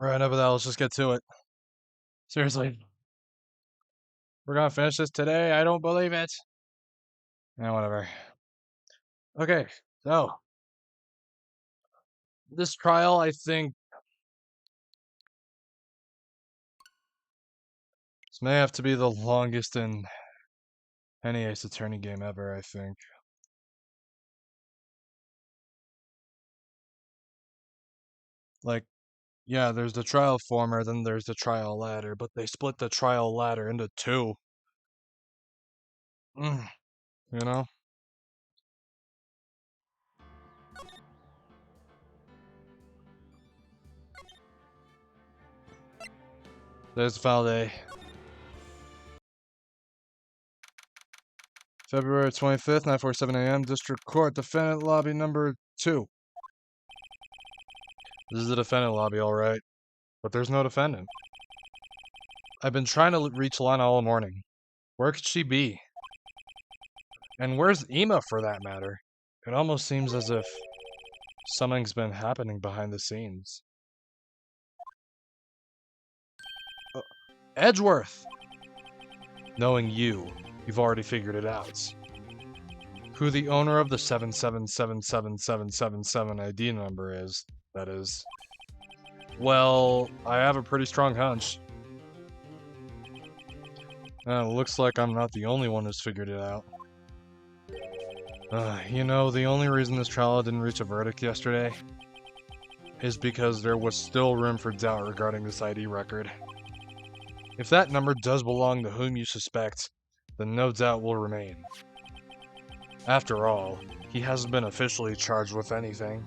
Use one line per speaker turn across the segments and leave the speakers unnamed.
Alright, enough of that. Let's just get to it. Seriously. We're gonna finish this today? I don't believe it. Yeah, whatever. Okay, so. This trial, I think. This may have to be the longest in any Ace Attorney game ever, I think. Like, yeah, there's the trial former, then there's the trial ladder, but they split the trial ladder into two. You know? There's the file day. February 25th, 9:47 a.m., District Court, Defendant Lobby number 2. This is the defendant lobby, alright. But there's no defendant. I've been trying to reach Lana all morning. Where could she be? And where's Ema, for that matter? It almost seems as if something's been happening behind the scenes. Edgeworth! Knowing you, you've already figured it out. Who the owner of the 7777777 ID number is, that is. Well, I have a pretty strong hunch. It looks like I'm not the only one who's figured it out. You know, the only reason this trial didn't reach a verdict yesterday is because there was still room for doubt regarding this ID record. If that number does belong to whom you suspect, then no doubt will remain. After all, he hasn't been officially charged with anything.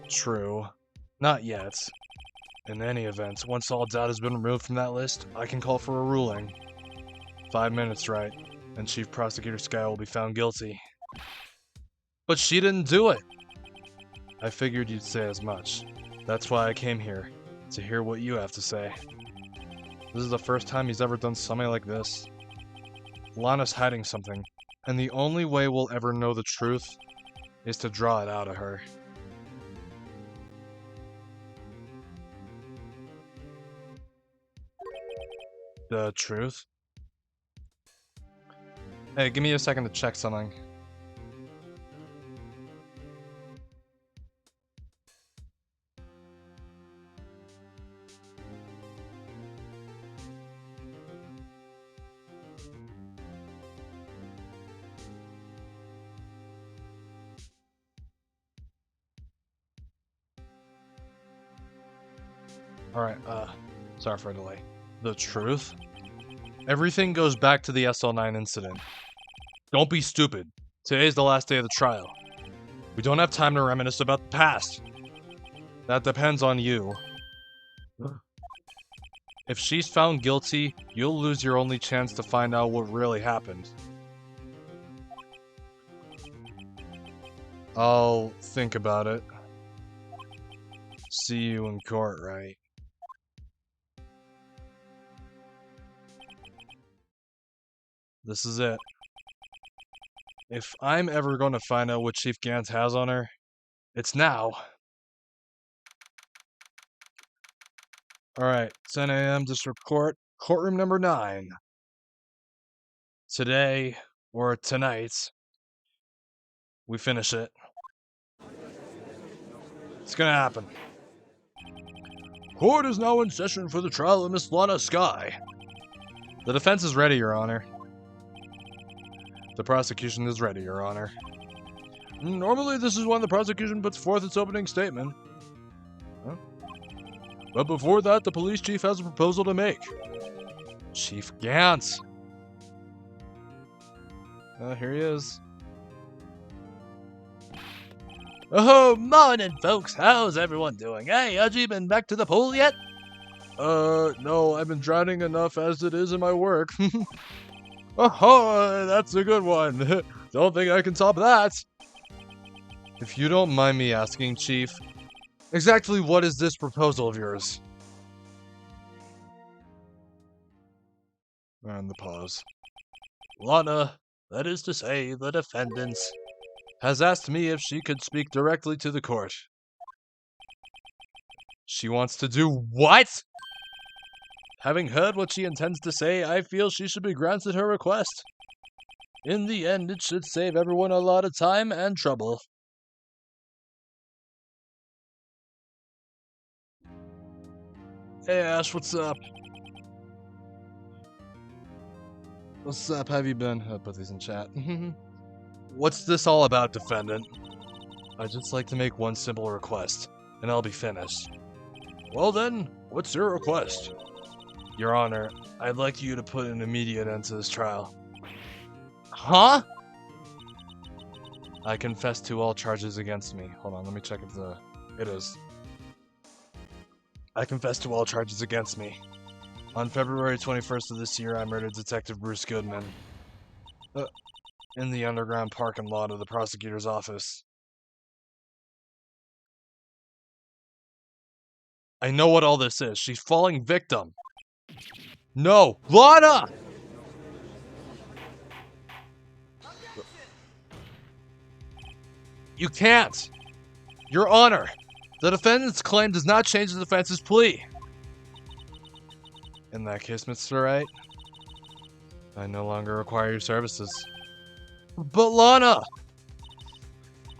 True. Not yet. In any event, once all doubt has been removed from that list, I can call for a ruling. 5 minutes, right? And Chief Prosecutor Sky will be found guilty. But she didn't do it! I figured you'd say as much. That's why I came here, to hear what you have to say. This is the first time he's ever done something like this. Lana's hiding something, and the only way we'll ever know the truth is to draw it out of her. The truth? Hey, give me a second to check something. Alright, sorry for a delay. The truth? Everything goes back to the SL9 incident. Don't be stupid. Today's the last day of the trial. We don't have time to reminisce about the past. That depends on you. If she's found guilty, you'll lose your only chance to find out what really happened. I'll think about it. See you in court, right? This is it. If I'm ever going to find out what Chief Gantz has on her, it's now. Alright, 10 a.m. District Court, courtroom number 9. Today, or tonight, we finish it. It's gonna happen. Court is now in session for the trial of Miss Lana Sky. The defense is ready, Your Honor. The prosecution is ready, Your Honor. Normally, this is when the prosecution puts forth its opening statement. Huh? But before that, the police chief has a proposal to make. Chief Gantz. Here he is. Oh, morning, folks. How's everyone doing? Hey, Udgy, been back to the pool yet? No, I've been drowning enough as it is in my work. Oh, that's a good one. Don't think I can top that. If you don't mind me asking, Chief, exactly what is this proposal of yours? And the pause. Lana, that is to say, the defendant, has asked me if she could speak directly to the court. She wants to do what? Having heard what she intends to say, I feel she should be granted her request. In the end, it should save everyone a lot of time and trouble. Hey Ash, what's up? What's up, have you been? I'll put these in chat. What's this all about, defendant? I'd just like to make one simple request, and I'll be finished. Well then, what's your request? Your Honor, I'd like you to put an immediate end to this trial. Huh? I confess to all charges against me. Hold on, let me check if it is. I confess to all charges against me. On February 21st of this year, I murdered Detective Bruce Goodman. In the underground parking lot of the prosecutor's office. I know what all this is. She's falling victim. No! Lana! You can't! Your Honor, the defendant's claim does not change the defense's plea. In that case, Mr. Wright, I no longer require your services. But Lana!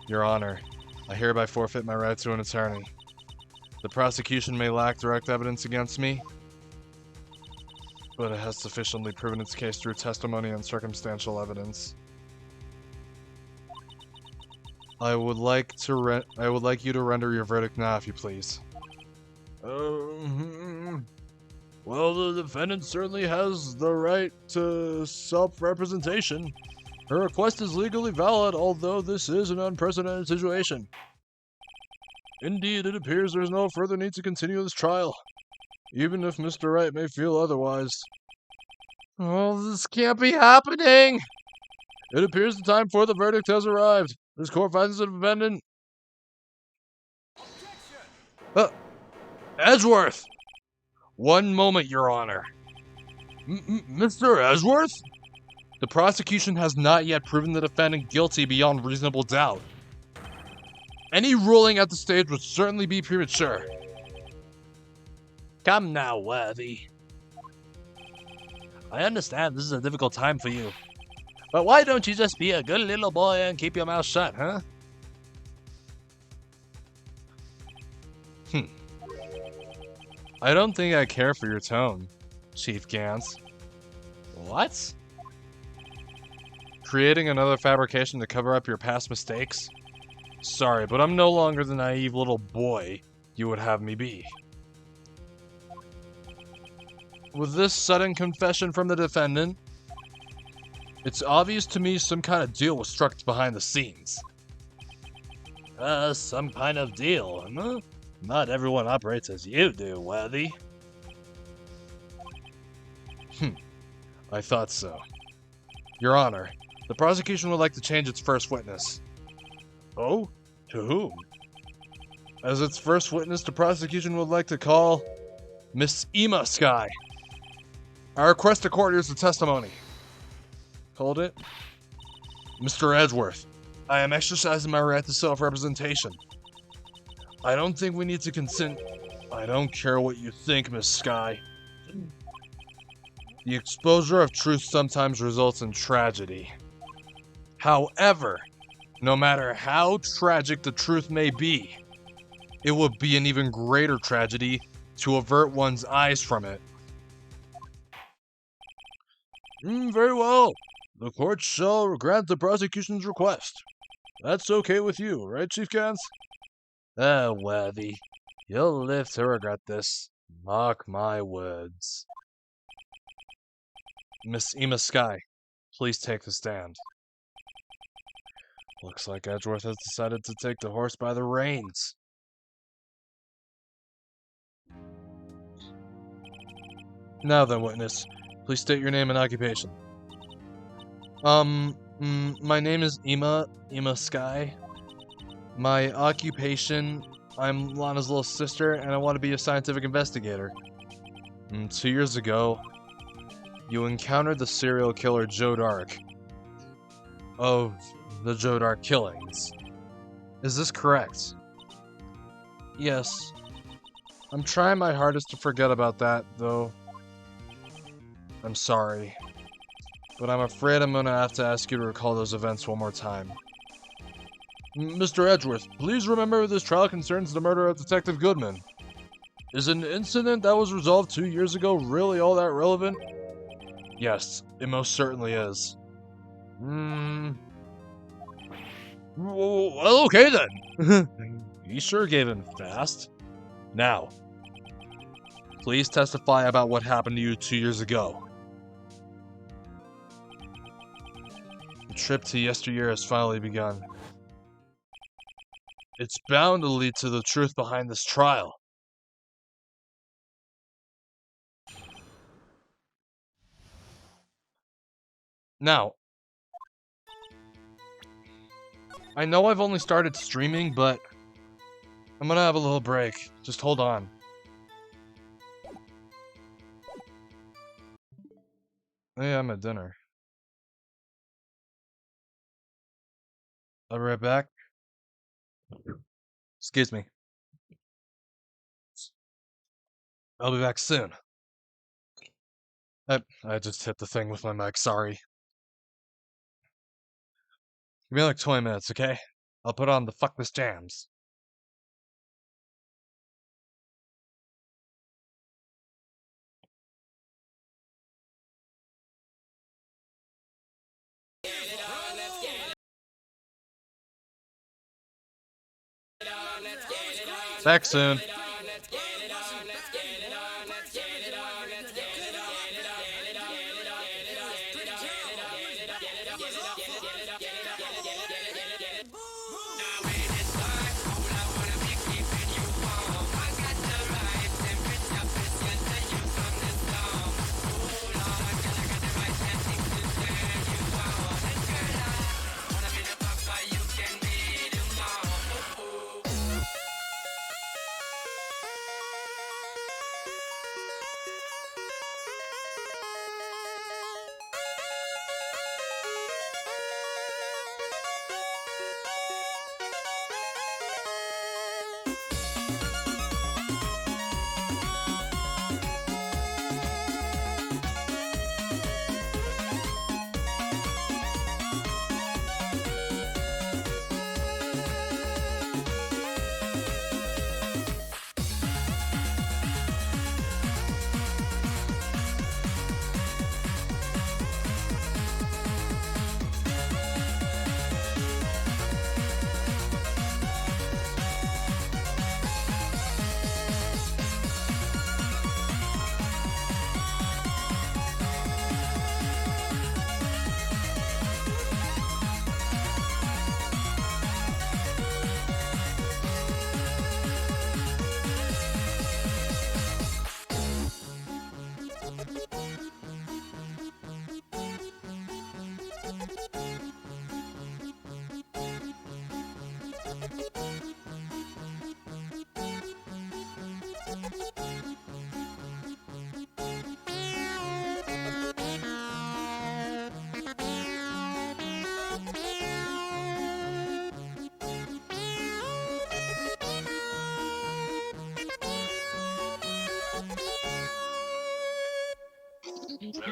Your Honor, I hereby forfeit my right to an attorney. The prosecution may lack direct evidence against me, but it has sufficiently proven its case through testimony and circumstantial evidence. I would like you to render your verdict now, if you please. Well, the defendant certainly has the right to self-representation. Her request is legally valid, although this is an unprecedented situation. Indeed, it appears there's no further need to continue this trial, even if Mr. Wright may feel otherwise. Oh, this can't be happening! It appears the time for the verdict has arrived. This court finds the defendant... Edgeworth! One moment, Your Honor. Mr. Edgeworth? The prosecution has not yet proven the defendant guilty beyond reasonable doubt. Any ruling at the stage would certainly be premature.
Come now, Worthy. I understand this is a difficult time for you. But why don't you just be a good little boy and keep your mouth shut, huh?
I don't think I care for your tone, Chief Gans.
What?
Creating another fabrication to cover up your past mistakes? Sorry, but I'm no longer the naive little boy you would have me be. With this sudden confession from the defendant, it's obvious to me some kind of deal was struck behind the scenes.
Some kind of deal, huh? Not everyone operates as you do, Worthy.
I thought so. Your Honor, the prosecution would like to change its first witness.
Oh? To whom?
As its first witness, the prosecution would like to call Miss Ema Sky. I request the court hears the testimony. Hold it. Mr. Edgeworth, I am exercising my right to self-representation. I don't think we need to consent. I don't care what you think, Miss Sky. The exposure of truth sometimes results in tragedy. However, no matter how tragic the truth may be, it would be an even greater tragedy to avert one's eyes from it.
Very well. The court shall grant the prosecution's request. That's okay with you, right, Chief Gans? Worthy. You'll live to regret this. Mark my words.
Miss Ema Sky, please take the stand. Looks like Edgeworth has decided to take the horse by the reins. Now then, witness, please state your name and occupation. My name is Ema Sky. My occupation, I'm Lana's little sister, and I want to be a scientific investigator. 2 years ago, you encountered the serial killer Joe Dark of the Joe Dark killings. Is this correct? Yes. I'm trying my hardest to forget about that, though. I'm sorry. But I'm afraid I'm gonna have to ask you to recall those events one more time. Mr. Edgeworth, please remember this trial concerns the murder of Detective Goodman. Is an incident that was resolved 2 years ago really all that relevant? Yes, it most certainly is. Well, okay then. He sure gave in fast. Now, please testify about what happened to you 2 years ago. The trip to yesteryear has finally begun. It's bound to lead to the truth behind this trial. Now, I know I've only started streaming, but I'm gonna have a little break. Just hold on. Yeah, I'm at dinner. I'll be right back. Excuse me. I'll be back soon. I just hit the thing with my mic, sorry. Give me like 20 minutes, okay? I'll put on the Fuck This Jams. Back soon.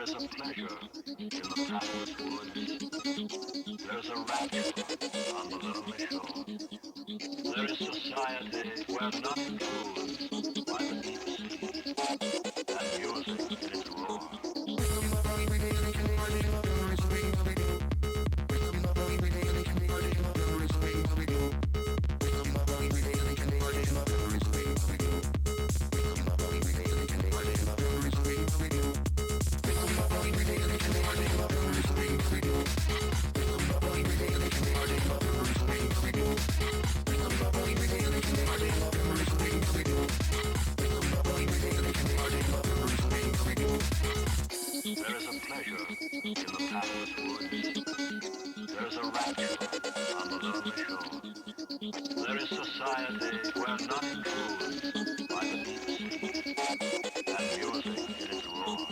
There is a pleasure in the pathless woods. There is a rapture on the lonely shore. There is society where none intrudes by the deep sea, and music in its roar. There is a pleasure in the pathless woods. There is a rapture on the lonely shore. There is society where none intrudes by the deep sea, and music in its roar.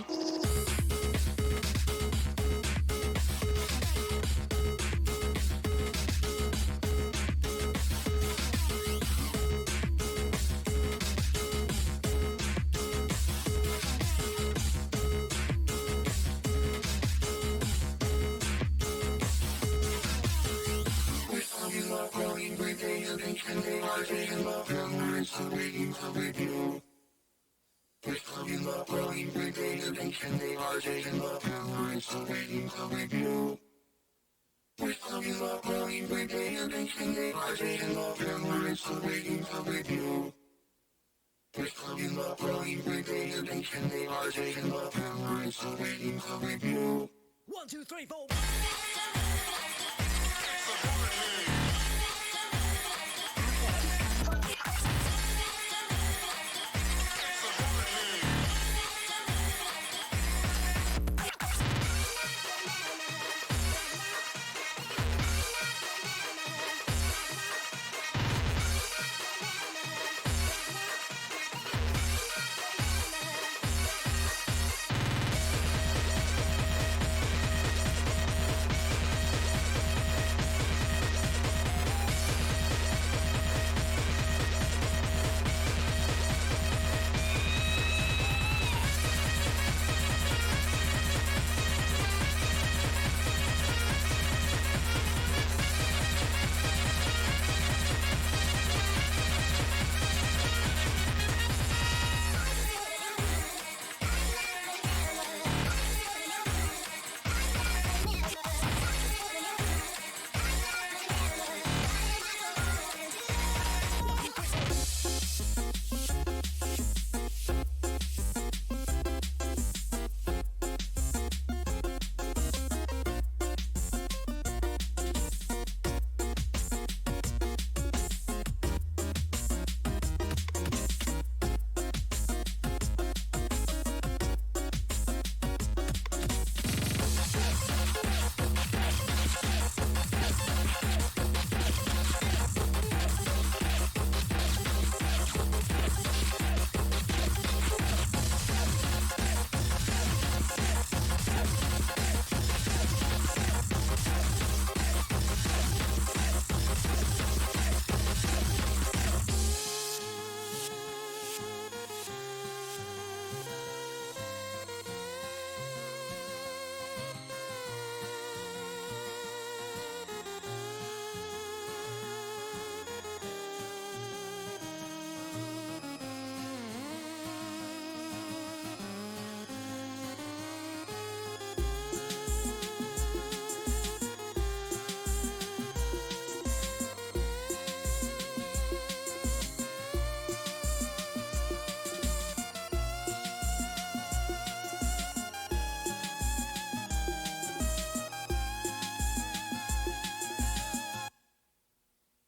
One, two, three, four.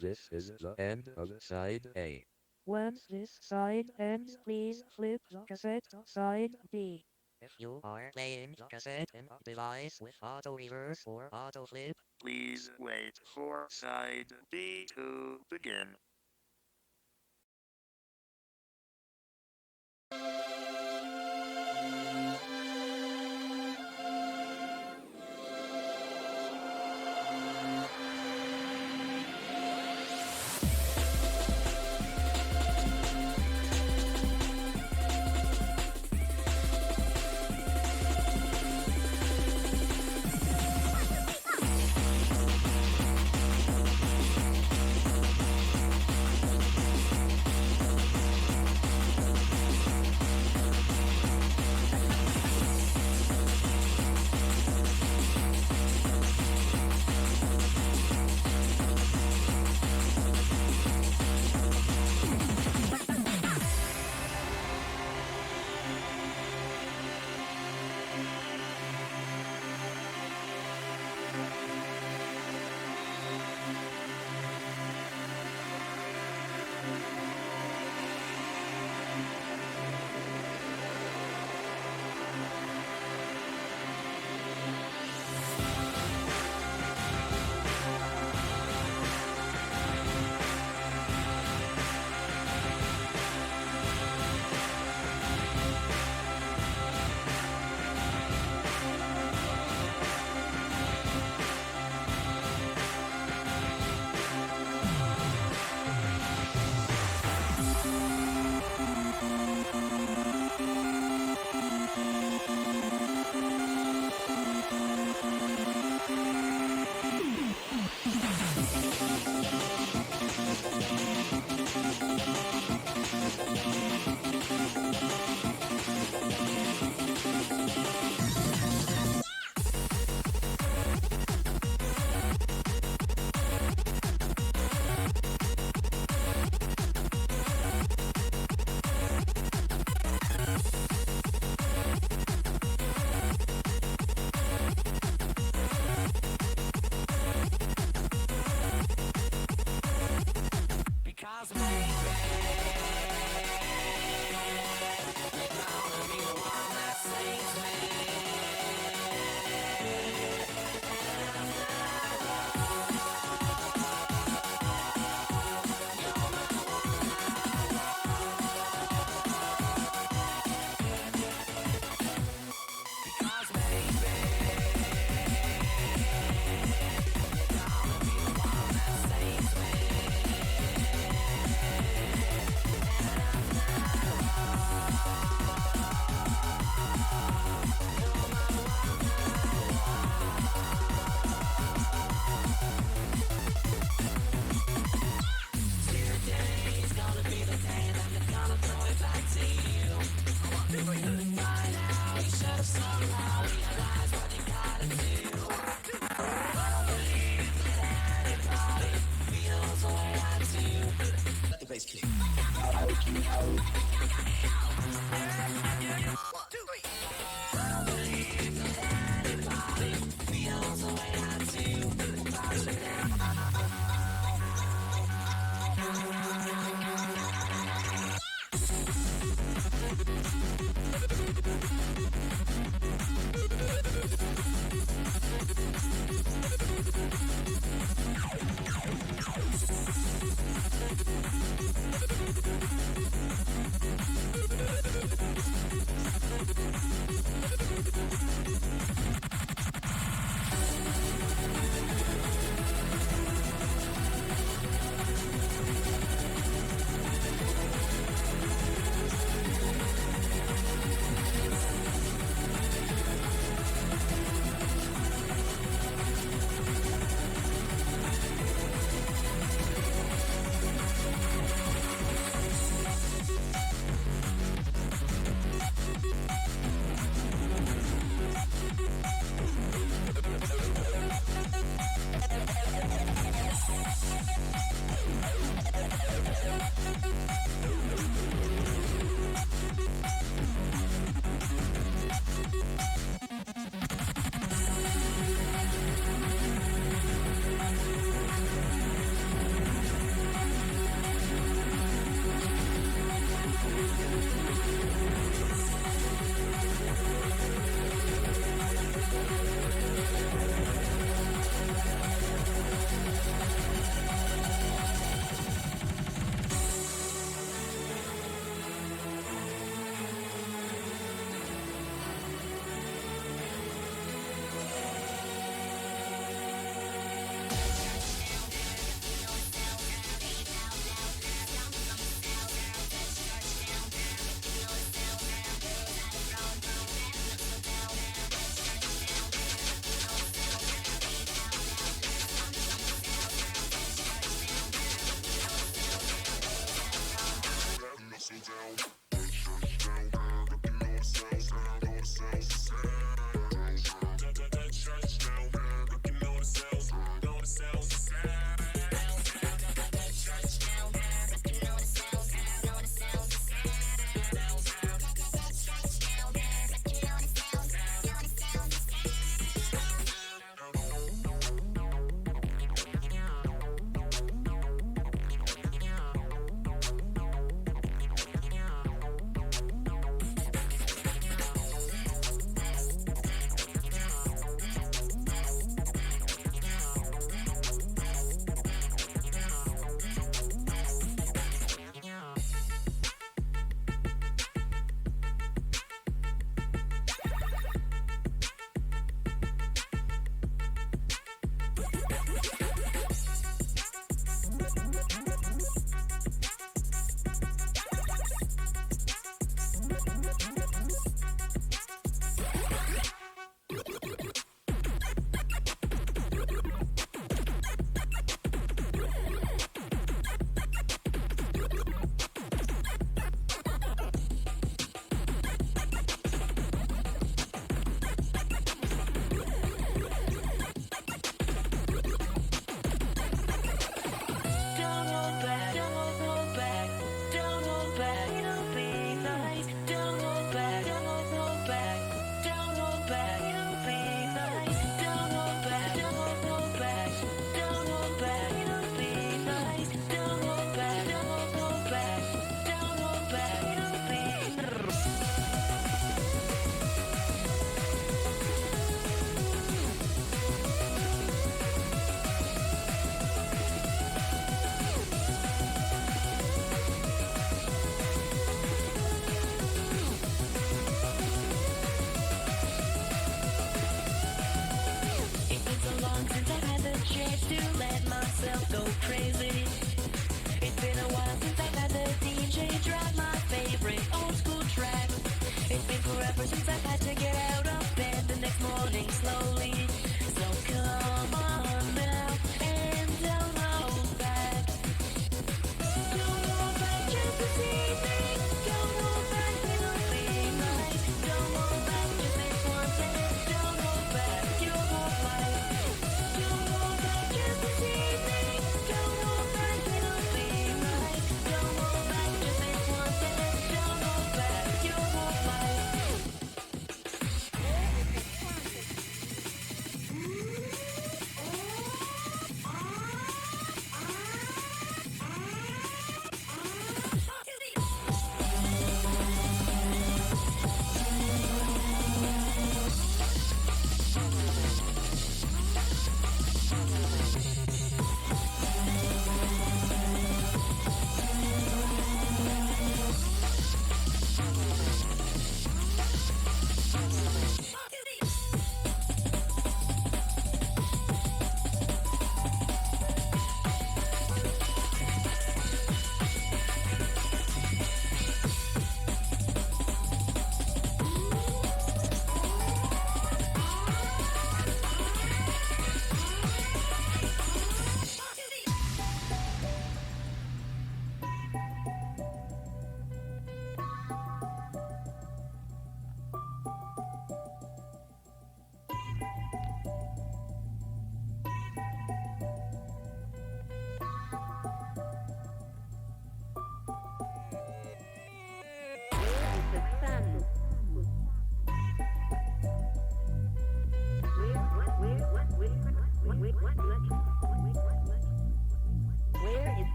This is the end of side A.
Once this side ends, please flip the cassette to side B.
If you are playing the cassette in a device with auto reverse or auto flip,
Please wait for side B to begin.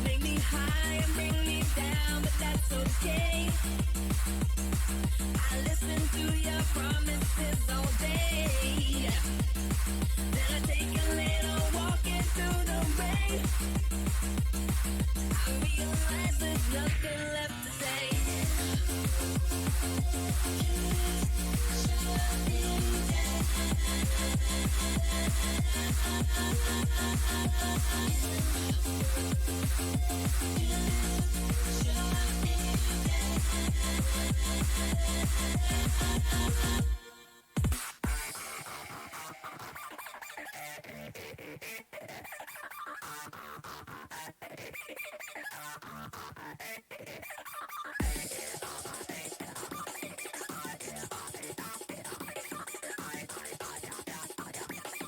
Make me high and bring me down, but that's okay. I listen to your promises all day. Then I take a little walk into the rain. I realize there's nothing left to say.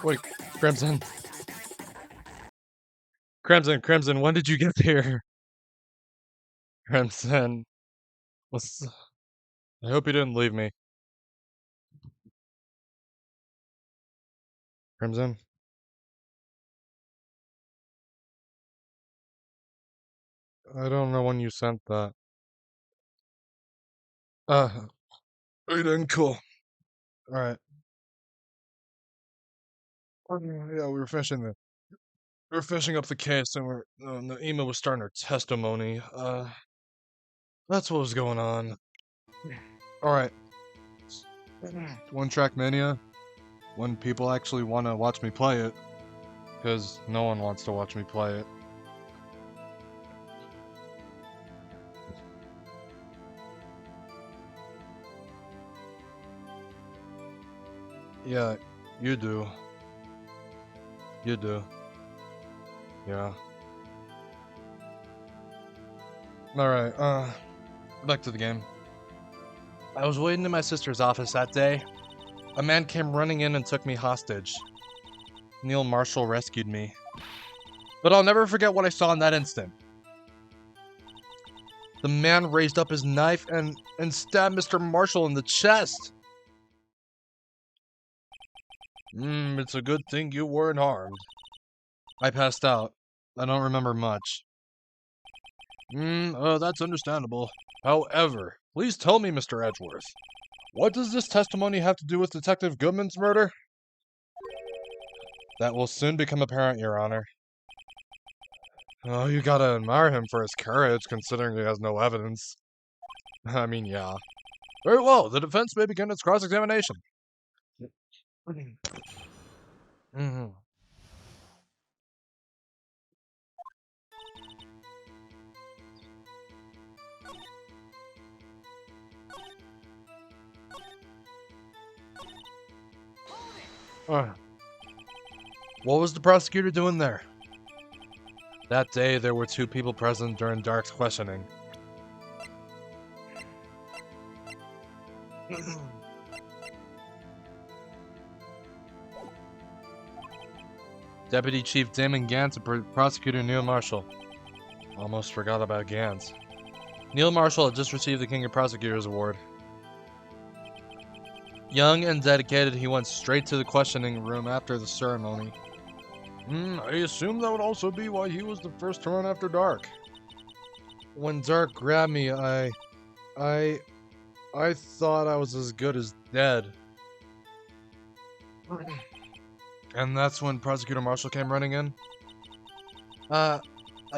Wait, Crimson. Crimson, when did you get here? Crimson. What's... I hope you didn't leave me. Crimson? I don't know when you sent that. You didn't? Cool. Alright. Yeah, we were finishing up the case, and the email was starting her testimony. That's what was going on. Alright. One Track Mania. When people actually want to watch me play it. Because no one wants to watch me play it. Yeah, you do. You do. Yeah. Alright, back to the game. I was waiting in my sister's office that day. A man came running in and took me hostage. Neil Marshall rescued me. But I'll never forget what I saw in that instant. The man raised up his knife and stabbed Mr. Marshall in the chest.
It's a good thing you weren't harmed.
I passed out. I don't remember much.
That's understandable. However, please tell me, Mr. Edgeworth, what does this testimony have to do with Detective Goodman's murder?
That will soon become apparent, Your Honor. Oh, you gotta admire him for his courage, considering he has no evidence. I mean, yeah.
Very well, the defense may begin its cross-examination.
Mm-hmm. What was the prosecutor doing there? That day, there were 2 people present during Dark's questioning. Deputy Chief Damon Gantz and Prosecutor Neil Marshall. Almost forgot about Gantz. Neil Marshall had just received the King of Prosecutors Award. Young and dedicated, he went straight to the questioning room after the ceremony.
I assume that would also be why he was the first to run after Dark.
When Dark grabbed me, I thought I was as good as dead. And that's when Prosecutor Marshall came running in? I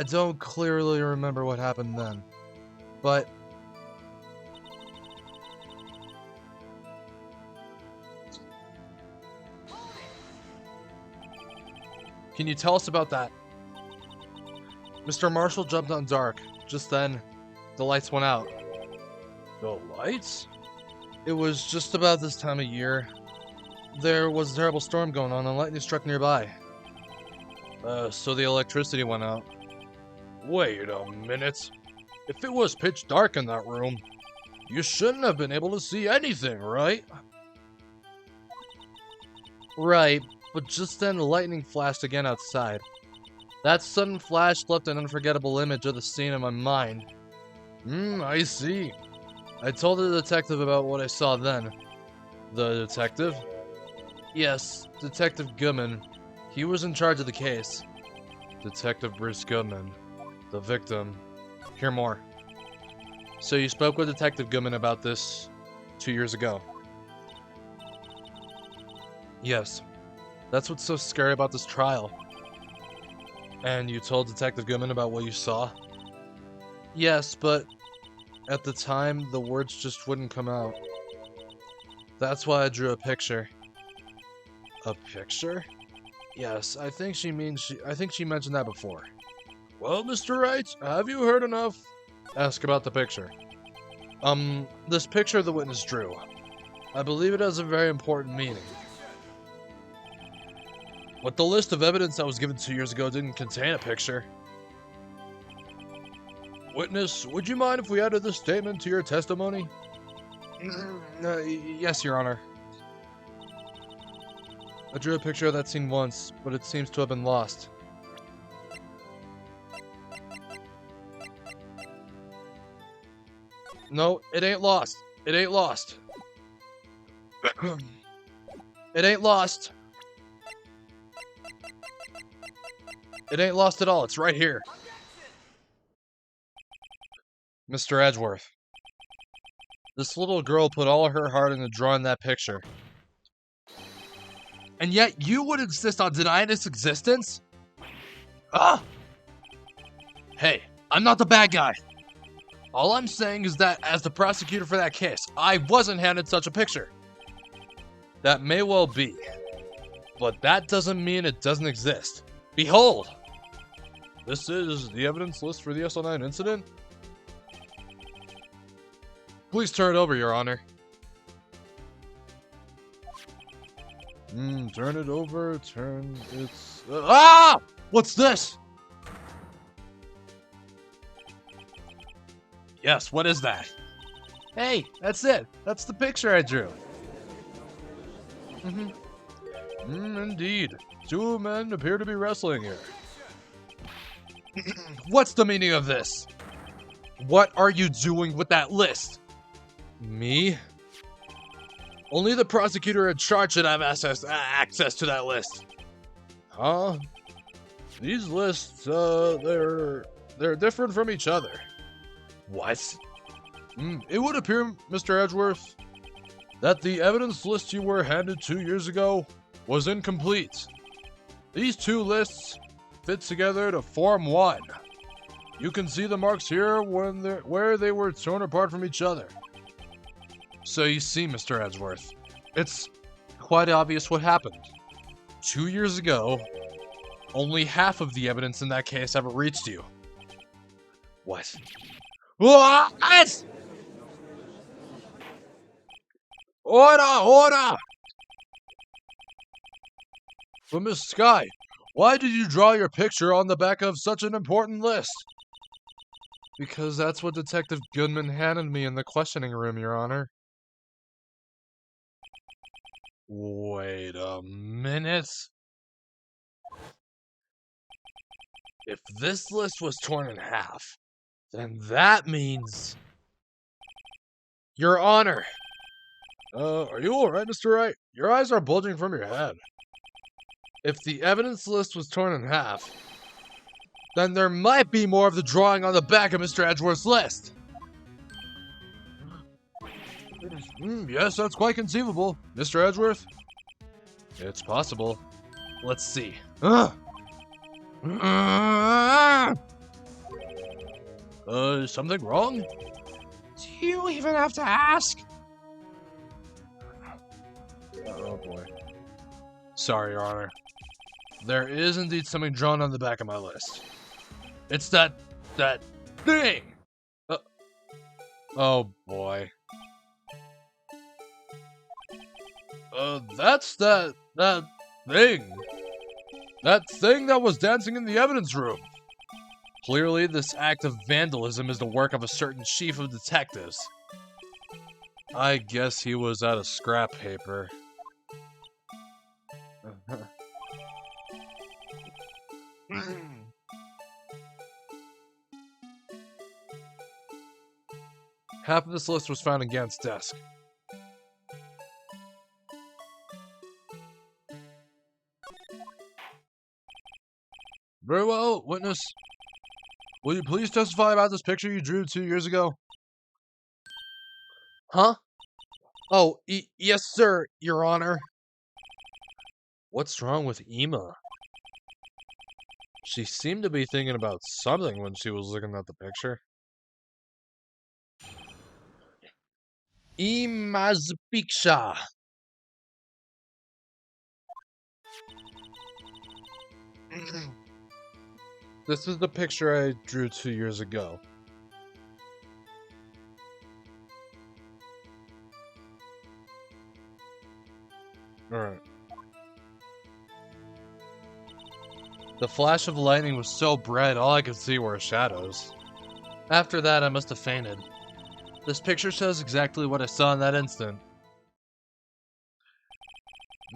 don't clearly remember what happened then. But... Can you tell us about that? Mr. Marshall jumped on Dark. Just then, the lights went out.
The lights?
It was just about this time of year. There was a terrible storm going on and lightning struck nearby. So the electricity went out.
Wait a minute. If it was pitch dark in that room, you shouldn't have been able to see anything, right?
Right, but just then the lightning flashed again outside. That sudden flash left an unforgettable image of the scene in my mind.
I see.
I told the detective about what I saw then.
The detective?
Yes, Detective Goodman. He was in charge of the case.
Detective Bruce Goodman. The victim.
Hear more. So you spoke with Detective Goodman about this 2 years ago? Yes. That's what's so scary about this trial. And you told Detective Goodman about what you saw? Yes, but at the time, the words just wouldn't come out. That's why I drew a picture.
A picture?
Yes, I think she mentioned that before.
Well, Mr. Wright, have you heard enough?
Ask about the picture. This picture the witness drew. I believe it has a very important meaning.
But the list of evidence that was given 2 years ago didn't contain a picture. Witness, would you mind if we added this statement to your testimony?
Yes, Your Honor. I drew a picture of that scene once, but it seems to have been lost. No, it ain't lost. It ain't lost. It ain't lost. It ain't lost at all. It's right here. Mr. Edgeworth. This little girl put all her heart into drawing that picture. And yet you would insist on denying its existence? Ah! Hey, I'm not the bad guy. All I'm saying is that as the prosecutor for that case, I wasn't handed such a picture. That may well be, but that doesn't mean it doesn't exist. Behold!
This is the evidence list for the SL9 incident?
Please turn it over, Your Honor.
Turn it over, it's...
Ah! What's this? Yes, what is that? Hey, that's it. That's the picture I drew.
Indeed. Two men appear to be wrestling here.
What's the meaning of this? What are you doing with that list? Me? Only the prosecutor in charge should have access to that list.
Huh? These lists, they're different from each other.
What?
It would appear, Mr. Edgeworth, that the evidence list you were handed 2 years ago was incomplete. These two lists fit together to form one. You can see the marks here where they were torn apart from each other.
So you see, Mr. Edgeworth, it's quite obvious what happened. 2 years ago, only half of the evidence in that case ever reached you. What? What? Order!
But Miss Sky, why did you draw your picture on the back of such an important list?
Because that's what Detective Goodman handed me in the questioning room, Your Honor.
Wait a minute.
If this list was torn in half, then that means... Your Honor!
Are you alright, Mr. Wright? Your eyes are bulging from your head.
If the evidence list was torn in half, then there might be more of the drawing on the back of Mr. Edgeworth's list.
Yes, that's quite conceivable, Mr. Edgeworth.
It's possible. Let's see.
Something wrong?
Do you even have to ask?
Oh boy.
Sorry, Your Honor. There is indeed something drawn on the back of my list. It's that thing! Oh boy.
That's that thing. That thing that was dancing in the evidence room.
Clearly, this act of vandalism is the work of a certain chief of detectives. I guess he was out of scrap paper. Half of this list was found in Gant's desk.
Very well, witness. Will you please testify about this picture you drew 2 years ago?
Huh? Oh, yes, sir, Your Honor. What's wrong with Ema? She seemed to be thinking about something when she was looking at the picture. Ema's picture. This is the picture I drew 2 years ago. Alright. The flash of lightning was so bright, all I could see were shadows. After that, I must have fainted. This picture shows exactly what I saw in that instant.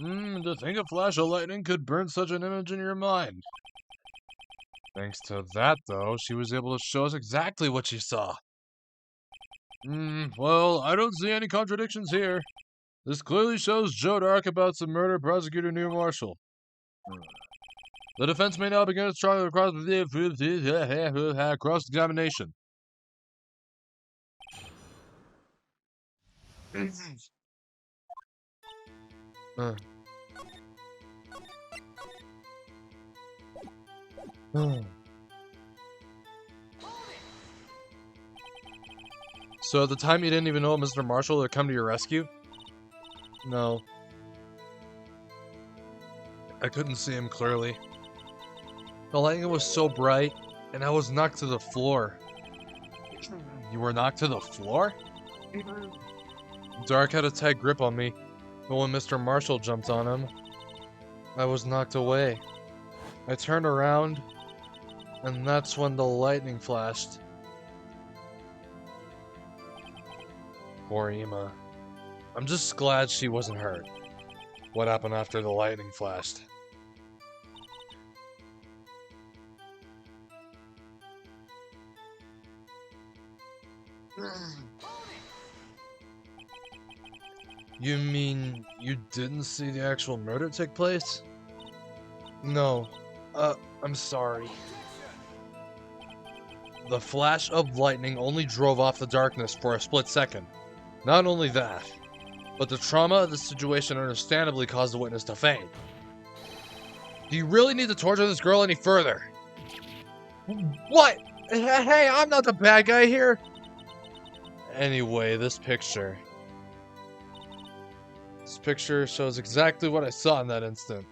To think a flash of lightning could burn such an image in your mind.
Thanks to that, though, she was able to show us exactly what she saw.
Well, I don't see any contradictions here. This clearly shows Joe Dark about some murder prosecutor Neil Marshall. The defense may now begin its trial across cross-examination.
So at the time you didn't even know Mr. Marshall had come to your rescue? No. I couldn't see him clearly. The lightning was so bright, and I was knocked to the floor. You were knocked to the floor? Dark had a tight grip on me, but when Mr. Marshall jumped on him, I was knocked away. I turned around, and that's when the lightning flashed. Poor Ema. I'm just glad she wasn't hurt. What happened after the lightning flashed? You mean you didn't see the actual murder take place? No. I'm sorry. The flash of lightning only drove off the darkness for a split second. Not only that, but the trauma of the situation understandably caused the witness to faint. Do you really need to torture this girl any further? What? Hey, I'm not the bad guy here! Anyway, this picture. This picture shows exactly what I saw in that instant.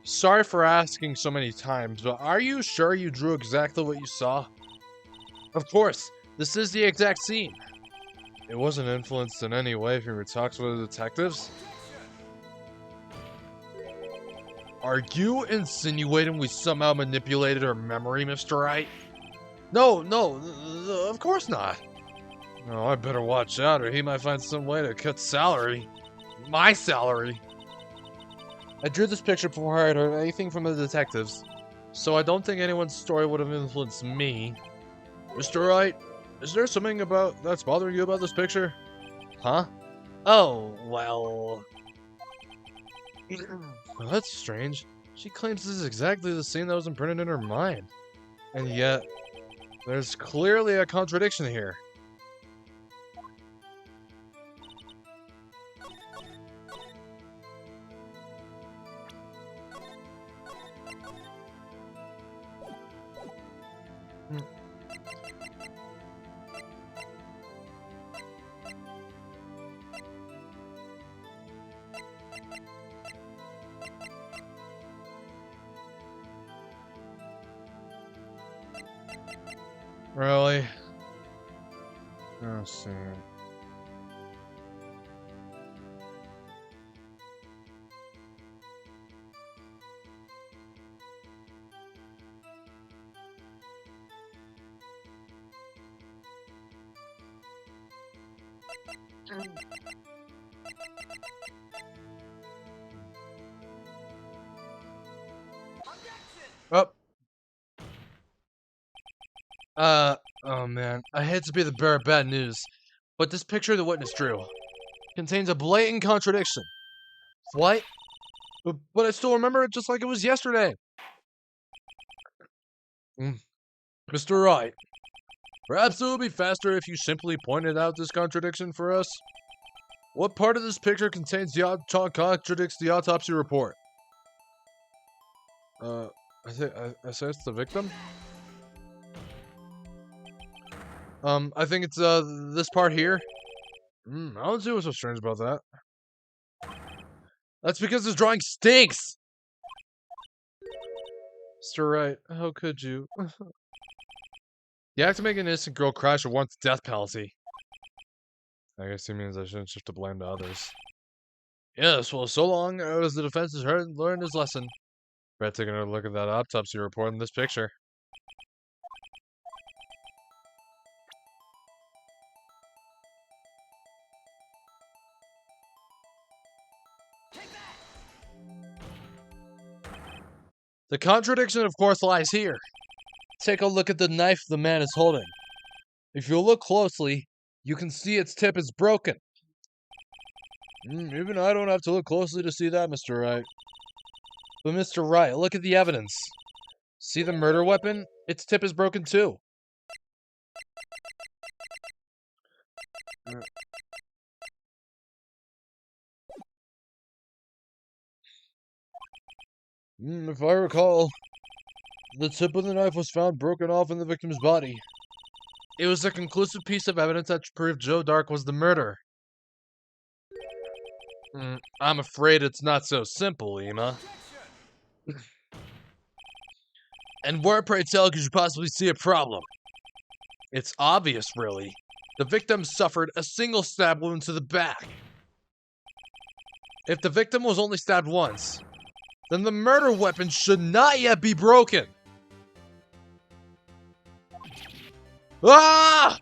Sorry for asking so many times, but are you sure you drew exactly what you saw? Of course, this is the exact scene. It wasn't influenced in any way from your talks with the detectives? Are you insinuating we somehow manipulated her memory, Mr. Wright? No, of course not. Oh, I better watch out or he might find some way to cut salary. My salary. I drew this picture before I had heard anything from the detectives, so I don't think anyone's story would have influenced me. Mr. Wright, is there something that's bothering you about this picture? Huh? Oh, well... Well, that's strange. She claims this is exactly the scene that was imprinted in her mind. And yet, there's clearly a contradiction here. Really? Oh, Sam. Oh man, I hate to be the bearer of bad news, but this picture the witness drew contains a blatant contradiction. What? But I still remember it just like it was yesterday. Mr. Wright, perhaps it would be faster if you simply pointed out this contradiction for us. What part of this picture contradicts the autopsy report? I say it's the victim? I think it's, this part here. I don't see what's so strange about that. That's because this drawing stinks! Mr. Wright, how could you? You have to make an innocent girl crash or warrant the death penalty. I guess he means I shouldn't shift the blame to others. Yes, well, so long as the defense has learned his lesson. Better take another look at that autopsy report in this picture. The contradiction, of course, lies here. Take a look at the knife the man is holding. If you look closely, you can see its tip is broken. Even I don't have to look closely to see that, Mr. Wright. But Mr. Wright, look at the evidence. See the murder weapon? Its tip is broken too. If I recall, the tip of the knife was found broken off in the victim's body. It was a conclusive piece of evidence that proved Joe Dark was the murderer. I'm afraid it's not so simple, Ema. And where, pray tell, could you possibly see a problem? It's obvious, really. The victim suffered a single stab wound to the back. If the victim was only stabbed once, then the murder weapon should not yet be broken.
Ah!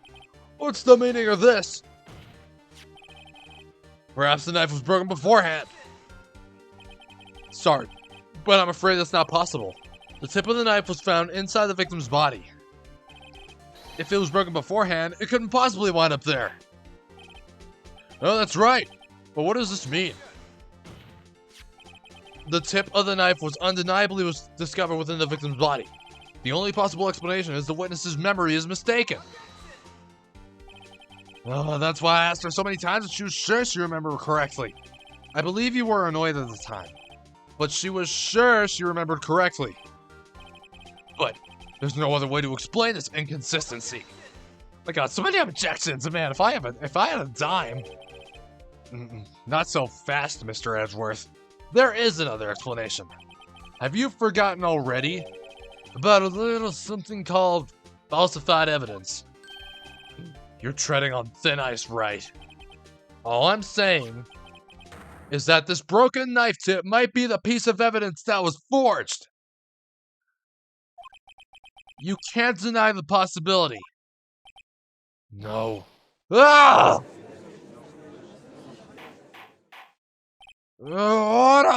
What's the meaning of this? Perhaps the knife was broken beforehand. Sorry, but I'm afraid that's not possible. The tip of the knife was found inside the victim's body. If it was broken beforehand, it couldn't possibly wind up there. Oh, that's right. But what does this mean? The tip of the knife was undeniably discovered within the victim's body. The only possible explanation is the witness's memory is mistaken. Oh, that's why I asked her so many times and she was sure she remembered correctly. I believe you were annoyed at the time, but she was sure she remembered correctly. But there's no other way to explain this inconsistency. I got so many objections, man. If I had a dime. Not so fast, Mr. Edgeworth. There is another explanation. Have you forgotten already about a little something called falsified evidence? You're treading on thin ice, right? All I'm saying is that this broken knife tip might be the piece of evidence that was forged. You can't deny the possibility. No. Ah! Order!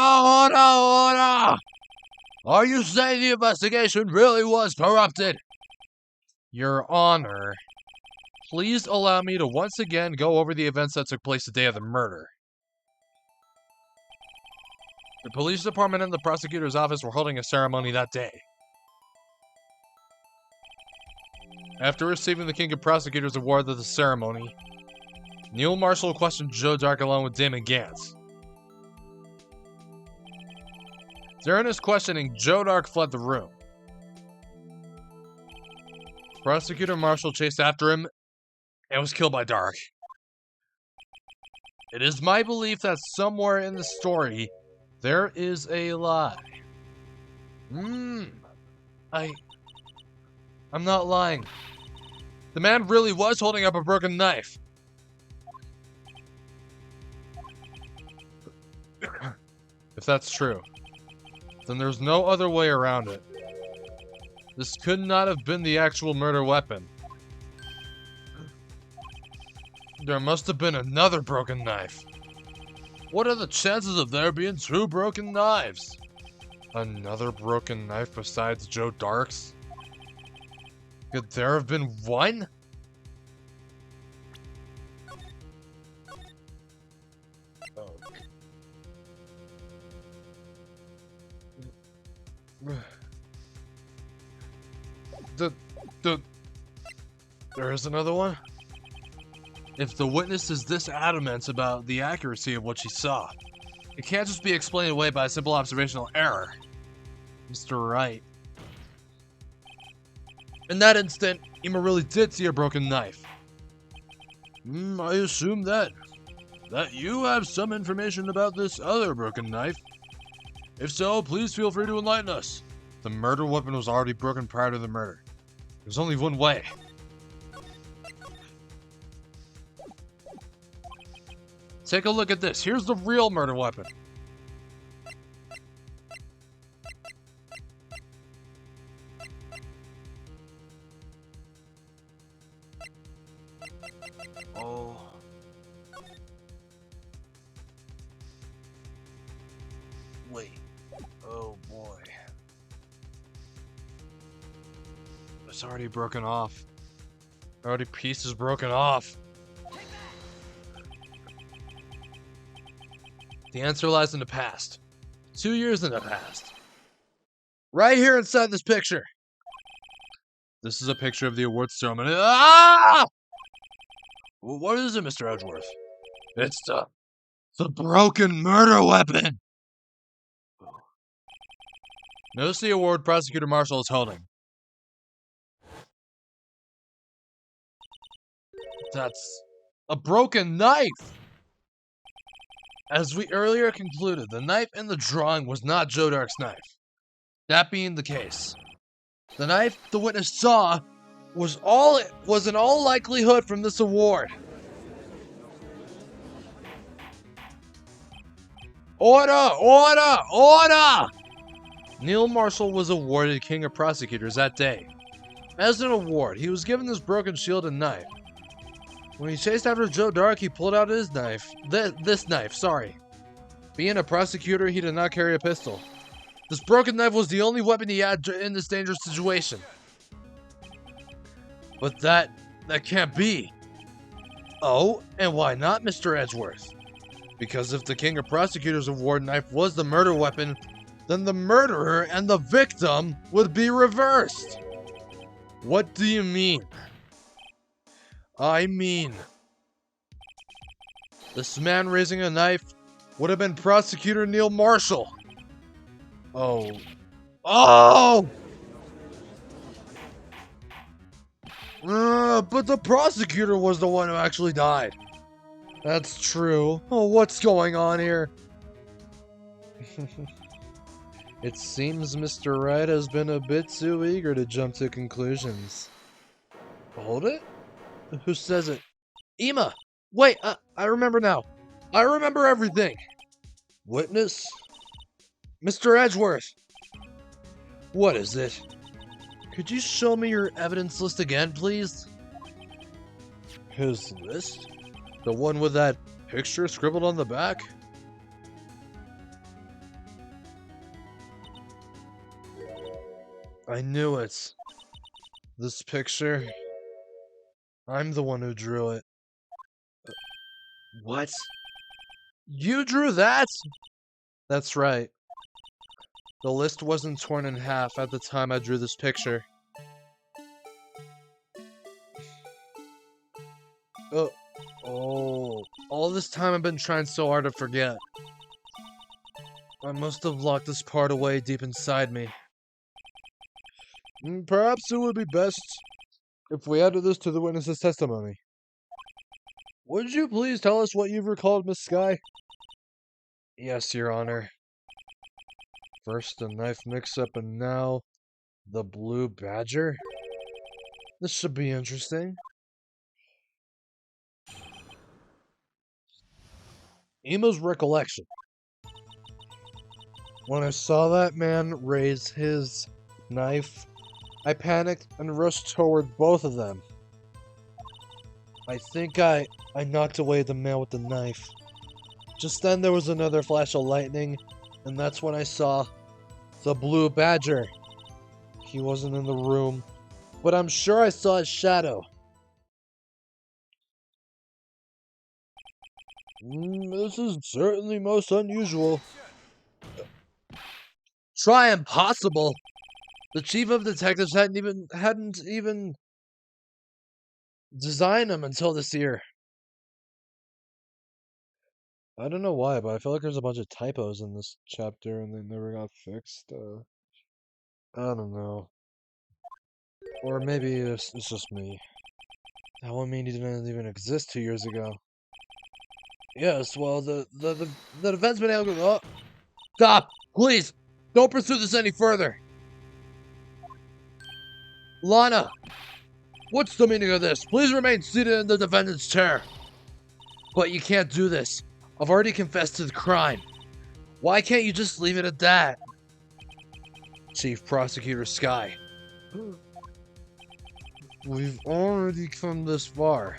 Are you saying the investigation really was corrupted? Your Honor, please allow me to once again go over the events that took place the day of the murder. The police department and the prosecutor's office were holding a ceremony that day. After receiving the King of Prosecutors Award at the ceremony, Neil Marshall questioned Joe Dark along with Damon Gantz. During his questioning, Joe Dark fled the room. Prosecutor Marshall chased after him and was killed by Dark. It is my belief that somewhere in the story, there is a lie. I'm not lying. The man really was holding up a broken knife. If that's true, then there's no other way around it. This could not have been the actual murder weapon. There must have been another broken knife. What are the chances of there being two broken knives? Another broken knife besides Joe Dark's? Could there have been one? There is another one? If the witness is this adamant about the accuracy of what she saw, it can't just be explained away by a simple observational error. Mr. Wright. In that instant, Ima really did see a broken knife. I assume that you have some information about this other broken knife. If so, please feel free to enlighten us. The murder weapon was already broken prior to the murder. There's only one way. Take a look at this. Here's the real murder weapon. Oh. Wait. Oh boy. It's already broken off. Already pieces broken off. The answer lies in the past. 2 years in the past. Right here inside this picture. This is a picture of the awards ceremony. Ah! What is it, Mr. Edgeworth? It's the broken murder weapon. Notice the award Prosecutor Marshall is holding. That's a broken knife. As we earlier concluded, the knife in the drawing was not Joe Dark's knife. That being the case, the knife the witness saw was in all likelihood from this award. Order! Order! Order! Neil Marshall was awarded King of Prosecutors that day. As an award, he was given this broken shield and knife. When he chased after Joe Dark, he pulled out his knife. This knife, sorry. Being a prosecutor, he did not carry a pistol. This broken knife was the only weapon he had in this dangerous situation. But that can't be. Oh, and why not, Mr. Edgeworth? Because if the King of Prosecutors Award knife was the murder weapon, then the murderer and the victim would be reversed. What do you mean? I mean, this man raising a knife would have been Prosecutor Neil Marshall. Oh. Oh! But the prosecutor was the one who actually died. That's true. Oh, what's going on here? It seems Mr. Wright has been a bit too eager to jump to conclusions. Hold it? Who says it? Ema! Wait, I remember now. I remember everything. Witness? Mr. Edgeworth! What is it? Could you show me your evidence list again, please? His list? The one with that picture scribbled on the back? I knew it. This picture. I'm the one who drew it. What? You drew that? That's right. The list wasn't torn in half at the time I drew this picture. Oh, all this time I've been trying so hard to forget. I must have locked this part away deep inside me. Perhaps it would be best if we added this to the witness's testimony. Would you please tell us what you've recalled, Miss Sky? Yes, Your Honor. First the knife mix-up and now the blue badger? This should be interesting. Ema's recollection. When I saw that man raise his knife, I panicked and rushed toward both of them. I think I knocked away the man with the knife. Just then there was another flash of lightning, and that's when I saw the blue badger. He wasn't in the room, but I'm sure I saw his shadow. This is certainly most unusual. Try impossible. The chief of detectives hadn't even designed them until this year. I don't know why, but I feel like there's a bunch of typos in this chapter and they never got fixed. I don't know. Or maybe it's just me. That would mean he didn't even exist 2 years ago. Yes, well, the defense been able to... Oh, stop! Please! Don't pursue this any further! Lana! What's the meaning of this? Please remain seated in the defendant's chair. But you can't do this. I've already confessed to the crime. Why can't you just leave it at that? Chief Prosecutor Sky. We've already come this far.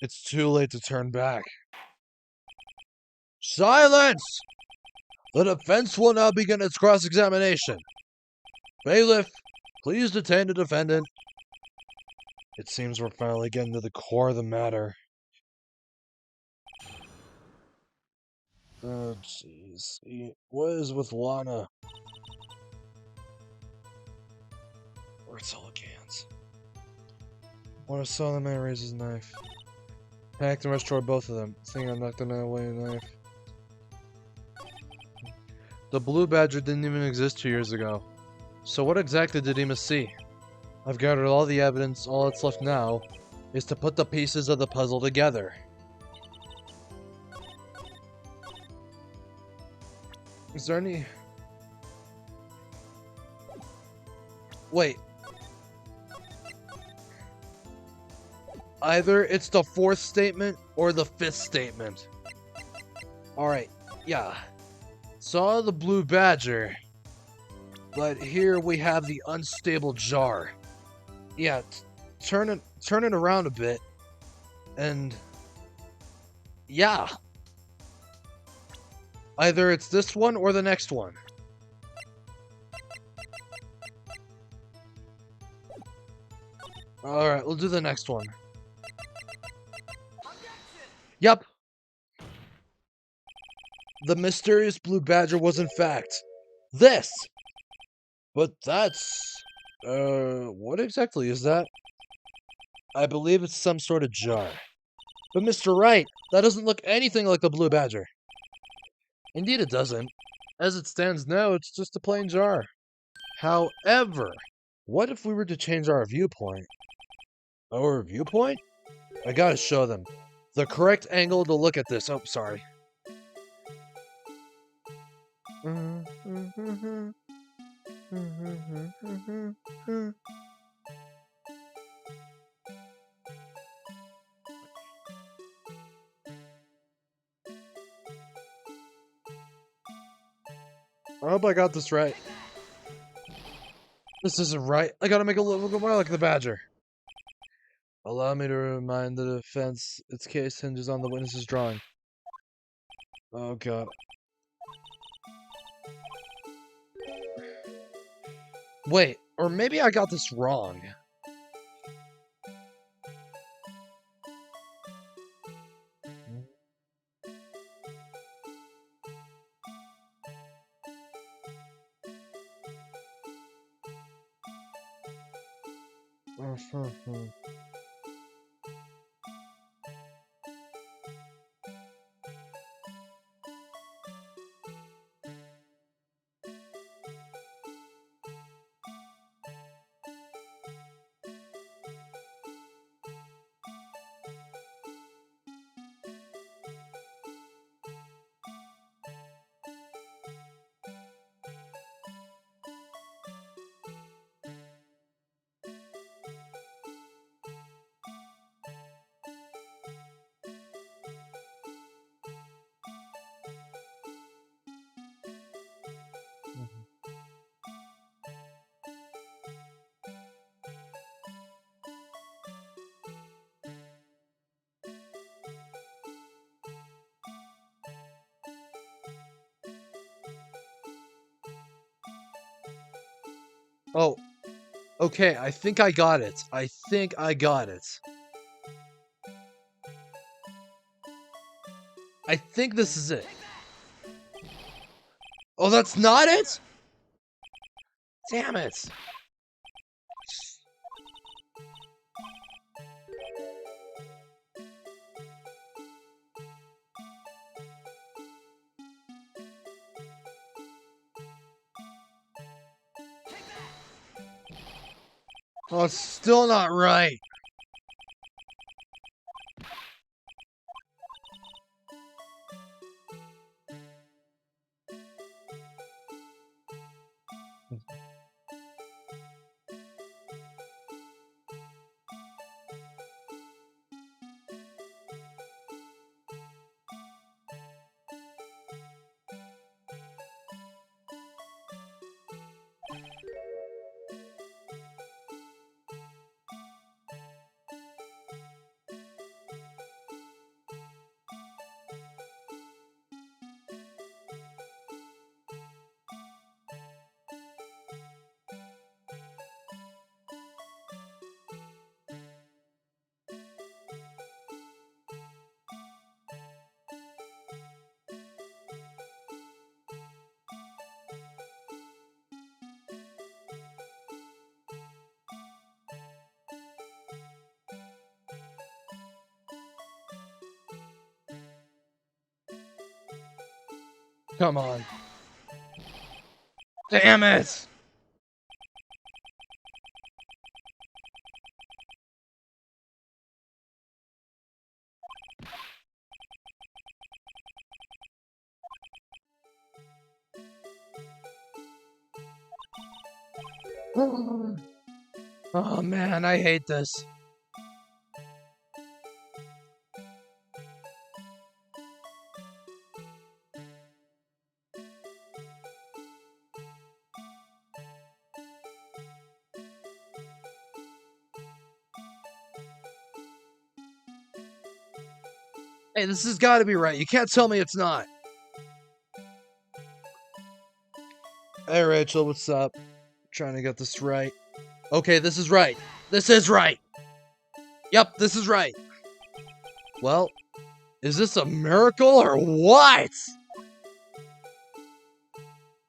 It's too late to turn back. Silence! The defense will now begin its cross-examination. Bailiff, please detain the defendant. It seems we're finally getting to the core of the matter. Oh, jeez. What is with Lana? Or Telecans? When I saw the man raise his knife. Panicked and rushed toward both of them, thinking I knocked the man away with a knife. The blue badger didn't even exist 2 years ago. So what exactly did Ema see? I've gathered all the evidence, all that's left now is to put the pieces of the puzzle together. Is there any... Wait. Either it's the fourth statement or the fifth statement. Alright, yeah. Saw the blue badger.
But here we have the unstable jar. Yeah, turn it around a bit, and yeah, either it's this one or the next one. All right, we'll do the next one. Yep. The mysterious blue badger was in fact this. But that's what exactly is that? I believe it's some sort of jar. But Mr. Wright, that doesn't look anything like the blue badger. Indeed it doesn't. As it stands now, it's just a plain jar. However, what if we were to change our viewpoint? Our viewpoint? I gotta show them. The correct angle to look at this. Oh, sorry. I hope I got this right. This isn't right. I gotta make it look more like the badger. Allow me to remind the defense its case hinges on the witness's drawing. Oh god. Wait, or maybe I got this wrong. Oh, okay, I think I got it. I think I got it. I think this is it. Oh, that's not it? Damn it. Oh, it's still not right. Come on. Damn it! Oh man, I hate this.
Hey, this has got to be right. You can't tell me it's not. Hey, Rachel, what's up? Trying to get this right. Okay, this is right. This is right. Yep, this is right. Well, is this a miracle or what?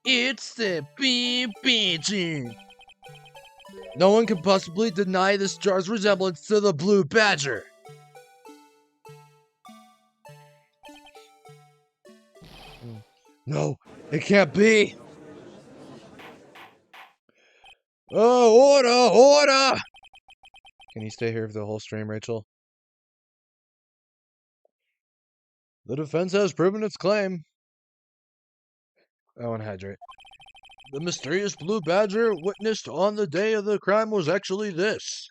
It's the BBG. No one can possibly deny this jar's resemblance to the blue badger. No, it can't be. Oh, order! Can you stay here for the whole stream, Rachel? The defense has proven its claim. I want to hydrate. The mysterious blue badger witnessed on the day of the crime was actually this.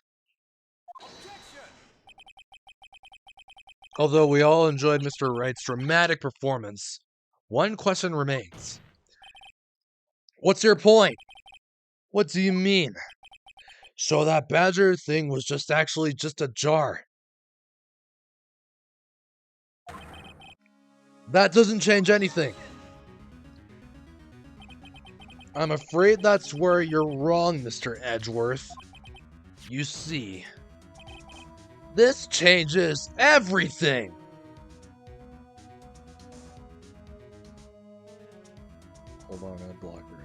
Although we all enjoyed Mr. Wright's dramatic performance, one question remains. What's your point? What do you mean? So that badger thing was actually just a jar. That doesn't change anything. I'm afraid that's where you're wrong, Mr. Edgeworth. You see, this changes everything. Hold on, I block her.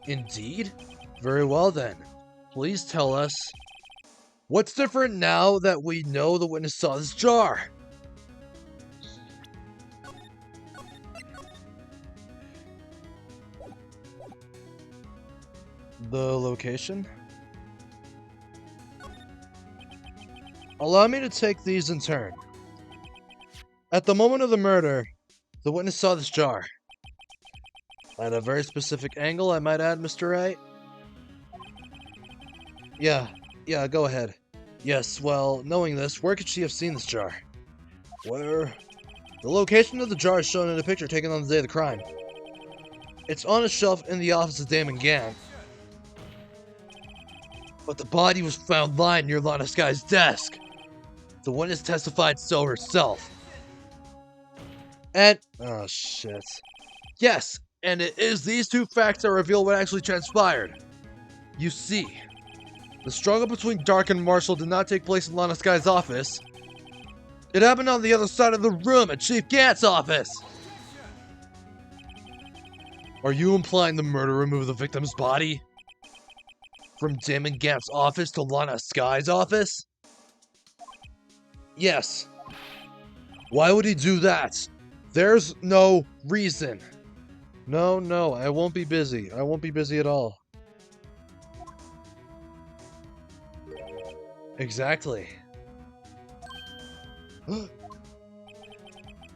Indeed? Very well then. Please tell us, what's different now that we know the witness saw this jar? The location? Allow me to take these in turn. At the moment of the murder, the witness saw this jar. At a very specific angle, I might add, Mr. Wright. Yeah, go ahead. Yes, well, knowing this, where could she have seen this jar? Where? The location of the jar is shown in a picture taken on the day of the crime. It's on a shelf in the office of Damon Gann. But the body was found lying near Lana Sky's desk. The witness testified so herself. And... oh, shit. Yes, and it is these two facts that reveal what actually transpired. You see, the struggle between Dark and Marshall did not take place in Lana Sky's office. It happened on the other side of the room at Chief Gant's office. Are you implying the murderer moved the victim's body from Damon Gant's office to Lana Sky's office? Yes. Why would he do that? There's no reason. No, I won't be busy. I won't be busy at all. Exactly.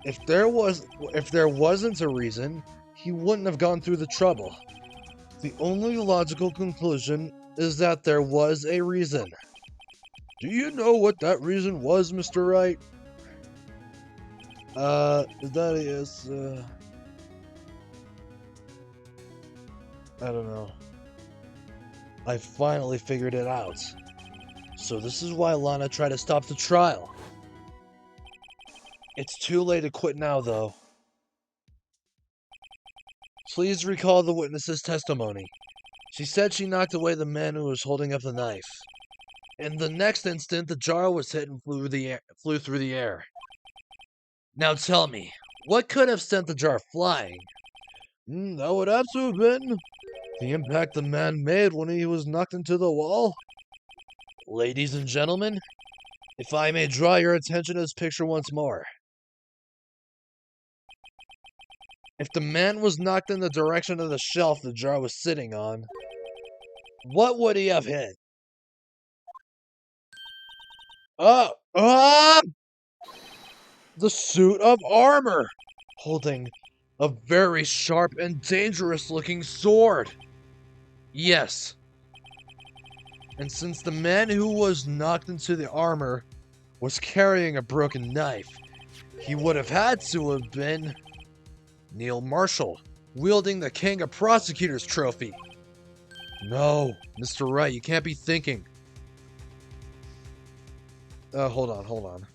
If there wasn't a reason, he wouldn't have gone through the trouble. The only logical conclusion is that there was a reason. Do you know what that reason was, Mr. Wright? That is, I don't know. I finally figured it out. So this is why Lana tried to stop the trial. It's too late to quit now, though. Please recall the witness's testimony. She said she knocked away the man who was holding up the knife. In the next instant, the jar was hit and flew through the air. Now tell me, what could have sent the jar flying? That would have to have been the impact the man made when he was knocked into the wall. Ladies and gentlemen, if I may draw your attention to this picture once more. If the man was knocked in the direction of the shelf the jar was sitting on, what would he have hit? The suit of armor, holding a very sharp and dangerous looking sword. Yes. And since the man who was knocked into the armor was carrying a broken knife, he would have had to have been Neil Marshall, wielding the King of Prosecutors trophy. No, Mr. Wright, you can't be thinking.
Hold on.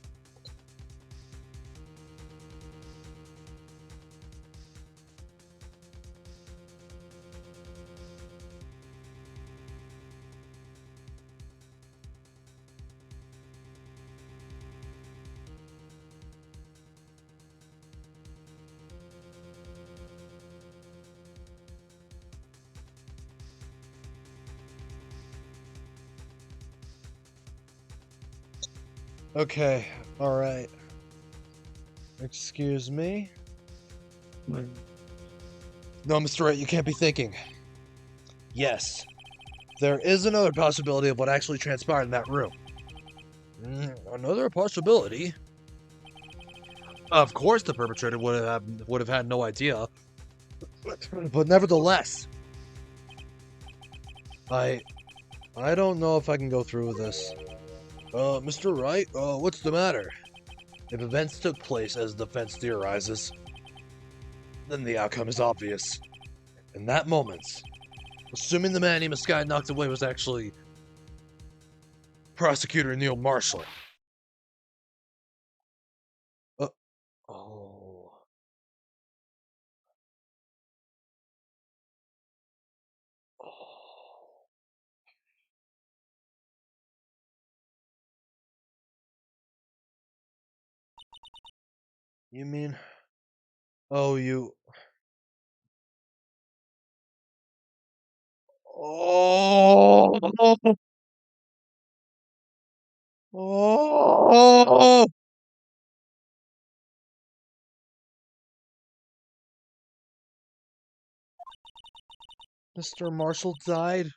Okay, alright. Excuse me? No, Mr. Wright, you can't be thinking. Yes, there is another possibility of what actually transpired in that room. Another possibility? Of course the perpetrator would have had no idea. But nevertheless, I don't know if I can go through with this. Mr. Wright, what's the matter? If events took place as the defense theorizes, then the outcome is obvious. In that moment, assuming the man named Sky knocked away was actually Prosecutor Neil Marshall. Oh. You mean... Oh, you... Oh! Oh! Mr. Marshall died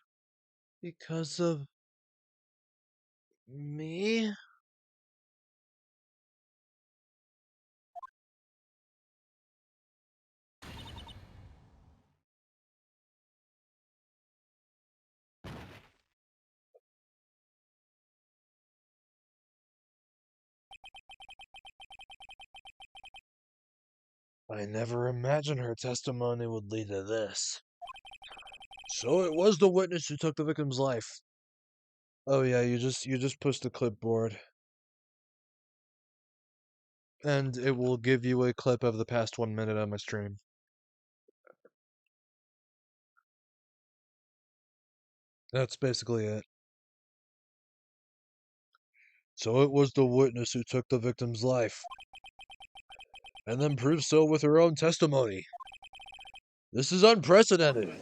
because of me? I never imagined her testimony would lead to this. So it was the witness who took the victim's life. Oh yeah, you just push the clipboard. And it will give you a clip of the past 1 minute of my stream. That's basically it. So it was the witness who took the victim's life. And then proved so with her own testimony. This is unprecedented.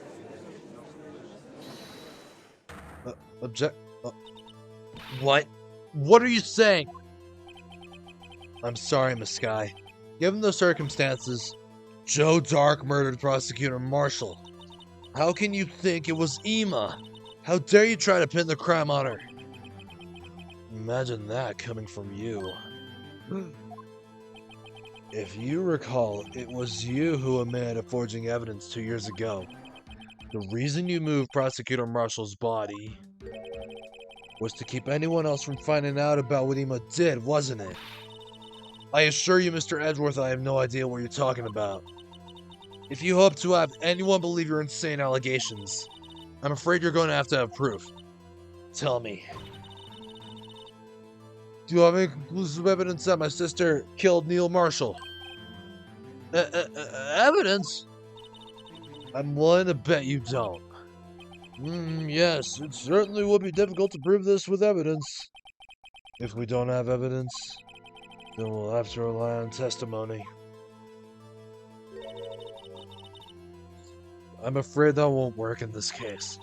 Object... what? What are you saying? I'm sorry, Miss Sky. Given the circumstances, Joe Dark murdered Prosecutor Marshall. How can you think it was Ema? How dare you try to pin the crime on her? Imagine that coming from you. If you recall, it was you who admitted forging evidence 2 years ago. The reason you moved Prosecutor Marshall's body was to keep anyone else from finding out about what Ema did, wasn't it? I assure you, Mr. Edgeworth, I have no idea what you're talking about. If you hope to have anyone believe your insane allegations, I'm afraid you're going to have proof. Tell me. Do you have any conclusive evidence that my sister killed Neil Marshall? Evidence? I'm willing to bet you don't. Yes, it certainly would be difficult to prove this with evidence. If we don't have evidence, then we'll have to rely on testimony. I'm afraid that won't work in this case.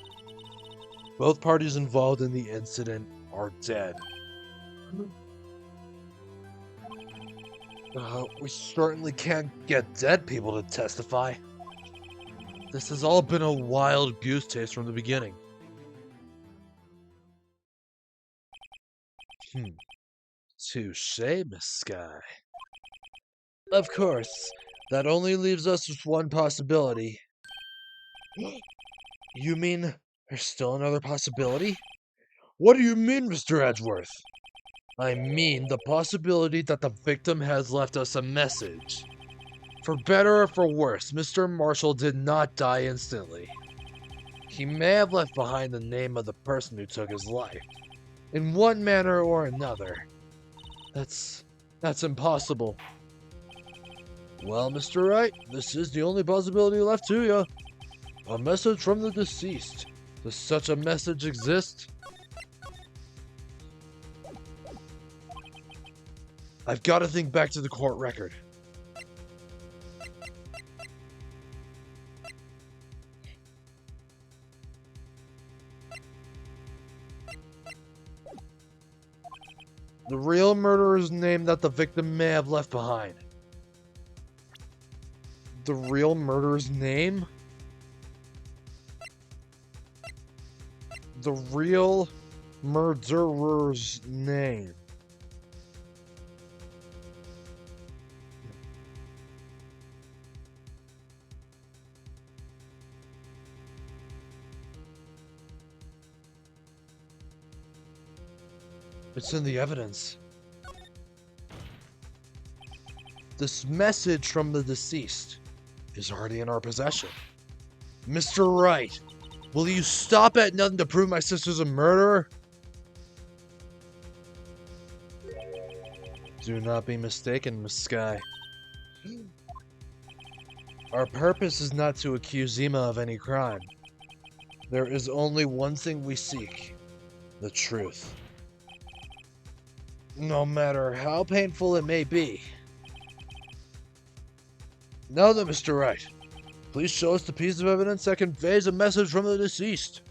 Both parties involved in the incident are dead. We certainly can't get dead people to testify. This has all been a wild goose chase from the beginning. Touché, Miss Sky. Of course, that only leaves us with one possibility. You mean there's still another possibility? What do you mean, Mr. Edgeworth? I mean the possibility that the victim has left us a message. For better or for worse, Mr. Marshall did not die instantly. He may have left behind the name of the person who took his life, in one manner or another.
That's impossible. Well, Mr. Wright, this is the only possibility left to you. A message from the deceased. Does such a message exist? I've got to think back to the court record. The real murderer's name that the victim may have left behind. The real murderer's name? The real murderer's name. It's in the evidence. This message from the deceased is already in our possession. Mr. Wright, will you stop at nothing to prove my sister's a murderer? Do not be mistaken, Miss Sky. Our purpose is not to accuse Zima of any crime. There is only one thing we seek: the truth. No matter how painful it may be. Now then, Mr. Wright, please show us the piece of evidence that conveys a message from the deceased.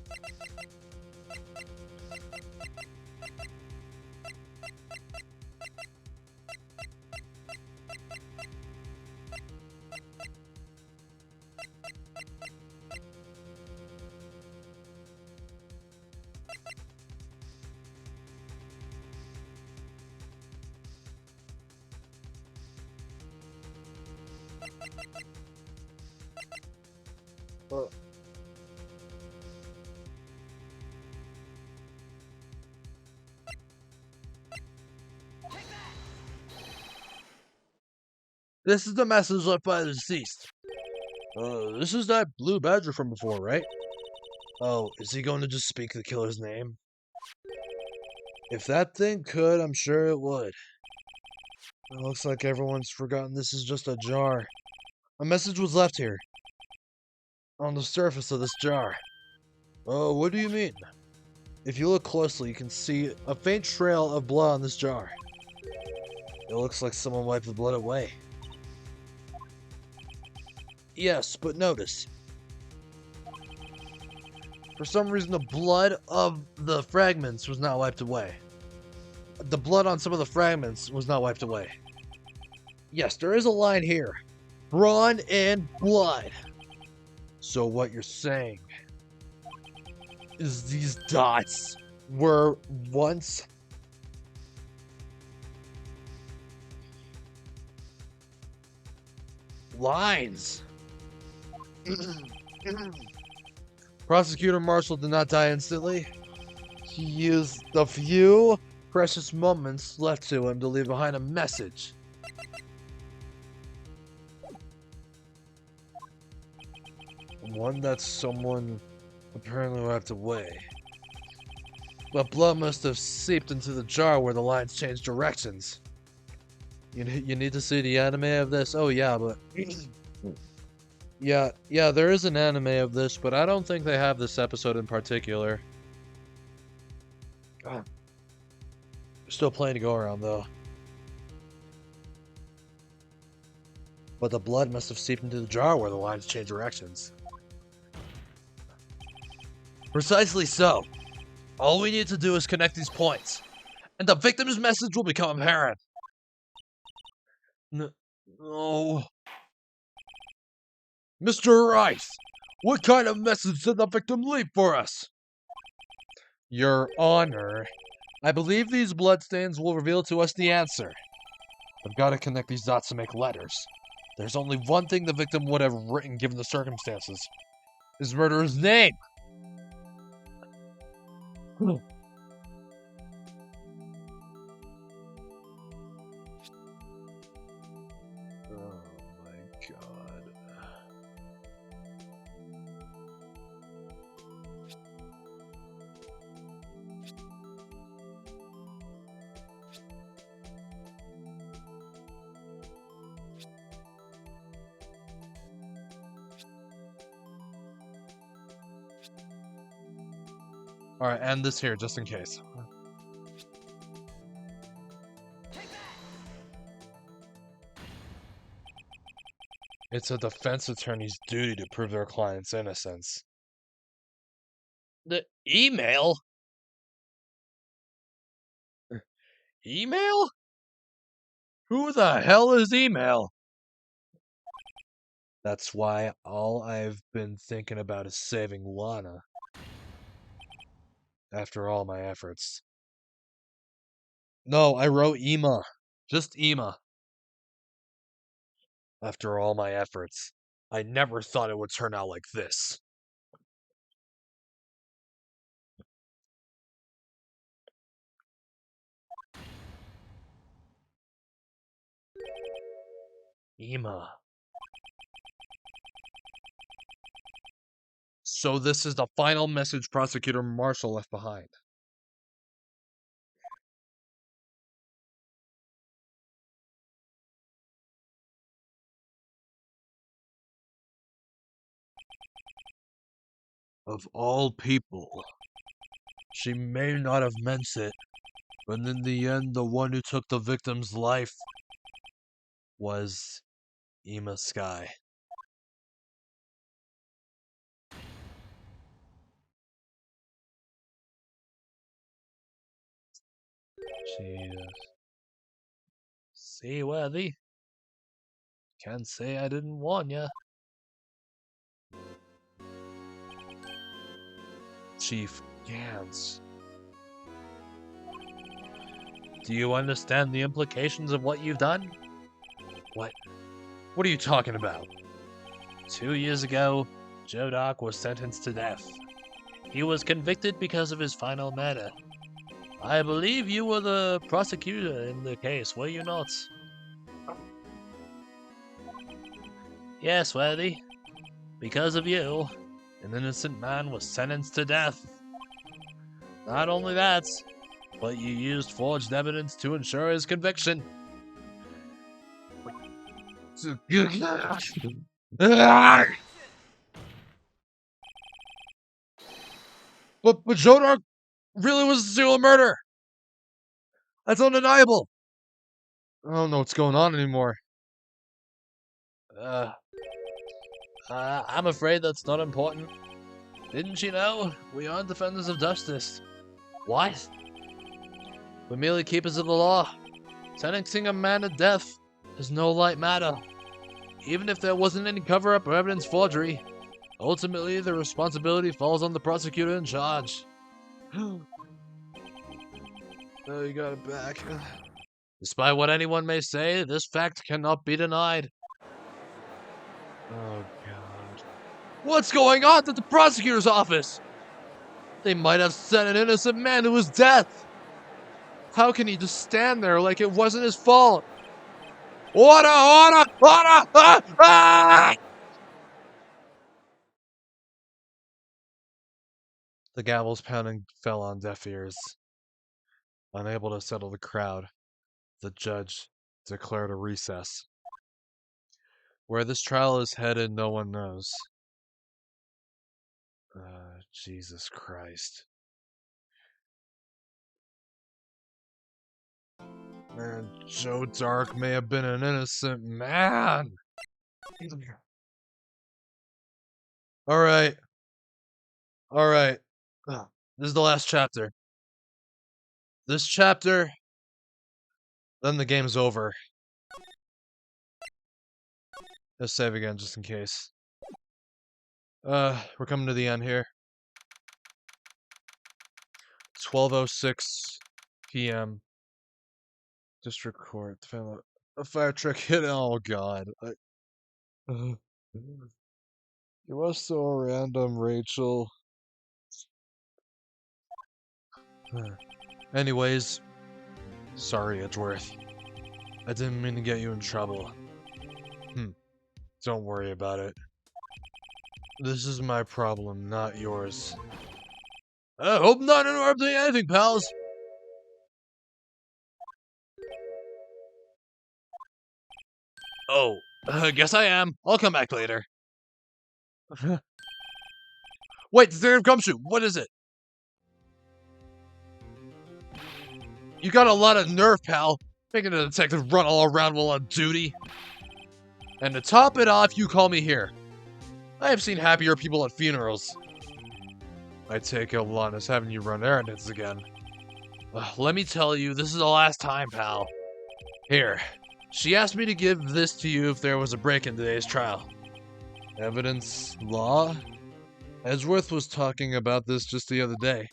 This is the message left by the deceased. This is that blue badger from before, right? Oh, is he going to just speak the killer's name? If that thing could, I'm sure it would. It looks like everyone's forgotten this is just a jar. A message was left here. On the surface of this jar. Oh, what do you mean? If you look closely, you can see a faint trail of blood on this jar. It looks like someone wiped the blood away. Yes, but notice. For some reason, the blood of the fragments was not wiped away. The blood on some of the fragments was not wiped away. Yes, there is a line here. Brawn and blood. So what you're saying is these dots were once lines. Prosecutor Marshall did not die instantly. He used the few precious moments left to him to leave behind a message. One that someone apparently wiped away. But blood must have seeped into the jar where the lines changed directions. You need to see the anime of this? Oh yeah, but... Yeah, there is an anime of this, but I don't think they have this episode in particular. Still plenty to go around, though. But the blood must have seeped into the jar where the lines change directions. Precisely so. All we need to do is connect these points, and the victim's message will become apparent. No. Mr. Rice, what kind of message did the victim leave for us? Your Honor, I believe these bloodstains will reveal to us the answer. I've got to connect these dots to make letters. There's only one thing the victim would have written given the circumstances. His murderer's name! Oh my god.
Alright, end this here, just in case. It's a defense attorney's duty to prove their client's innocence. The email? Email? Who the hell is email? That's why all I've been thinking about is saving Lana. After all my efforts. No, I wrote Ema. Just Ema. After all my efforts. I never thought it would turn out like this. Ema. So this is the final message Prosecutor Marshall left behind. Of all people, she may not have meant it, but in the end, the one who took the victim's life was Ema Sky. Jesus. See, Worthy? Can't say I didn't warn ya. Chief Gans. Do you understand the implications of what you've done? What? What are you talking about? 2 years ago, Joe Doc was sentenced to death. He was convicted because of his final murder. I believe you were the prosecutor in the case, were you not? Yes, Worthy. Because of you, an innocent man was sentenced to death. Not only that, but you used forged evidence to ensure his conviction. But Joe Doc really was a serial murderer. That's undeniable. I don't know what's going on anymore. I'm afraid that's not important. Didn't you know? We aren't defenders of justice. What? We're merely keepers of the law. Sentencing a man to death is no light matter. Even if there wasn't any cover-up or evidence forgery, ultimately the responsibility falls on the prosecutor in charge. Oh, you got it back. Despite what anyone may say, this fact cannot be denied. Oh, God. What's going on at the prosecutor's office? They might have sent an innocent man to his death. How can he just stand there like it wasn't his fault? Order! Order! Order! Ah! Ah! The gavel's pounding fell on deaf ears. Unable to settle the crowd, the judge declared a recess. Where this trial is headed, no one knows. Jesus Christ. Man, Joe Dark may have been an innocent man. Alright. Alright. This is the last chapter. This chapter, then the game's over. Let's save again just in case. We're coming to the end here. 12:06 p.m. District Court. A fire truck hit. Oh God. You are so random, Rachel. Anyways, sorry, Edgeworth. I didn't mean to get you in trouble. Don't worry about it. This is my problem, not yours. I hope not interrupting anything, pals. Oh, guess I am. I'll come back later. Wait, the thing of gumshoe. What is it?
You got a lot of nerve, pal, making a detective run all around while on duty. And to top it off, you call me here. I have seen happier people at funerals. I take it Lana's having you run errands again. Let me tell you, this is the last time, pal. Here. She asked me to give this to you if there was a break in today's trial. Evidence law? Edgeworth was talking about this just the other day.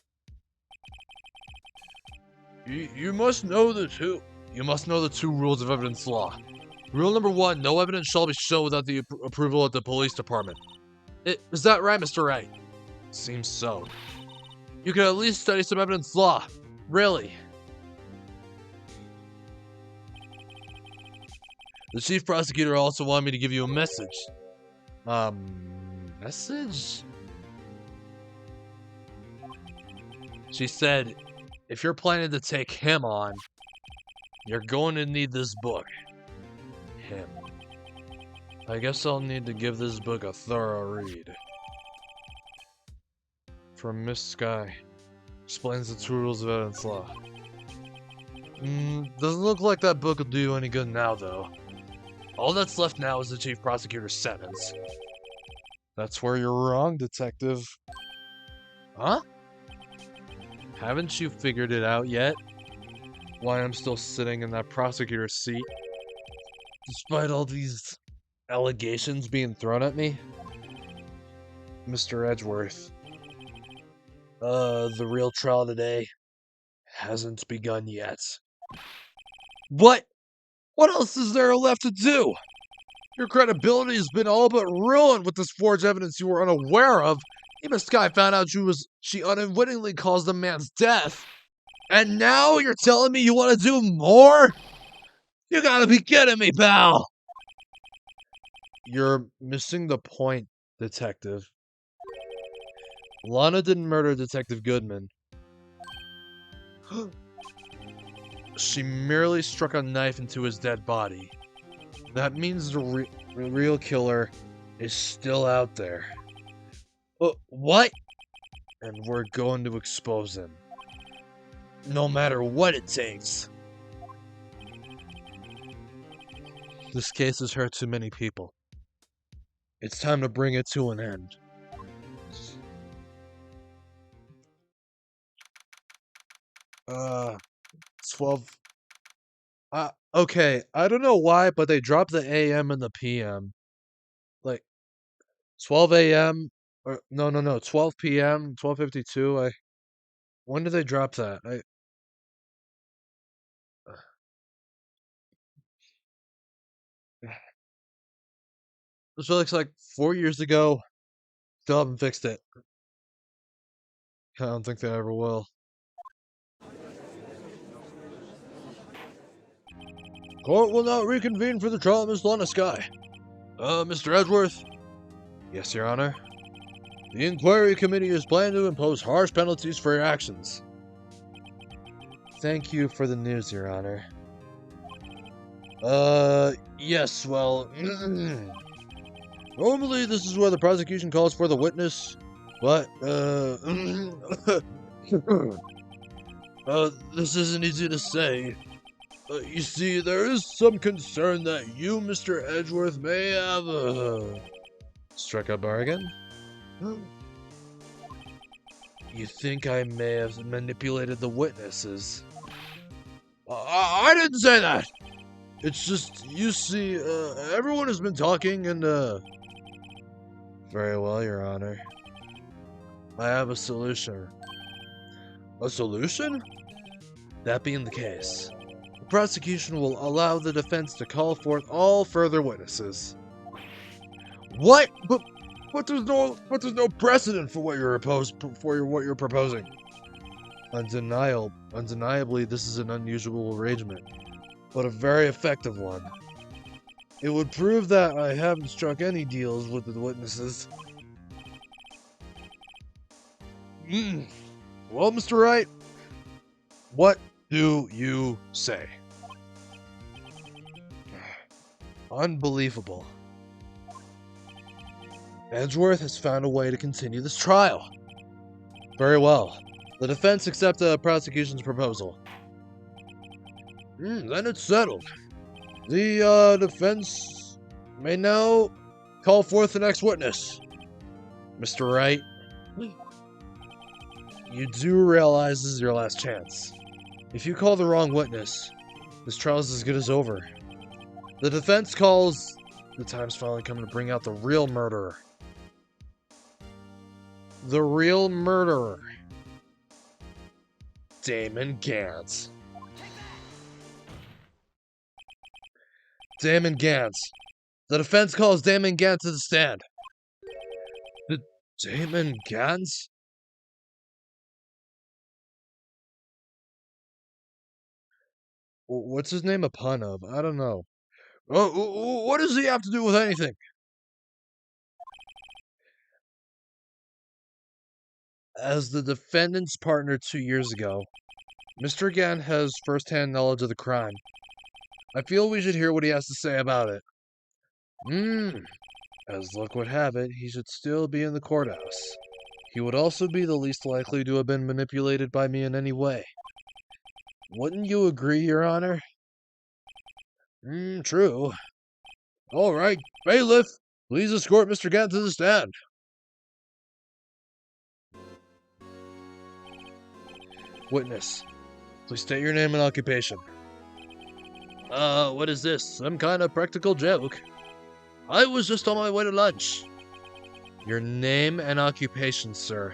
You must know the two. You must know the two rules of evidence law. Rule number 1, no evidence shall be shown without the approval of the police department. Is that right, Mr. Wright? Seems so. You could at least study some evidence law. Really. The chief prosecutor also wanted me to give you a message. Message? She said, if you're planning to take him on, you're going to need this book. Him. I guess I'll need to give this book a thorough read. From Miss Sky. Explains the two rules of evidence law. Doesn't look like that book will do any good now, though. All that's left now is the chief prosecutor's sentence. That's where you're wrong, detective. Huh? Haven't you figured it out yet? Why I'm still sitting in that prosecutor's seat? Despite all these allegations being thrown at me? Mr. Edgeworth. The real trial today hasn't begun yet. What? What else is there left to do? Your credibility has been all but ruined with this forged evidence you were unaware of. Even Sky found out she unwittingly caused the man's death. And now you're telling me you want to do more? You gotta be kidding me, pal! You're missing the point, detective. Lana didn't murder Detective Goodman. She merely struck a knife into his dead body. That means the real killer is still out there. What? And we're going to expose him. No matter what it takes. This case has hurt too many people. It's time to bring it to an end. It's 12. Okay, I don't know why, but they dropped the AM and the PM. Like, 12 AM, or no, 12 PM, 12:52. When did they drop that? This looks like 4 years ago. Still haven't fixed it. I don't think they ever will. Court will now reconvene for the trial of Miss Lana Sky. Mr. Edgeworth? Yes, Your Honor. The inquiry committee is planning to impose harsh penalties for your actions. Thank you for the news, Your Honor. Yes, well... Normally, this is where the prosecution calls for the witness, but, this isn't easy to say. You see, there is some concern that you, Mr. Edgeworth, may have, struck a bargain? You think I may have manipulated the witnesses? I didn't say that! It's just, you see, everyone has been talking and, Very well, Your Honor. I have a solution. A solution? That being the case, the prosecution will allow the defense to call forth all further witnesses. What? But there's no precedent for what you're proposing. Undeniably, this is an unusual arrangement, but a very effective one. It would prove that I haven't struck any deals with the witnesses. Well, Mr. Wright, what do you say? Unbelievable. Edgeworth has found a way to continue this trial. Very well. The defense accepts the prosecution's proposal. Then it's settled. The defense may now call forth the next witness. Mr. Wright, you do realize this is your last chance. If you call the wrong witness, this trial's as good as over. The defense calls... The time's finally coming to bring out the real murderer. The real murderer. Damon Gantz. Damon Gantz. The defense calls Damon Gantz to the stand. Damon Gantz? What's his name a pun of? I don't know. What does he have to do with anything? As the defendant's partner 2 years ago, Mr. Gant has first-hand knowledge of the crime. I feel we should hear what he has to say about it. As luck would have it, he should still be in the courthouse. He would also be the least likely to have been manipulated by me in any way. Wouldn't you agree, Your Honor? True. All right, bailiff, please escort Mr. Gant to the stand. Witness, please state your name and occupation. What is this? Some kind of practical joke? I was just on my way to lunch. Your name and occupation, sir.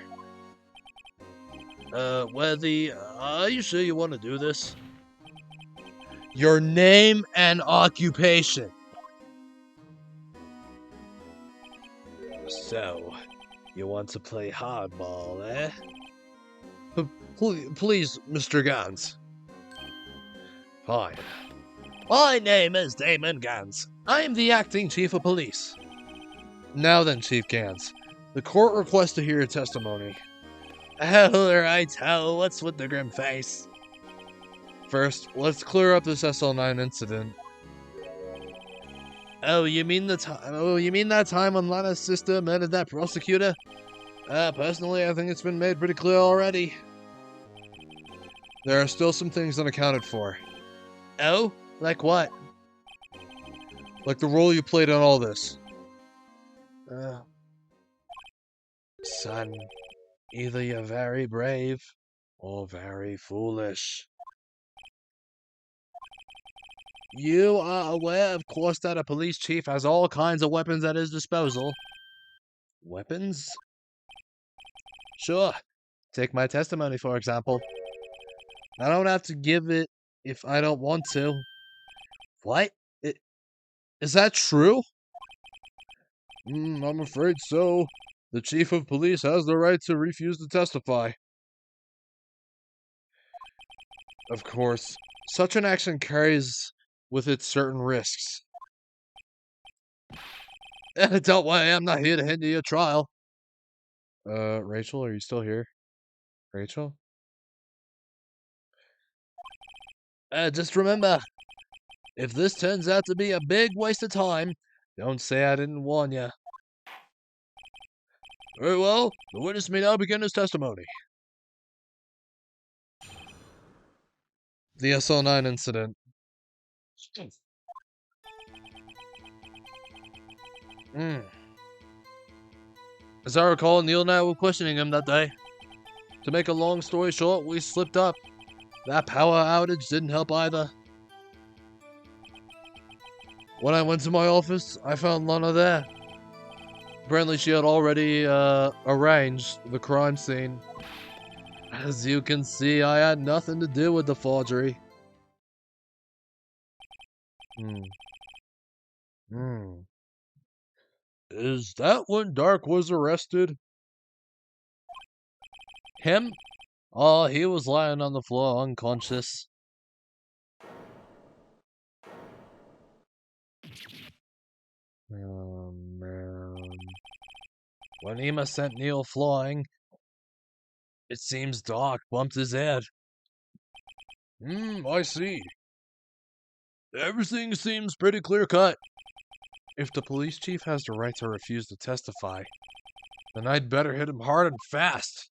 Whether, are you sure you want to do this? Your name and occupation. So, you want to play hardball, eh? Please, Mr. Gantz. Fine. My name is Damon Gantz. I am the acting chief of police. Now then, Chief Gantz, the court requests to hear your testimony. Alright, what's with the grim face? First, let's clear up this SL9 incident. Oh, you mean that time when Lana's sister murdered that prosecutor? Personally, I think it's been made pretty clear already. There are still some things unaccounted for. Oh? Like what? Like the role you played in all this. Son, either you're very brave or very foolish. You are aware, of course, that a police chief has all kinds of weapons at his disposal. Weapons? Sure. Take my testimony, for example. I don't have to give it if I don't want to. What? Is that true? I'm afraid so. The chief of police has the right to refuse to testify. Of course, such an action carries with it certain risks. Don't worry, I'm not here to hinder your trial. Rachel, are you still here? Rachel? Just remember, if this turns out to be a big waste of time, don't say I didn't warn you. Very well, the witness may now begin his testimony. The SL9 incident. As I recall, Neil and I were questioning him that day. To make a long story short, we slipped up. That power outage didn't help either. When I went to my office, I found Lana there. Apparently she had already arranged the crime scene. As you can see, I had nothing to do with the forgery. Is that when Dark was arrested? Him? Oh, he was lying on the floor unconscious. Oh, man. When Ema sent Neil flying, it seems Doc bumped his head. I see. Everything seems pretty clear-cut. If the police chief has the right to refuse to testify, then I'd better hit him hard and fast.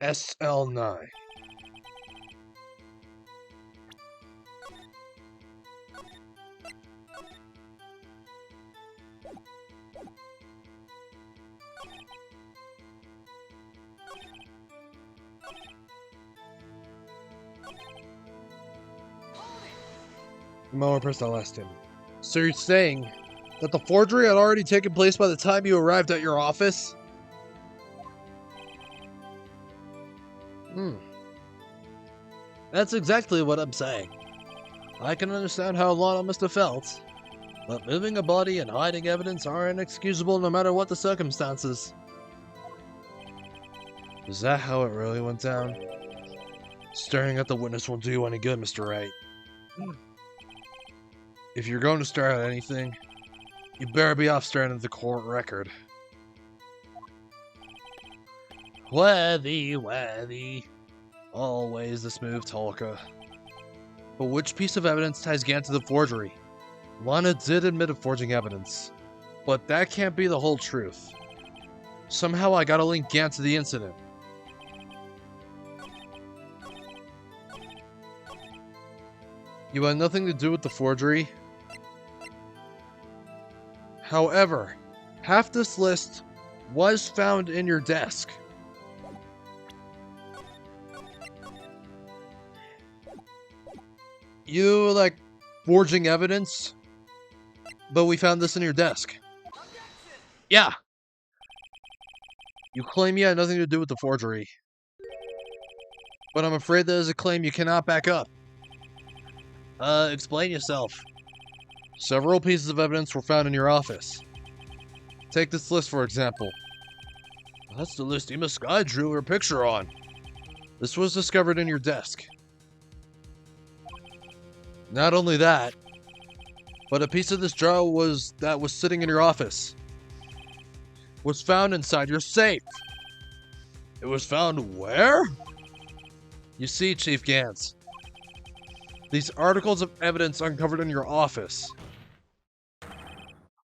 SL9.
The moment person asked him. So you're saying that the forgery had already taken place by the time you arrived at your office? That's exactly what I'm saying. I can understand how Lana must have felt, but moving a body and hiding evidence are inexcusable no matter what the circumstances. Is that how it really went down? Staring at the witness won't do you any good, Mr. Wright. If you're going to stare at anything, you better be off staring at the court record. Worthy. Always the smooth talker. But which piece of evidence ties Gant to the forgery? Lana did admit to forging evidence, but that can't be the whole truth. Somehow I gotta link Gant to the incident. You had nothing to do with the forgery. However, half this list was found in your desk. You like forging evidence, but we found this in your desk. Yeah. You claim you had nothing to do with the forgery, but I'm afraid that is a claim you cannot back up. Explain yourself. Several pieces of evidence were found in your office. Take this list, for example. That's the list Emma Sky drew her picture on. This was discovered in your desk. Not only that, but a piece of this jar that was sitting in your office was found inside your safe. It was found where? You see, Chief Gantz, these articles of evidence uncovered in your office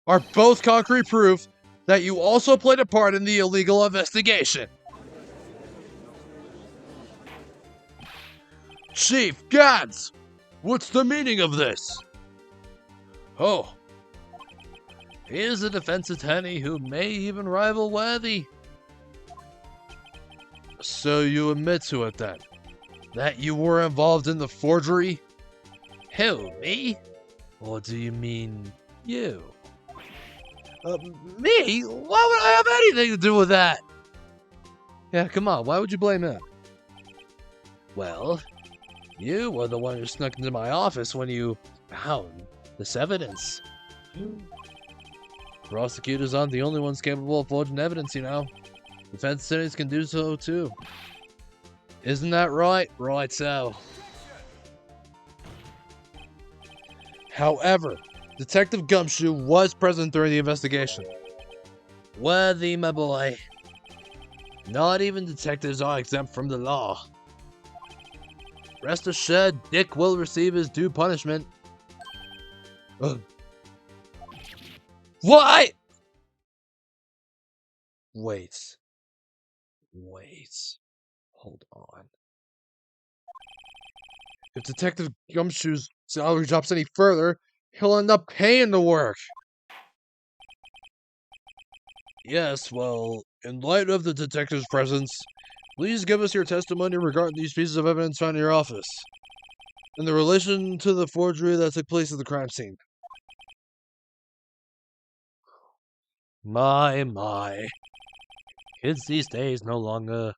are both concrete proof that you also played a part in the illegal investigation. Chief Gantz, what's the meaning of this? Oh, here's a defense attorney who may even rival Worthy. So you admit to it then? That you were involved in the forgery? Who, me? Or do you mean you? Me? Why would I have anything to do with that? Yeah, come on, why would you blame him? Well, you were the one who snuck into my office when you found this evidence. Prosecutors aren't the only ones capable of forging evidence, you know. Defense attorneys can do so too. Isn't that right? Right so. However, Detective Gumshoe was present during the investigation. Worthy, my boy. Not even detectives are exempt from the law. Rest assured, Dick will receive his due punishment. What? Wait. Hold on. If Detective Gumshoe's salary drops any further, he'll end up paying the work. Yes, well, in light of the detective's presence, please give us your testimony regarding these pieces of evidence found in your office, and the relation to the forgery that took place at the crime scene. My. Kids these days no longer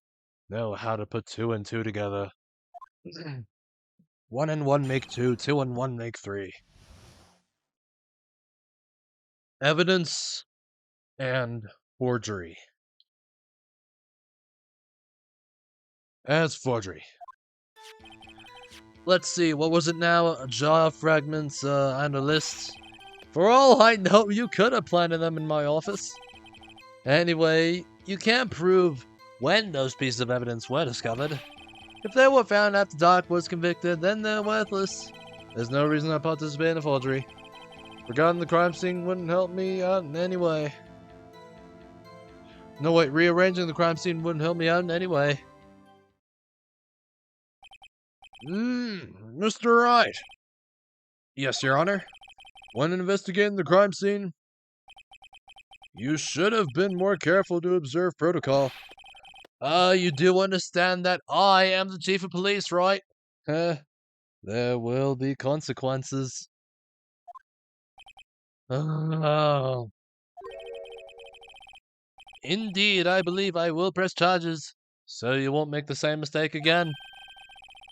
know how to put 2 and 2 together. 1 and 1 make 2, 2 and 1 make 3. Evidence and forgery. As forgery. Let's see, what was it now? A jar, fragments, and a list. For all I know, you could have planted them in my office. Anyway, you can't prove when those pieces of evidence were discovered. If they were found after Doc was convicted, then they're worthless. There's no reason I participate in a forgery. Regarding the crime scene wouldn't help me out in any way. No, wait, rearranging the crime scene wouldn't help me out in any way. Mr. Wright. Yes, Your Honor. When investigating the crime scene, you should have been more careful to observe protocol. You do understand that I am the chief of police, right? There will be consequences.
Oh. Indeed, I believe I will press charges, so you won't make the same mistake again.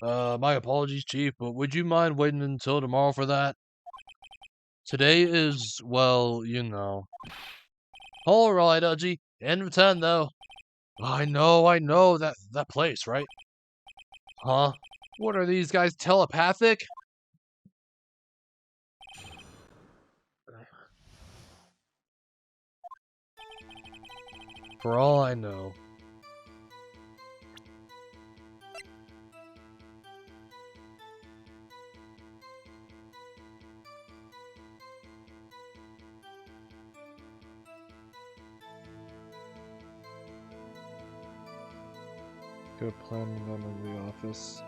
My apologies, Chief, but would you mind waiting until tomorrow for that? Today is, well, you know. Alright, Udgy. In return, though. I know, that place, right? Huh? What are these guys, telepathic? For all I know. Go plan them in the office.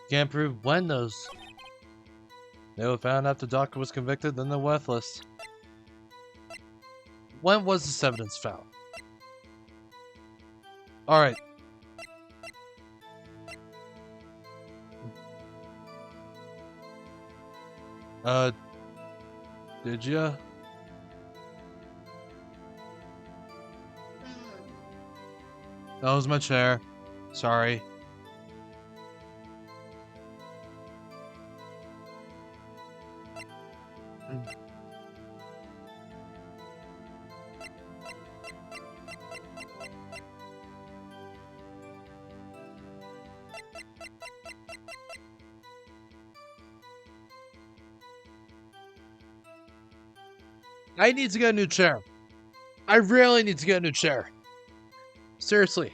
Can't prove when those. They were found after the doctor was convicted, then they're worthless. When was this evidence found? Alright. Did ya? That was my chair. Sorry. I need to get a new chair. I really need to get a new chair. Seriously.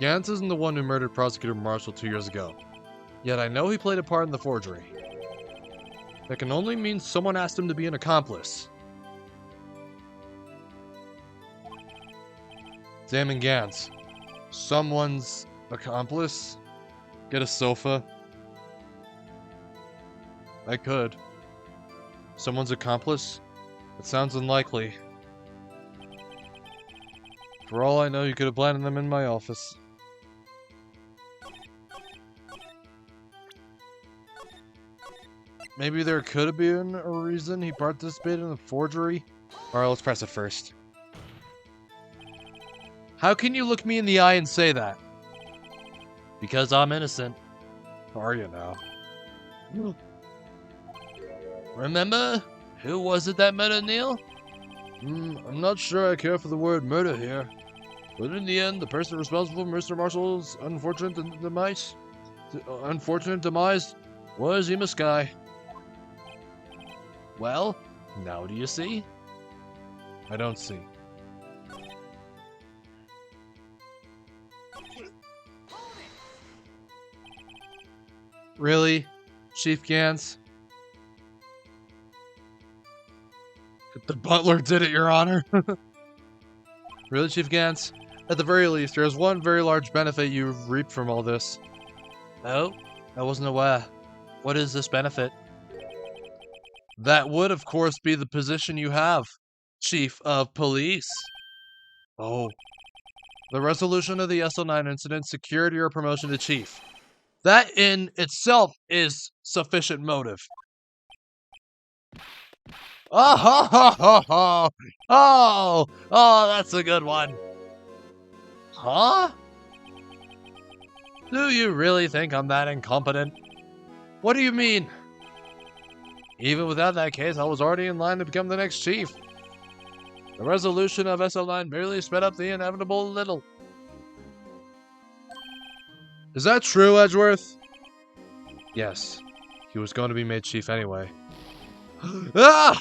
Gantz isn't the one who murdered Prosecutor Marshall 2 years ago. Yet I know he played a part in the forgery. That can only mean someone asked him to be an accomplice. Examine Gantz. Someone's accomplice? Get a sofa? I could. Someone's accomplice? It sounds unlikely. For all I know, you could have planted them in my office. Maybe there could have been a reason he participated in the forgery? Alright, let's press it first. How can you look me in the eye and say that? Because I'm innocent. Are you now? Remember? Who was it that murdered Neil? I'm not sure I care for the word murder here. But in the end, the person responsible for Mr. Marshall's unfortunate demise was Ema Sky. Well, now do you see? I don't see. Really? Chief Gantz? The butler did it, Your Honor. Really, Chief Gantz? At the very least, there is one very large benefit you've reaped from all this. Oh? I wasn't aware. What is this benefit? That would, of course, be the position you have. Chief of Police. Oh. The resolution of the SL9 incident secured your promotion to Chief. That in itself is sufficient motive. Oh, ho, ho, ho, ho. Oh, that's a good one. Huh? Do you really think I'm that incompetent? What do you mean? Even without that case, I was already in line to become the next chief. The resolution of SL9 merely sped up the inevitable a little. Is that true, Edgeworth? Yes. He was going to be made chief anyway. Ah!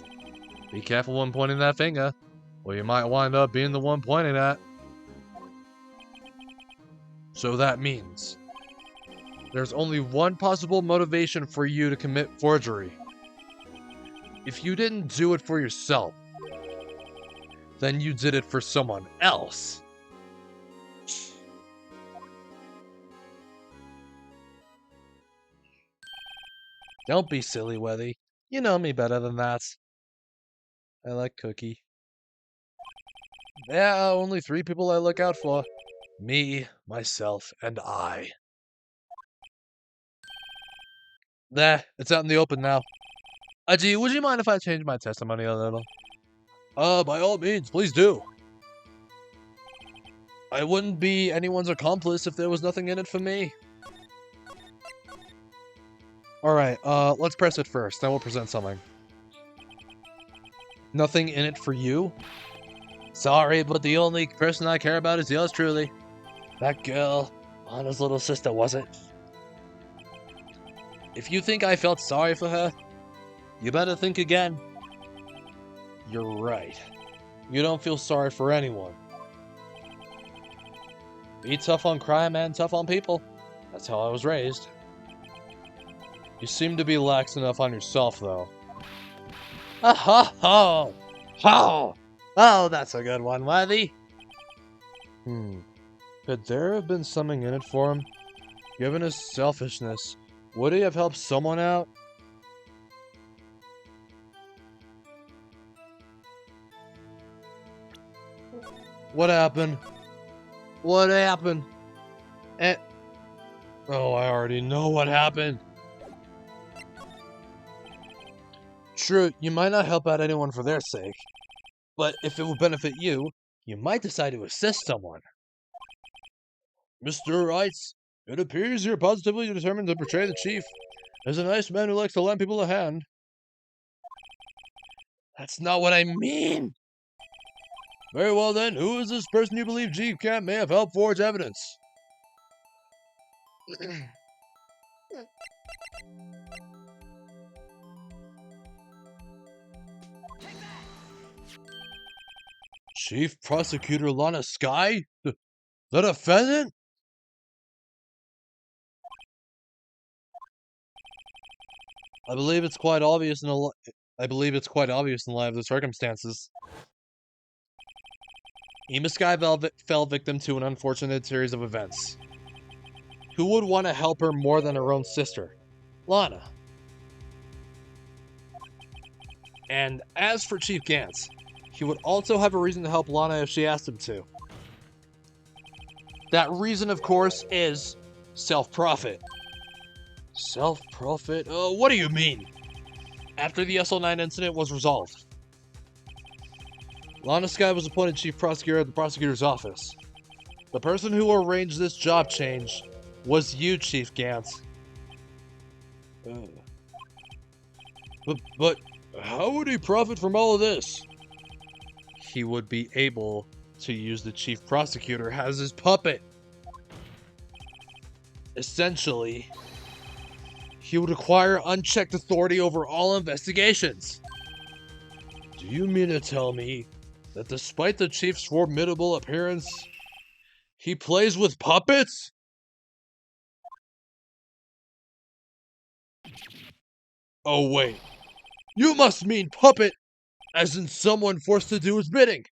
Be careful when pointing that finger, or you might wind up being the one pointing at. So that means there's only one possible motivation for you to commit forgery. If you didn't do it for yourself, then you did it for someone else. Don't be silly, Wethy. You know me better than that. I like Cookie. Yeah, only 3 people I look out for. Me, myself, and I. There, it's out in the open now. Gee, would you mind if I change my testimony a little? By all means, please do. I wouldn't be anyone's accomplice if there was nothing in it for me. Alright, let's press it first, then we'll present something. Nothing in it for you? Sorry, but the only person I care about is yours truly. That girl, Anna's little sister, was it? If you think I felt sorry for her, you better think again. You're right. You don't feel sorry for anyone. Be tough on crime and tough on people. That's how I was raised. You seem to be lax enough on yourself, though. Ah ha ha! Ha! Oh, that's a good one, Wethy. Could there have been something in it for him? Given his selfishness, would he have helped someone out? What happened? What happened? Oh, I already know what happened. True, you might not help out anyone for their sake, but if it will benefit you, you might decide to assist someone. Mr. Wrights, it appears you're positively determined to betray the chief. As a nice man who likes to lend people a hand. That's not what I mean! Very well then, who is this person you believe Chief Camp may have helped forge evidence? Chief Prosecutor Lana Sky? The defendant? I believe it's quite obvious in light of the circumstances. Ema Sky fell victim to an unfortunate series of events. Who would want to help her more than her own sister? Lana. And as for Chief Gantz, he would also have a reason to help Lana if she asked him to. That reason, of course, is self-profit. Self-profit? What do you mean? After the SL9 incident was resolved, Lana Sky was appointed chief prosecutor at the prosecutor's office. The person who arranged this job change was you, Chief Gantz. But how would he profit from all of this? He would be able to use the chief prosecutor as his puppet. Essentially, he would acquire unchecked authority over all investigations. Do you mean to tell me that despite the chief's formidable appearance, he plays with puppets? Oh wait, you must mean puppet as in someone forced to do his bidding.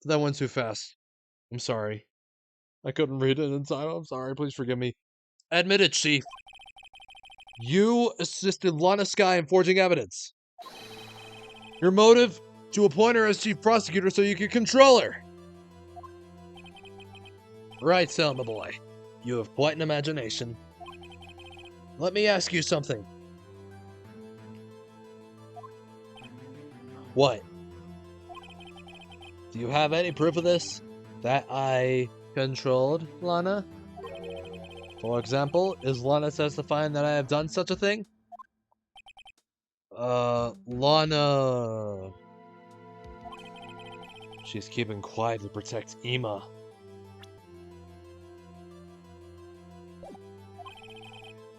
That went too fast. I'm sorry. I couldn't read it in time. I'm sorry. Please forgive me. Admit it, Chief. You assisted Lana Sky in forging evidence. Your motive? To appoint her as chief prosecutor so you could control her. Right, Selma boy. You have quite an imagination. Let me ask you something. What? Do you have any proof of this? That I controlled Lana? For example, is Lana testifying that I have done such a thing? Lana... She's keeping quiet to protect Ema.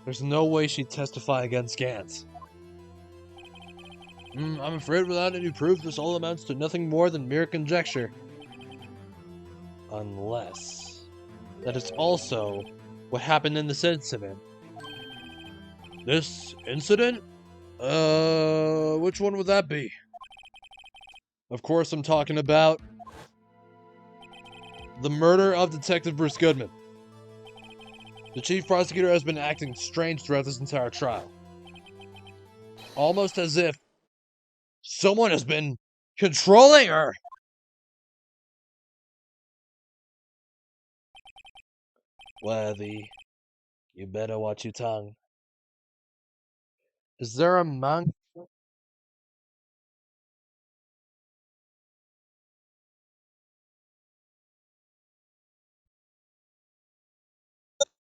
There's no way she'd testify against Gantz. I'm afraid without any proof, this all amounts to nothing more than mere conjecture. Unless... that is also what happened in this incident. This incident? Which one would that be? Of course, I'm talking about the murder of Detective Bruce Goodman. The chief prosecutor has been acting strange throughout this entire trial. Almost as if someone has been controlling her. Worthy, you better watch your tongue. Is there a manga?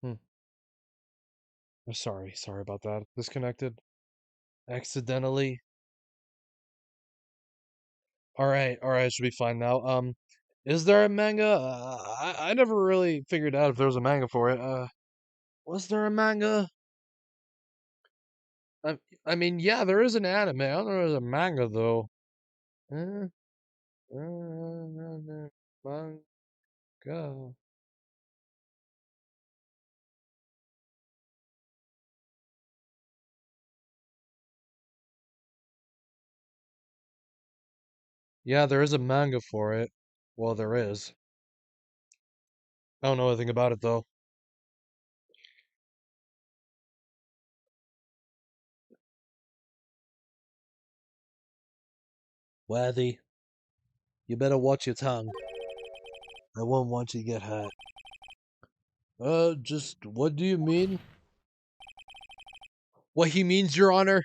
I'm sorry about that. Disconnected. Accidentally. Alright, should be fine now. Is there a manga? I never really figured out if there was a manga for it. Was there a manga? I mean, yeah, there is an anime. I don't know if there's a manga, though. Manga. Yeah, there is a manga for it. Well, there is. I don't know anything about it, though. Worthy, you better watch your tongue. I won't want you to get hurt. Just what do you mean? What he means, Your Honor,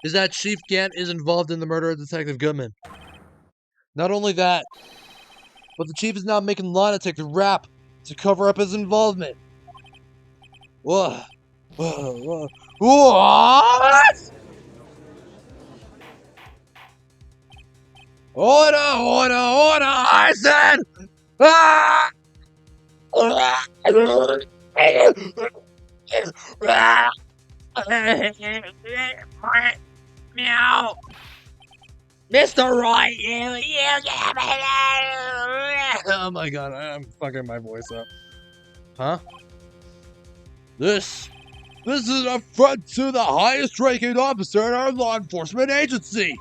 is that Chief Gant is involved in the murder of Detective Goodman. Not only that, but the Chief is now making Law Detective rap to cover up his involvement. What? What? Order! I said! Ah! Meow! Mr. Right, you get me! Oh my god, I'm fucking my voice up. Huh? This is an affront to the highest ranking officer in our law enforcement agency!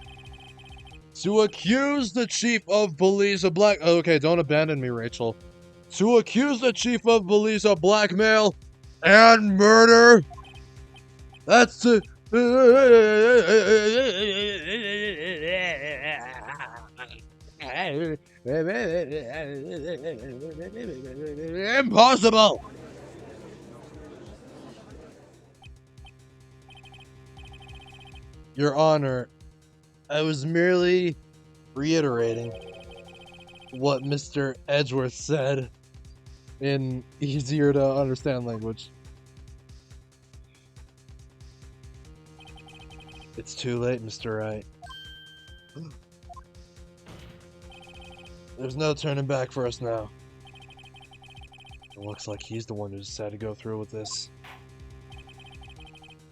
To accuse the chief of police of black... Okay, don't abandon me, Rachel. To accuse the chief of police of blackmail and murder... That's... Impossible! Your Honor, I was merely reiterating what Mr. Edgeworth said in easier to understand language. It's too late, Mr. Wright. There's no turning back for us now. It looks like he's the one who decided to go through with this.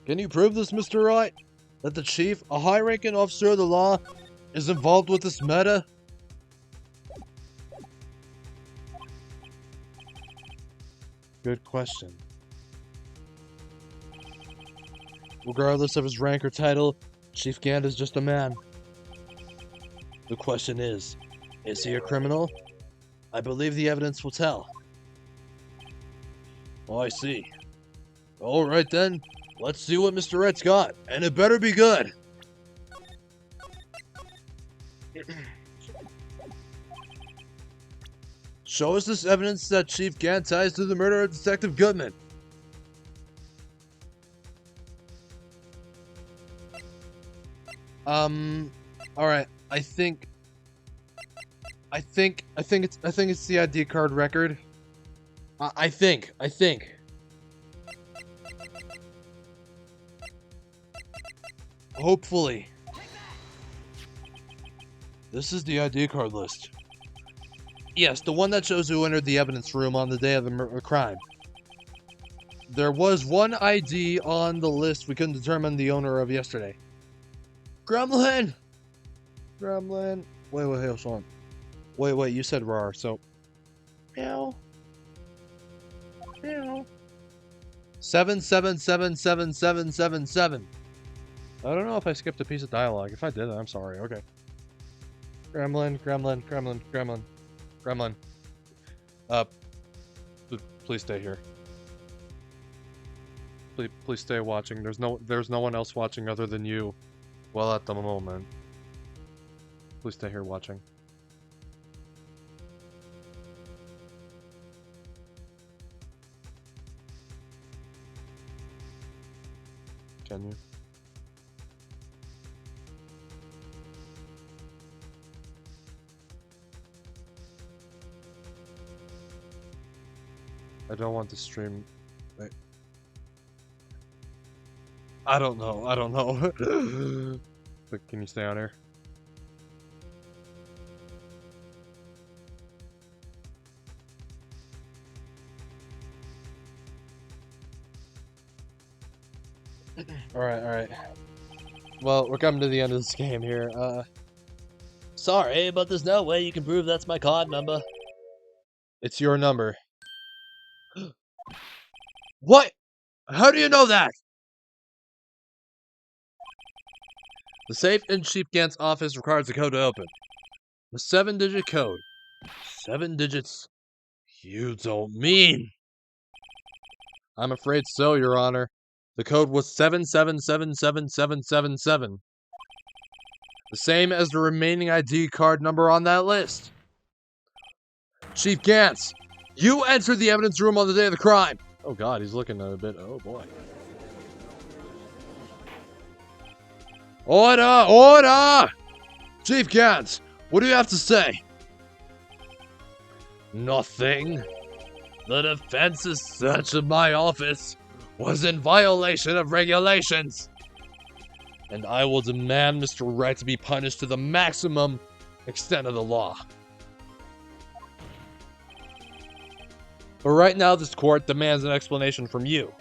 Can you prove this, Mr. Wright? That the chief, a high-ranking officer of the law, is involved with this matter? Good question. Regardless of his rank or title, Chief Gant is just a man. The question is he a criminal? I believe the evidence will tell. Oh, I see. Alright then, let's see what Mr. Wright's got, and it better be good. Show us this evidence that Chief Gant ties to the murder of Detective Goodman. Alright, I think it's the ID card record. I think. Hopefully. This is the ID card list. Yes, the one that shows who entered the evidence room on the day of the crime. There was one ID on the list we couldn't determine the owner of yesterday. Gremlin! Wait, hold on. Wait, you said rar, so... Meow.
7777777. I don't know if I skipped a piece of dialogue. If I did, I'm sorry. Okay. Gremlin, gremlin, gremlin, gremlin, gremlin. Please stay here. Please stay watching. There's no one else watching other than you. Well, at the moment. Please stay here watching. Can you? I don't want to stream. I don't know. I don't know. But can you stay on here? Alright, alright. Well, we're coming to the end of this game here. Sorry, but there's no way you can prove that's my card number. It's your number. What? How do you know that? The safe in Chief Gant's office requires a code to open. A 7-digit code. 7 digits? You don't mean... I'm afraid so, Your Honor. The code was 7777777. The same as the remaining ID card number on that list. Chief Gantz, you entered the evidence room on the day of the crime. Oh god, he's looking a bit... Oh boy. Order! Order! Chief Gantz, what do you have to say? Nothing. The defense's search of my office was in violation of regulations. And I will demand Mr. Wright to be punished to the maximum extent of the law. But right now, this court demands an explanation from you.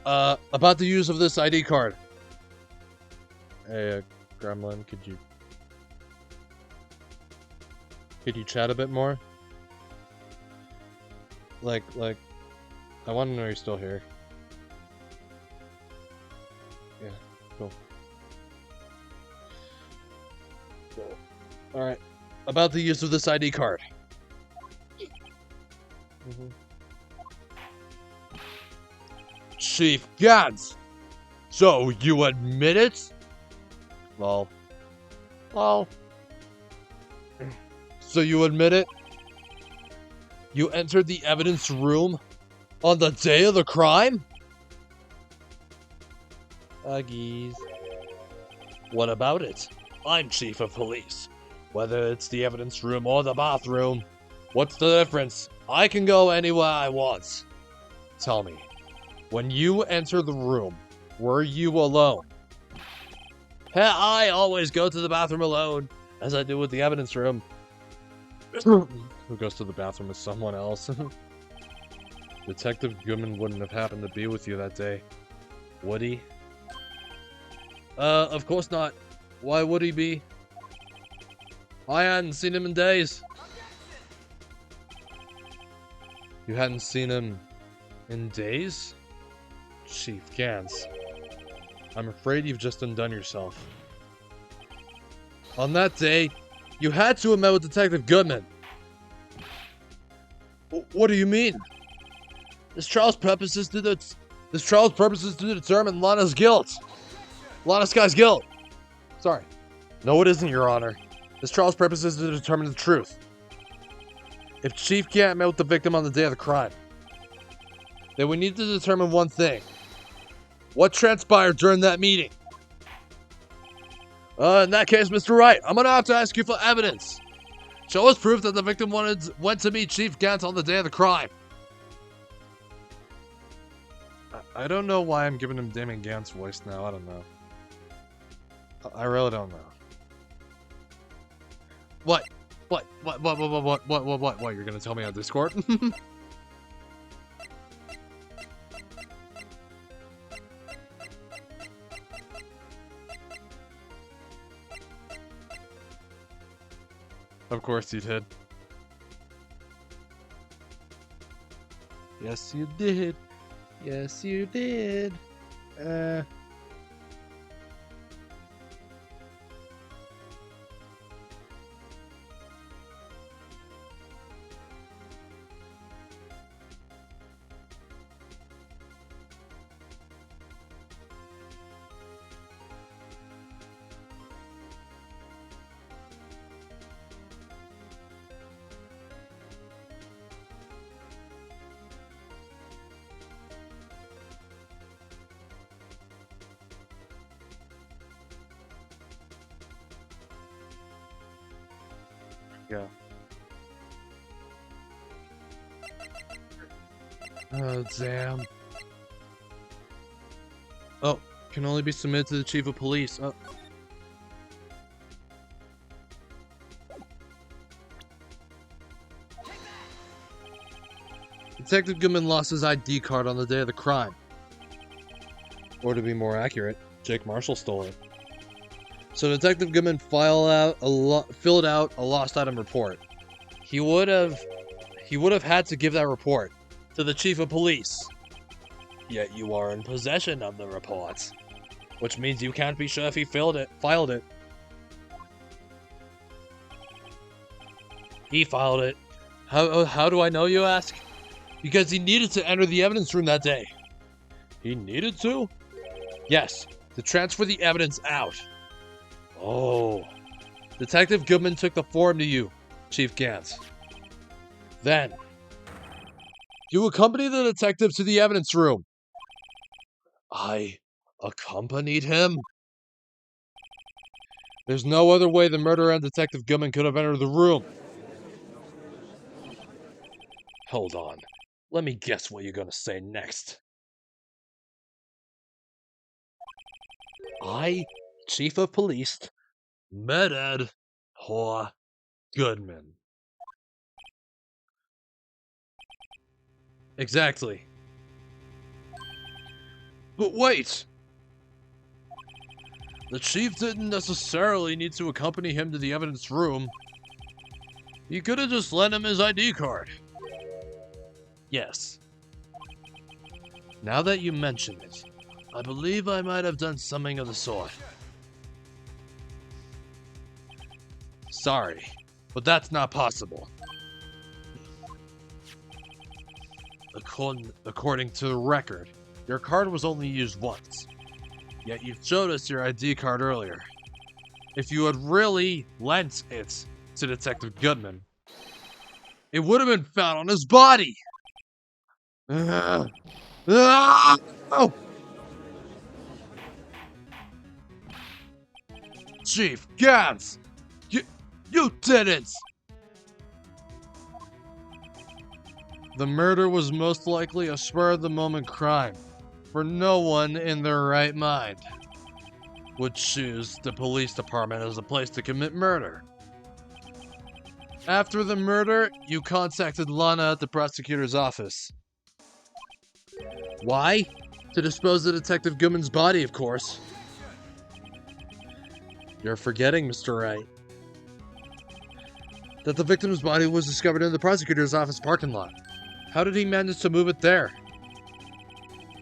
About the use of this ID card. Hey, Gremlin, could you chat a bit more? Like, I want to know you're still here. Yeah, cool. Alright. About the use of this ID card. Chief Gantz! So, you admit it? Well. So you admit it? You entered the evidence room on the day of the crime? Uggies. What about it? I'm chief of police. Whether it's the evidence room or the bathroom, what's the difference? I can go anywhere I want. Tell me, when you entered the room, were you alone? I always go to the bathroom alone, as I do with the evidence room. Who goes to the bathroom with someone else? Detective Goodman wouldn't have happened to be with you that day, would he? Of course not. Why would he be? I hadn't seen him in days. You hadn't seen him in days? Chief Gantz, I'm afraid you've just undone yourself. On that day, you had to have met with Detective Goodman. What do you mean? This trial's purpose is to determine Lana's guilt. Lana Sky's guilt. Sorry. No, it isn't, Your Honor. This trial's purpose is to determine the truth. If Chief Gant met with the victim on the day of the crime, then we need to determine one thing. What transpired during that meeting? In that case, Mr. Wright, I'm gonna have to ask you for evidence. Show us proof that the victim went to meet Chief Gant on the day of the crime. I don't know why I'm giving him Damon Gant's voice now. I don't know. I really don't know. What? What? You're gonna tell me on Discord? Of course you did.
Yes, you did. Yes, you did. Yeah. Oh, damn. Oh, can only be submitted to the chief of police. Oh. Detective Goodman lost his ID card on the day of the crime. Or to be more accurate, Jake Marshall stole it. So Detective Goodman filled out a lost item report. He would have had to give that report to the chief of police. Yet you are in possession of the report, which means you can't be sure if he filed it. He filed it. How do I know, you ask? Because he needed to enter the evidence room that day. He needed to? Yes, to transfer the evidence out. Oh. Detective Goodman took the form to you, Chief Gantz. Then, you accompanied the detective to the evidence room. I accompanied him? There's no other way the murderer and Detective Goodman could have entered the room. Hold on. Let me guess what you're gonna say next. I, Chief of Police, murdered poor Goodman. Exactly. But wait! The chief didn't necessarily need to accompany him to the evidence room. He could have just lent him his ID card. Yes. Now that you mention it, I believe I might have done something of the sort. Sorry, but that's not possible. According to the record, your card was only used once. Yet you showed us your ID card earlier. If you had really lent it to Detective Goodman, it would have been found on his body! Oh! Chief Gantz! You didn't! The murder was most likely a spur-of-the-moment crime, for no one in their right mind would choose the police department as a place to commit murder. After the murder, you contacted Lana at the prosecutor's office. Why? To dispose of Detective Goodman's body, of course. You're forgetting, Mr. Wright, that the victim's body was discovered in the prosecutor's office parking lot. How did he manage to move it there?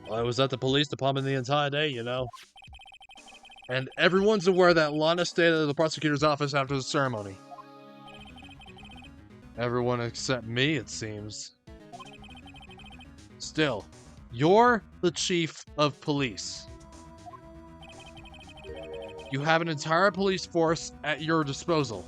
Well, I was at the police department the entire day, you know. And everyone's aware that Lana stayed at the prosecutor's office after the ceremony. Everyone except me, it seems. Still, you're the chief of police. You have an entire police force at your disposal.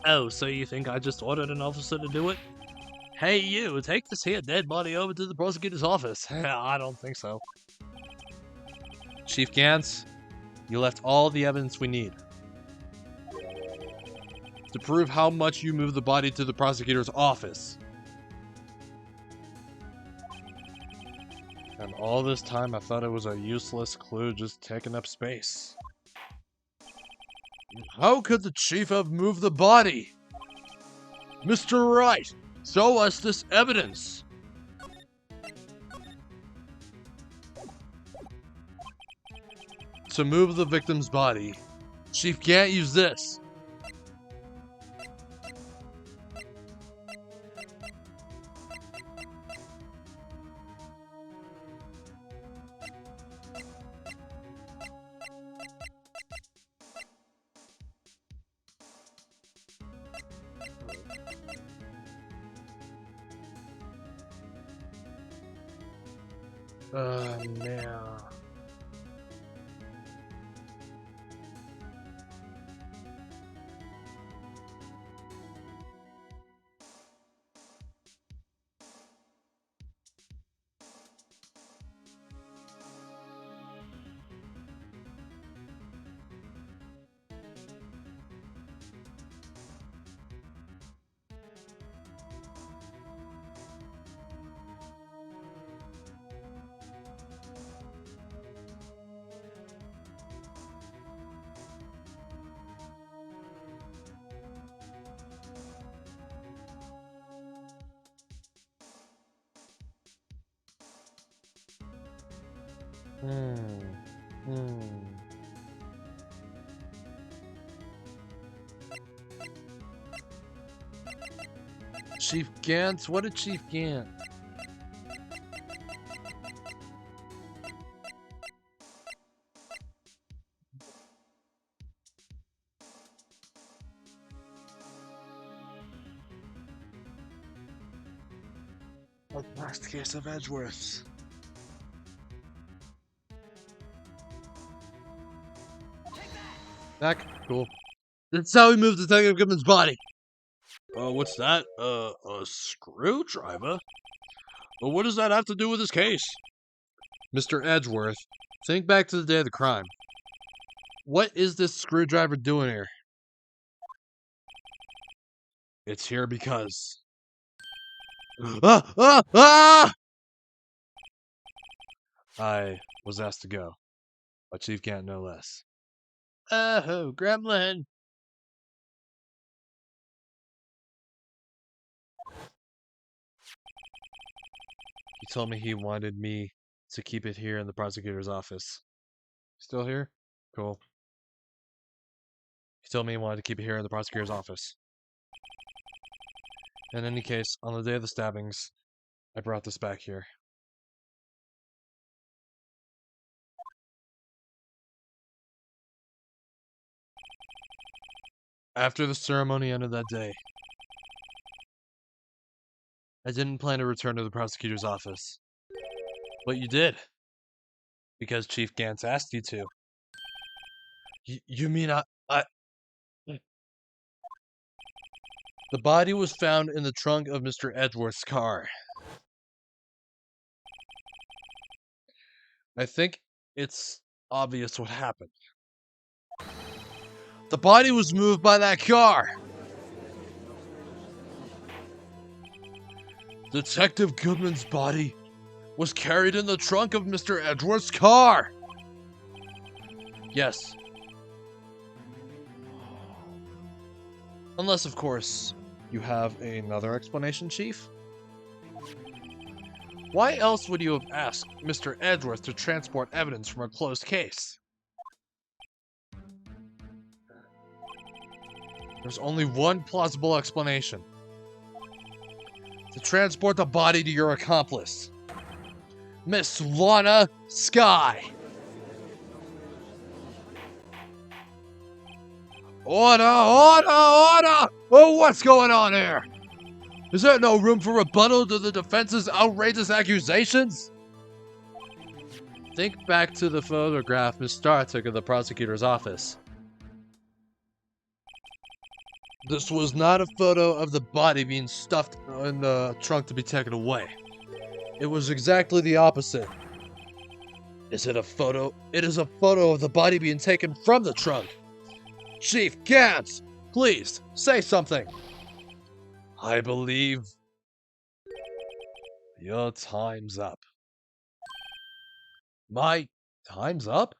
Oh, so you think I just ordered an officer to do it? Hey, you, take this here dead body over to the prosecutor's office. I don't think so. Chief Gantz, you left all the evidence we need to prove how much you moved the body to the prosecutor's office. And all this time I thought it was a useless clue just taking up space. How could the chief have moved the body? Mr. Wright, show us this evidence. To move the victim's body, Chief can't use this.
Man. Chief Gantz? What did Chief Gant? The last case of Edgeworth. Back. Cool. That's how we moved Detective Goodman's body.
What's that? A screwdriver? But what does that have to do with this case?
Mr. Edgeworth, think back to the day of the crime. What is this screwdriver doing here?
It's here because...
I was asked to go. By Chief Gant, no less.
Oh, gremlin!
He told me he wanted me to keep it here in the prosecutor's office. Still here? Cool. He told me he wanted to keep it here in the prosecutor's office. In any case, on the day of the stabbings, I brought this back here. After the ceremony ended that day, I didn't plan to return to the prosecutor's office. But you did. Because Chief Gantz asked you to. You mean I... The body was found in the trunk of Mr. Edgeworth's car. I think it's obvious what happened. The body was moved by that car. Detective Goodman's body was carried in the trunk of Mr. Edgeworth's car. Yes. Unless, of course, you have another explanation, Chief? Why else would you have asked Mr. Edgeworth to transport evidence from a closed case? There's only one plausible explanation. To transport the body to your accomplice, Miss Lana Sky. Order! Order! Order! Oh, what's going on here? Is there no room for rebuttal to the defense's outrageous accusations? Think back to the photograph Miss Starr took of the prosecutor's office. This was not a photo of the body being stuffed in the trunk to be taken away. It was exactly the opposite. Is it a photo? It is a photo of the body being taken from the trunk. Chief Gantz, please, say something. I believe your time's up. My time's up?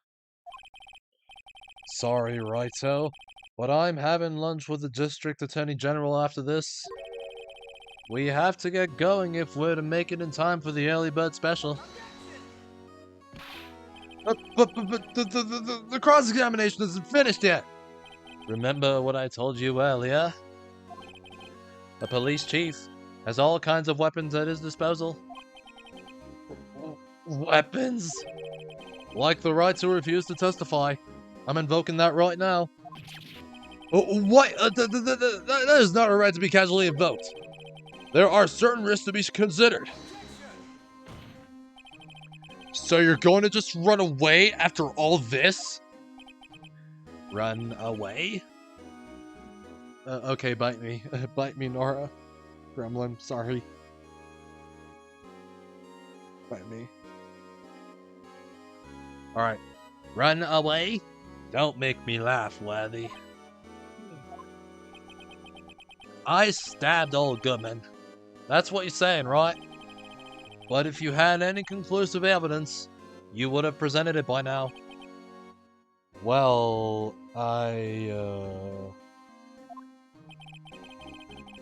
Sorry, Righto, but I'm having lunch with the District Attorney General after this. We have to get going if we're to make it in time for the early bird special. But the cross-examination isn't finished yet. Remember what I told you earlier? The police chief has all kinds of weapons at his disposal. Weapons? Like the right to refuse to testify. I'm invoking that right now.
What? That is not a right to be casually invoked. There are certain risks to be considered. So you're going to just run away after all this? Run away? Okay, bite me. Bite me, Nora. Gremlin, sorry. Bite me. Alright. Run away? Don't make me laugh, Worthy. I stabbed old Goodman. That's what you're saying, right? But if you had any conclusive evidence, you would have presented it by now. Well,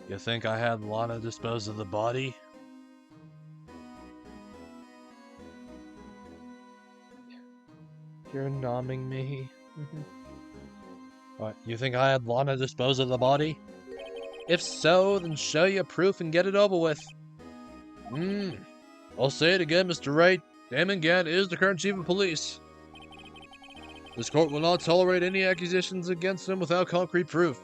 You think I had Lana dispose of the body? You're nomming me. What, you think I had Lana dispose of the body? If so, then show your proof and get it over with. I'll say it again, Mr. Wright. Damon Gant is the current chief of police. This court will not tolerate any accusations against him without concrete proof.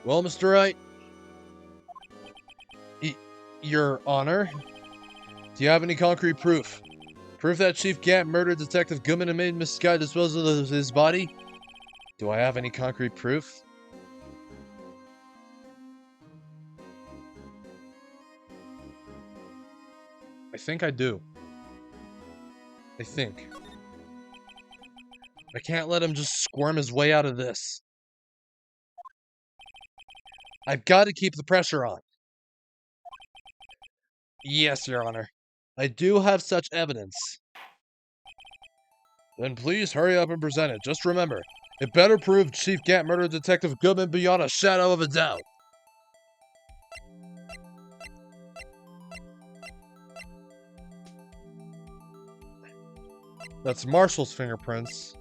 Well, Mr. Wright. Your Honor. Do you have any concrete proof? Proof that Chief Gant murdered Detective Goodman and made Miss Sky dispose of his body? Do I have any concrete proof? I think I do. I think. I can't let him just squirm his way out of this. I've got to keep the pressure on. Yes, Your Honor. I do have such evidence. Then please hurry up and present it. Just remember, it better prove Chief Gant murdered Detective Goodman beyond a shadow of a doubt. That's Marshall's fingerprints.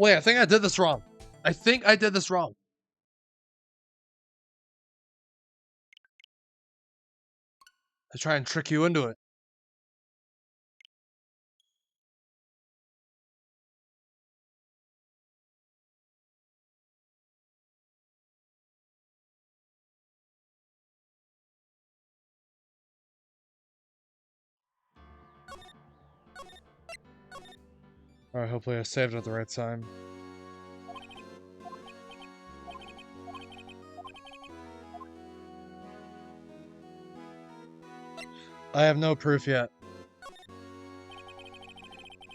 Wait, I think I did this wrong. I think I did this wrong. I try and trick you into it. Alright, hopefully I saved it at the right time. I have no proof yet.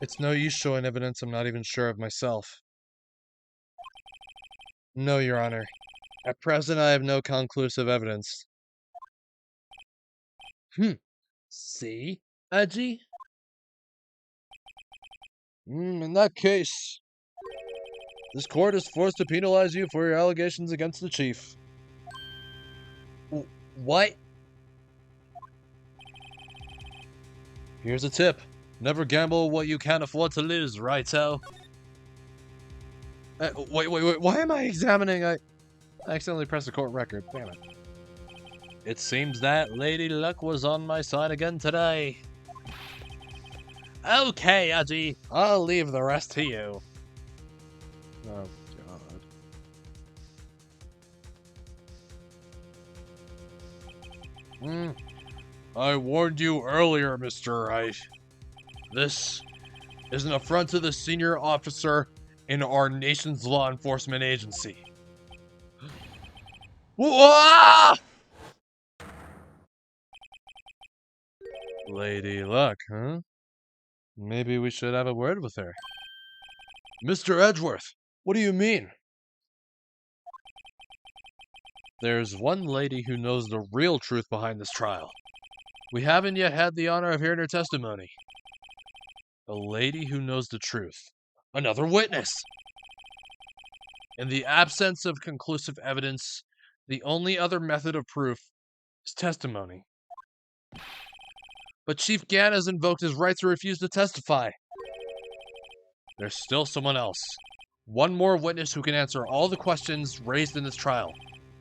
It's no use showing evidence I'm not even sure of myself. No, Your Honor. At present, I have no conclusive evidence. See, Edgy? In that case, this court is forced to penalize you for your allegations against the chief. What? Here's a tip. Never gamble what you can't afford to lose, righto? Wait, why am I examining? I accidentally pressed the court record, damn it. It seems that Lady Luck was on my side again today. Okay, Edgy, I'll leave the rest to you. Oh, God. I warned you earlier, Mr. Wright. This is an affront to the senior officer in our nation's law enforcement agency. Whoa! Lady Luck, huh? Maybe we should have a word with her. Mr. Edgeworth, What do you mean? There's one lady who knows the real truth behind this trial. We haven't yet had the honor of hearing her testimony. A lady who knows the truth. Another witness! In the absence of conclusive evidence, the only other method of proof is testimony. But Chief Gan has invoked his right to refuse to testify. There's still someone else. One more witness who can answer all the questions raised in this trial.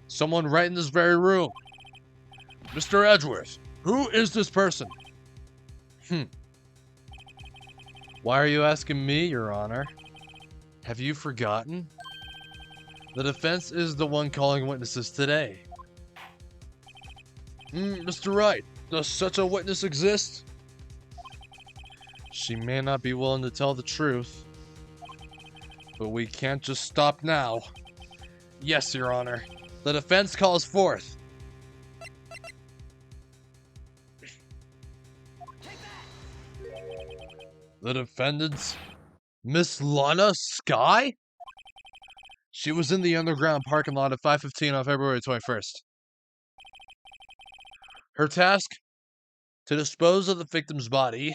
Someone right in this very room. Mr. Edgeworth, who is this person? Why are you asking me, Your Honor? Have you forgotten? The defense is the one calling witnesses today. Mr. Wright, does such a witness exist? She may not be willing to tell the truth, but we can't just stop now. Yes, Your Honor. The defense calls forth. The defendants, Miss Lana Sky? She was in the underground parking lot at 5:15 on February 21st. Her task? To dispose of the victim's body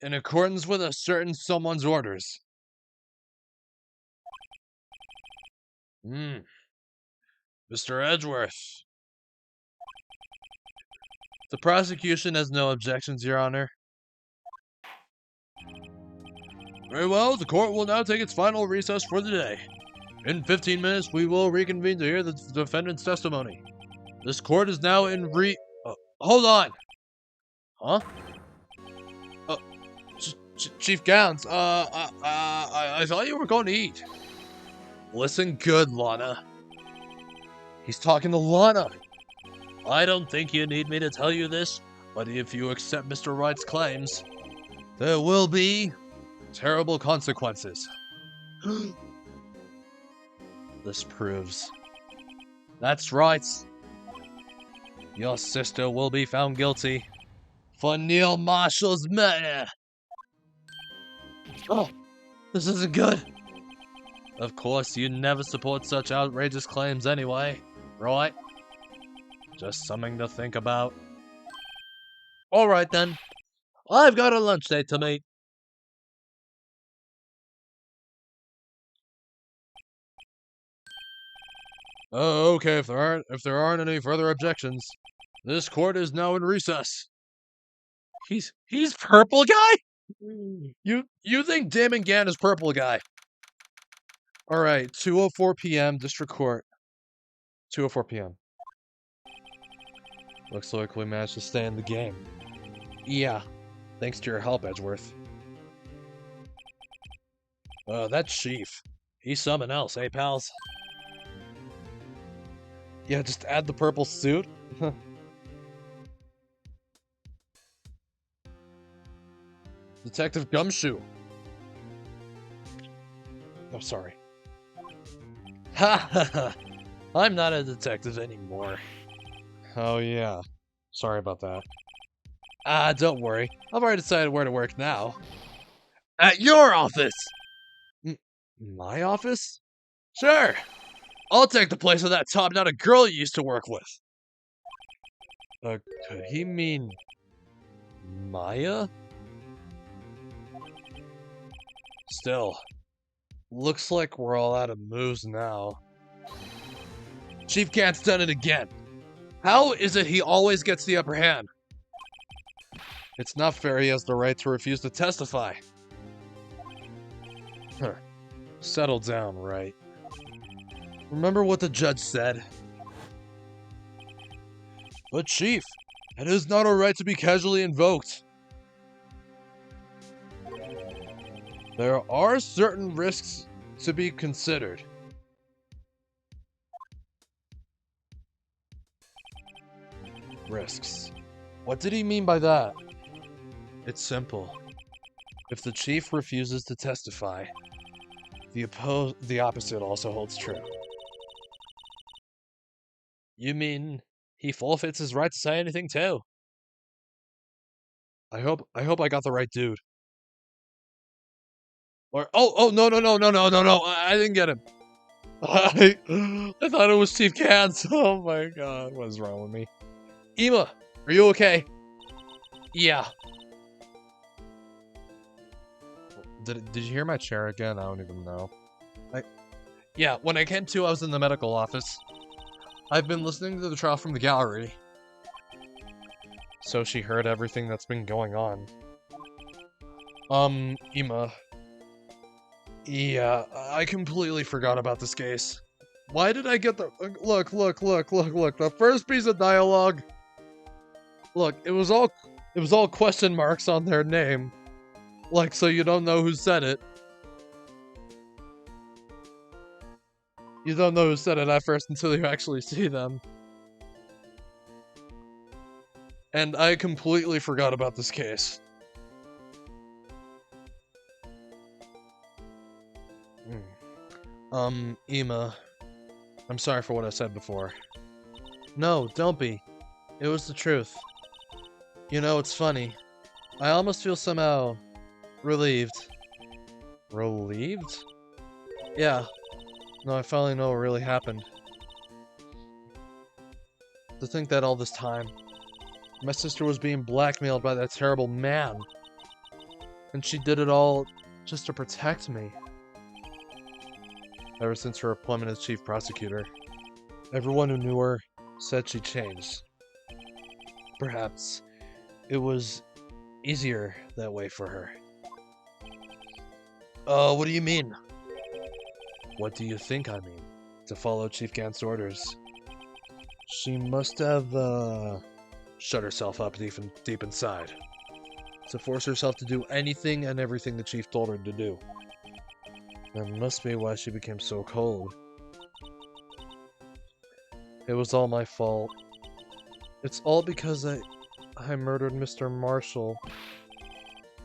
in accordance with a certain someone's orders. Mr. Edgeworth. The prosecution has no objections, Your Honor. Very well, the court will now take its final recess for the day. In 15 minutes, we will reconvene to hear the defendant's testimony. This court is now in hold on! Huh? Chief Gowns, I thought you were going to eat. Listen good, Lana. He's talking to Lana. I don't think you need me to tell you this, but if you accept Mr. Wright's claims, there will be terrible consequences. This proves. That's right. Your sister will be found guilty for Neil Marshall's murder. Oh, this isn't good. Of course, you never support such outrageous claims anyway, right? Just something to think about. Alright then. I've got a lunch date to meet. Oh, okay, if there aren't any further objections, this court is now in recess. He's purple guy? You think Damon Gann is purple guy? Alright, 2:04 p.m. District Court. 2:04 p.m. Looks like we managed to stay in the game. Yeah, thanks to your help, Edgeworth. That chief. He's something else, eh, pals? Yeah, just add the purple suit. Detective Gumshoe. Oh, sorry. Ha ha ha! I'm not a detective anymore. Oh yeah. Sorry about that. Don't worry. I've already decided where to work now. At your office! My office? Sure! I'll take the place of that top-notch girl you used to work with. Could he mean Maya? Still, looks like we're all out of moves now. Chief Cat's done it again. How is it he always gets the upper hand? It's not fair he has the right to refuse to testify. Settle down, right? Remember what the judge said? But Chief, it is not a right to be casually invoked. There are certain risks to be considered. Risks. What did he mean by that? It's simple. If the chief refuses to testify, the opposite also holds true. You mean he forfeits his right to say anything too? I hope I got the right dude.
Or no, I didn't get him. I thought it was Chief Cans. Oh my god, what is wrong with me? Ema, are you okay? Yeah. Did you hear my chair again? I don't even know. Yeah, when I came to, I was in the medical office. I've been listening to the trial from the gallery. So she heard everything that's been going on. Ema. Yeah, I completely forgot about this case. Why did I get the... Look. The first piece of dialogue... Look, it was all question marks on their name. Like, so you don't know who said it. You don't know who said it at first until you actually see them. And I completely forgot about this case. Ema. I'm sorry for what I said before. No, don't be. It was the truth. You know, it's funny. I almost feel somehow... relieved. Relieved? Yeah. No, I finally know what really happened. To think that all this time, my sister was being blackmailed by that terrible man. And she did it all just to protect me. Ever since her appointment as chief prosecutor, everyone who knew her said she changed. Perhaps it was easier that way for her. What do you mean? What do you think I mean? To follow Chief Gant's orders. She must have, shut herself up deep inside. To force herself to do anything and everything the Chief told her to do. That must be why she became so cold. It was all my fault. It's all because I murdered Mr. Marshall.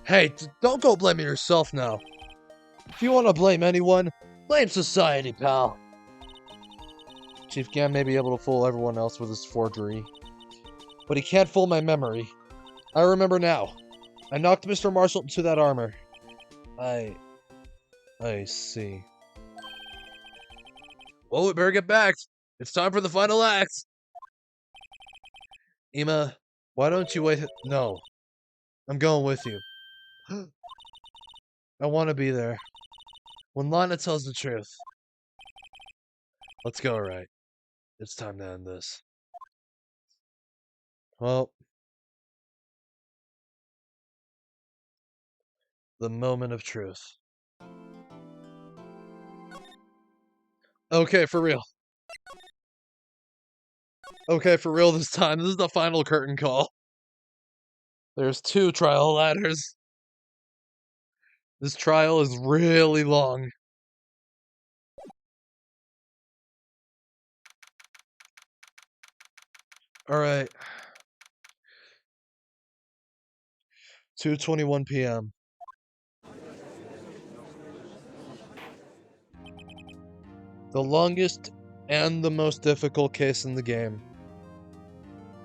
Hey, don't go blaming yourself now. If you want to blame anyone, blame society, pal. Chief Gant may be able to fool everyone else with his forgery, but he can't fool my memory. I remember now. I knocked Mr. Marshall into that armor. I see. Well, we better get back. It's time for the final act. Ema, why don't you wait? No. I'm going with you. I want to be there. When Lana tells the truth. Let's go, right? It's time to end this. Well. The moment of truth. Okay, for real. Okay, for real this time. This is the final curtain call. There's 2 trial ladders. This trial is really long. Alright. 2:21 p.m. The longest and the most difficult case in the game.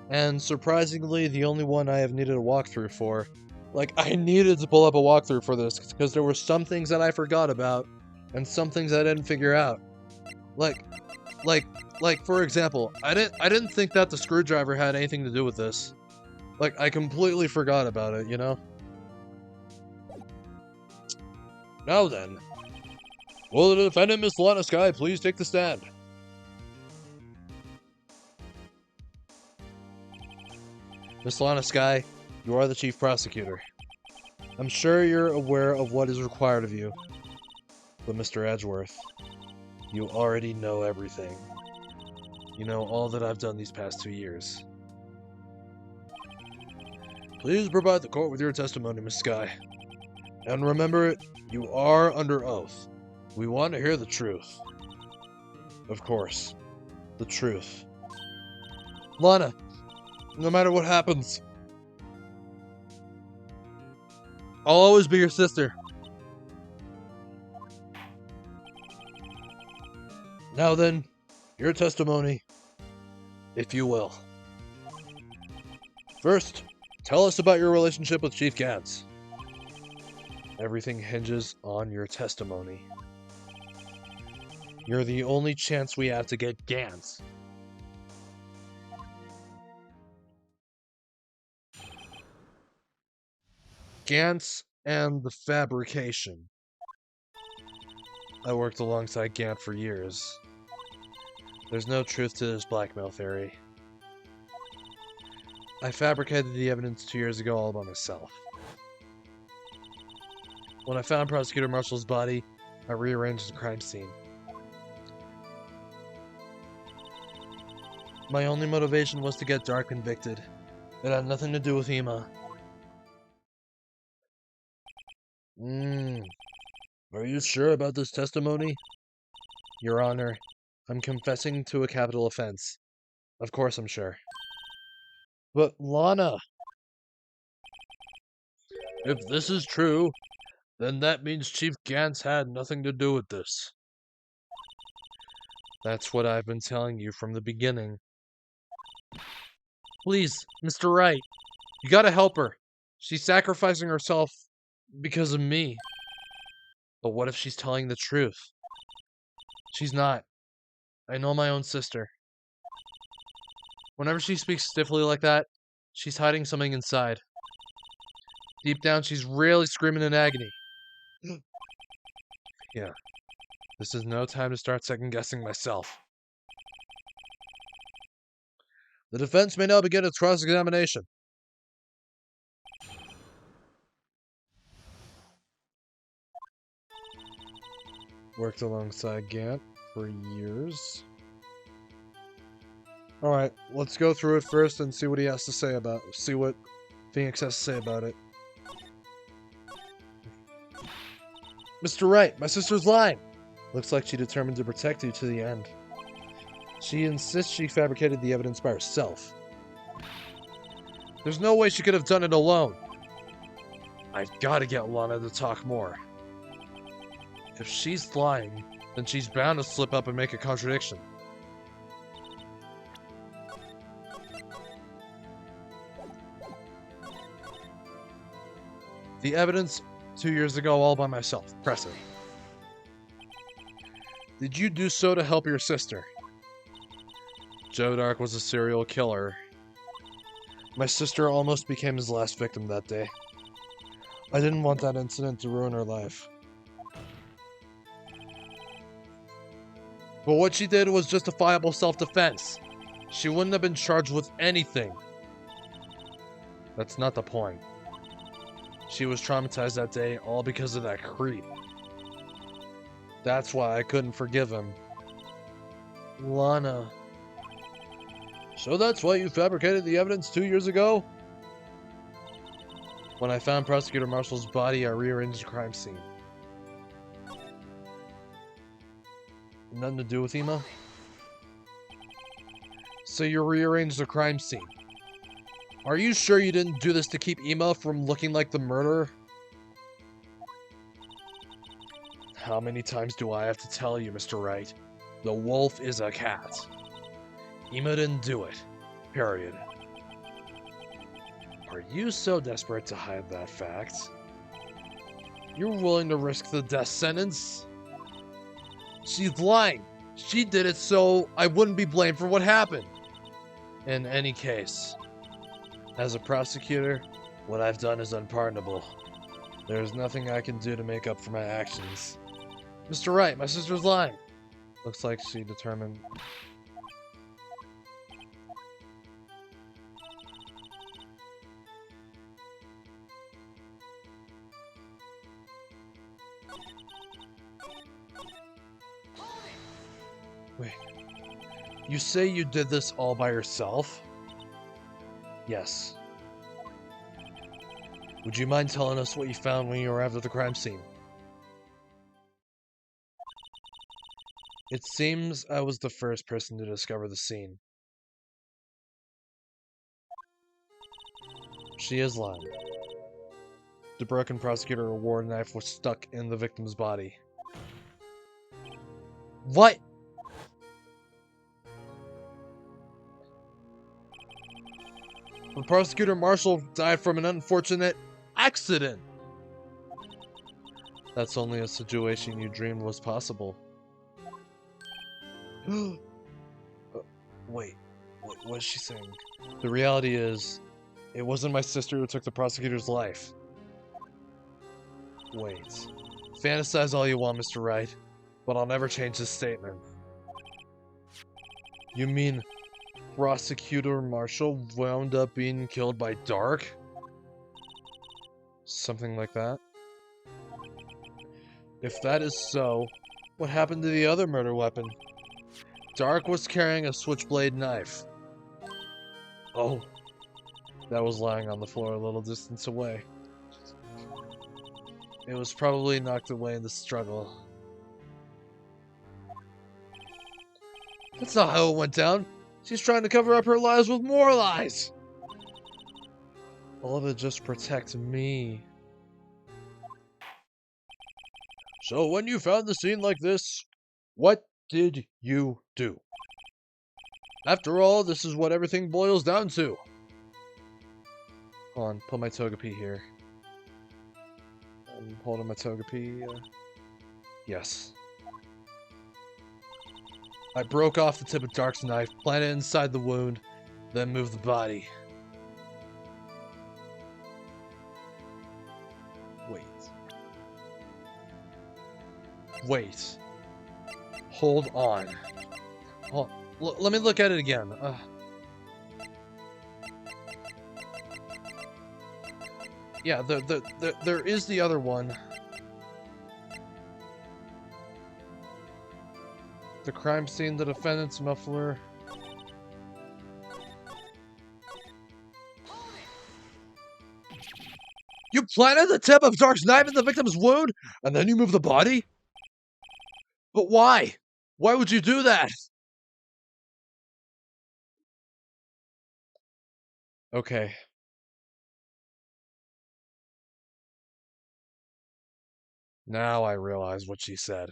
And surprisingly, the only one I have needed a walkthrough for. Like, I needed to pull up a walkthrough for this, because there were some things that I forgot about, and some things I didn't figure out. Like, for example, I didn't think that the screwdriver had anything to do with this. Like, I completely forgot about it, you know? Now then, will the defendant, Miss Lana Sky, please take the stand? Miss Lana Sky, you are the chief prosecutor. I'm sure you're aware of what is required of you. But Mr. Edgeworth, you already know everything. You know all that I've done these past 2 years. Please provide the court with your testimony, Miss Sky. And remember, you are under oath. We want to hear the truth. Of course, the truth. Lana, no matter what happens, I'll always be your sister. Now then, your testimony, if you will. First, tell us about your relationship with Chief Gantz. Everything hinges on your testimony. You're the only chance we have to get Gantz. Gantz and the fabrication. I worked alongside Gant for years. There's no truth to this blackmail theory. I fabricated the evidence 2 years ago all by myself. When I found Prosecutor Marshall's body, I rearranged the crime scene. My only motivation was to get Dark convicted. It had nothing to do with Ema.
Are you sure about this testimony?
Your Honor, I'm confessing to a capital offense. Of course I'm sure.
But Lana... If this is true, then that means Chief Gantz had nothing to do with this.
That's what I've been telling you from the beginning. Please, Mr. Wright, you gotta help her. She's sacrificing herself because of me. But what if she's telling the truth? She's not. I know my own sister. Whenever she speaks stiffly like that, she's hiding something inside. Deep down, she's really screaming in agony. Yeah. This is no time to start second-guessing myself.
The defense may now begin its cross-examination.
Worked alongside Gant for years. Alright, let's go through it first and see what he has to say about it. See what Phoenix has to say about it. Mr. Wright, my sister's lying. Looks like she determined to protect you to the end. She insists she fabricated the evidence by herself. There's no way she could have done it alone. I've got to get Lana to talk more. If she's lying, then she's bound to slip up and make a contradiction. The evidence 2 years ago all by myself. Press it. Did you do so to help your sister? Joe Dark was a serial killer. My sister almost became his last victim that day. I didn't want that incident to ruin her life. But what she did was justifiable self-defense. She wouldn't have been charged with anything. That's not the point. She was traumatized that day all because of that creep. That's why I couldn't forgive him. Lana.
So that's why you fabricated the evidence 2 years ago?
When I found Prosecutor Marshall's body, I rearranged the crime scene. Nothing to do with Ema? So you rearranged the crime scene. Are you sure you didn't do this to keep Ema from looking like the murderer? How many times do I have to tell you, Mr. Wright? The wolf is a cat. Ema didn't do it. Period. Are you so desperate to hide that fact? You're willing to risk the death sentence? She's lying. She did it so I wouldn't be blamed for what happened. In any case, as a prosecutor, what I've done is unpardonable. There's nothing I can do to make up for my actions. Mr. Wright, my sister's lying. Looks like she determined... Wait. You say you did this all by yourself? Yes. Would you mind telling us what you found when you arrived at the crime scene? It seems I was the first person to discover the scene. She is lying. The broken prosecutor award knife was stuck in the victim's body. What? The prosecutor Marshall died from an unfortunate accident. That's only a situation you dreamed was possible. Wait, what is she saying? The reality is, it wasn't my sister who took the prosecutor's life. Wait. Fantasize all you want, Mr. Wright, but I'll never change this statement. You mean Prosecutor Marshall wound up being killed by Dark? Something like that? If that is so, what happened to the other murder weapon? Dark was carrying a switchblade knife. Oh, that was lying on the floor a little distance away. It was probably knocked away in the struggle. That's not how it went down. She's trying to cover up her lies with more lies. All of it just protect me.
So when you found the scene like this, what did you do? After all, this is what everything boils down to.
Hold on, put my Togepi here. I'm holding my Togepi. Yes. I broke off the tip of Dark's knife, planted it inside the wound, then moved the body. Wait. Hold on. Let me look at it again. Yeah, there is the other one. The crime scene, the defendant's muffler. You planted the tip of Dark's knife in the victim's wound, and then you moved the body? But why? Why would you do that? Okay. Now I realize what she said.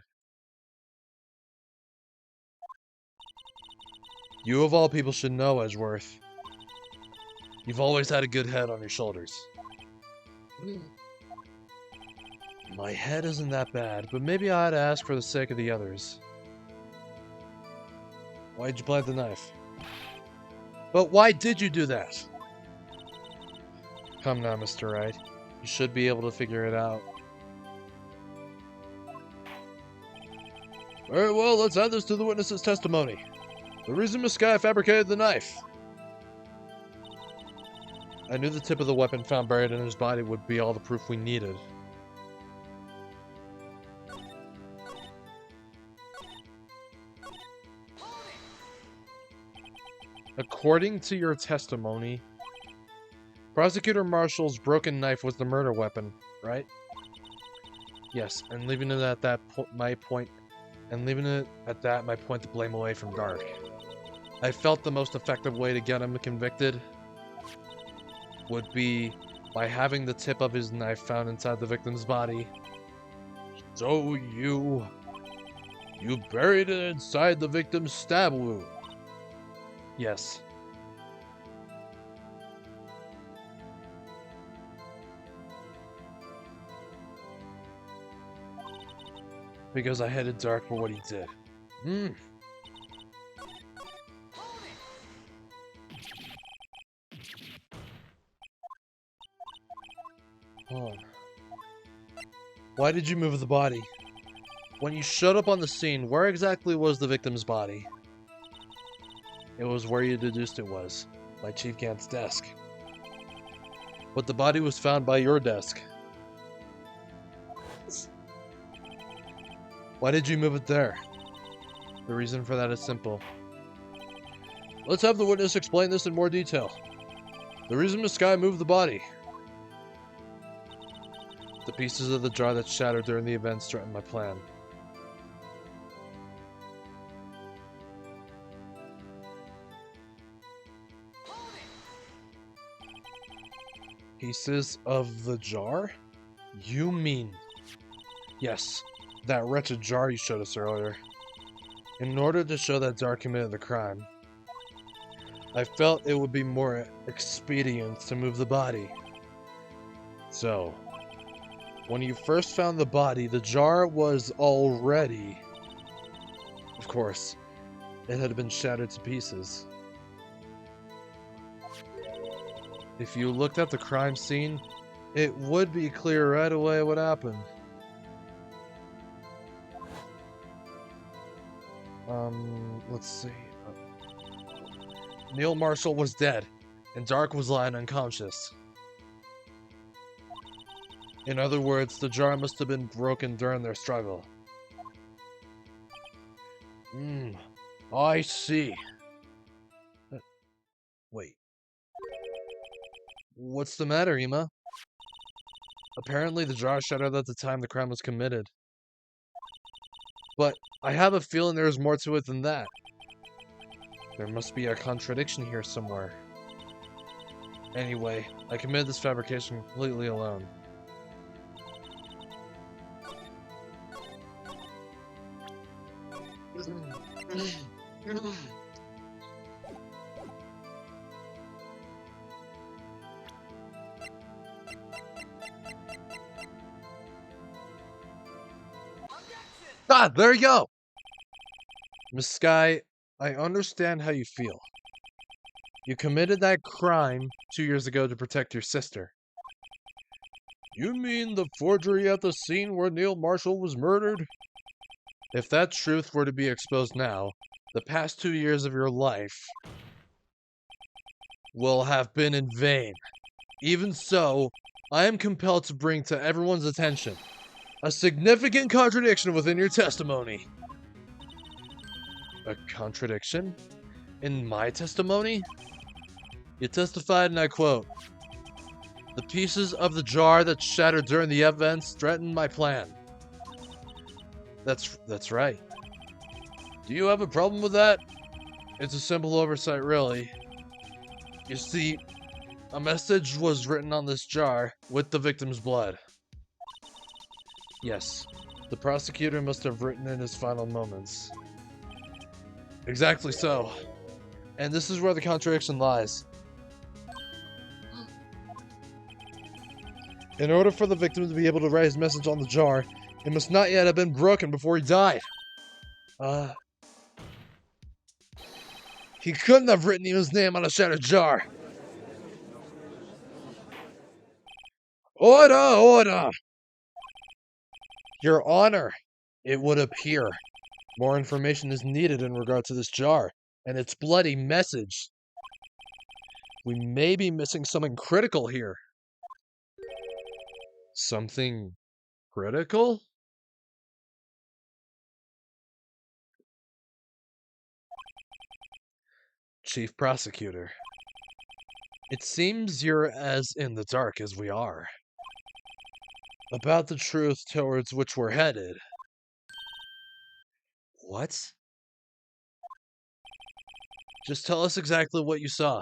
You of all people should know, Edgeworth. You've always had a good head on your shoulders. My head isn't that bad, but maybe I ought to ask for the sake of the others. Why'd you plant the knife? But why did you do that? Come now, Mr. Wright. You should be able to figure it out.
Very well, let's add this to the witness's testimony. The reason Miss Sky fabricated the knife.
I knew the tip of the weapon found buried in his body would be all the proof we needed. According to your testimony, Prosecutor Marshall's broken knife was the murder weapon, right? Yes, and leaving it at that my point the blame away from Dark. I felt the most effective way to get him convicted would be by having the tip of his knife found inside the victim's body.
So you buried it inside the victim's stab wound?
Yes. Because I hated Dark for what he did. Hold on. Why did you move the body? When you showed up on the scene, where exactly was the victim's body? It was where you deduced it was, by Chief Gant's desk. But the body was found by your desk. Why did you move it there? The reason for that is simple.
Let's have the witness explain this in more detail. The reason Miss Sky moved the body.
The pieces of the jar that shattered during the events threatened my plan. Pieces of the jar? You mean... Yes, that wretched jar you showed us earlier. In order to show that Dark committed the crime, I felt it would be more expedient to move the body. So,
When you first found the body, the jar was already... Of course, it had been shattered to pieces. If you looked at the crime scene, it would be clear right away what happened. Let's see. Neil Marshall was dead, and Dark was lying unconscious. In other words, the jar must have been broken during their struggle. I see. Wait. What's the matter, Ima? Apparently the jar shattered at the time the crime was committed. But I have a feeling there's more to it than that. There must be a contradiction here somewhere. Anyway, I committed this fabrication completely alone. Ah, there you go! Miss Sky, I understand how you feel. You committed that crime 2 years ago to protect your sister. You mean the forgery at the scene where Neil Marshall was murdered? If that truth were to be exposed now, the past 2 years of your life will have been in vain. Even so, I am compelled to bring to everyone's attention a significant contradiction within your testimony. A contradiction? In my testimony? You testified, and I quote, "The pieces of the jar that shattered during the events threatened my plan." That's right. Do you have a problem with that? It's a simple oversight, really. You see, a message was written on this jar with the victim's blood. Yes, the prosecutor must have written in his final moments. Exactly so. And this is where the contradiction lies. In order for the victim to be able to write his message on the jar, it must not yet have been broken before he died. He couldn't have written his name on a shattered jar. Order! Order! Your Honor, it would appear more information is needed in regard to this jar and its bloody message. We may be missing something critical here. Something critical? Chief Prosecutor, it seems you're as in the dark as we are about the truth towards which we're headed. What? Just tell us exactly what you saw.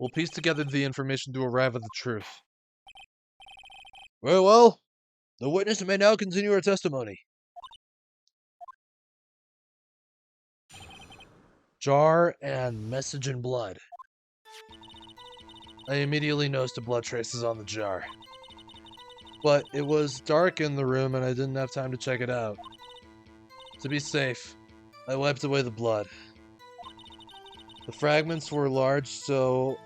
We'll piece together the information to arrive at the truth. Very well. The witness may now continue her testimony. Jar and message in blood. I immediately noticed the blood traces on the jar. But it was dark in the room and I didn't have time to check it out. To be safe, I wiped away the blood. The fragments were large, so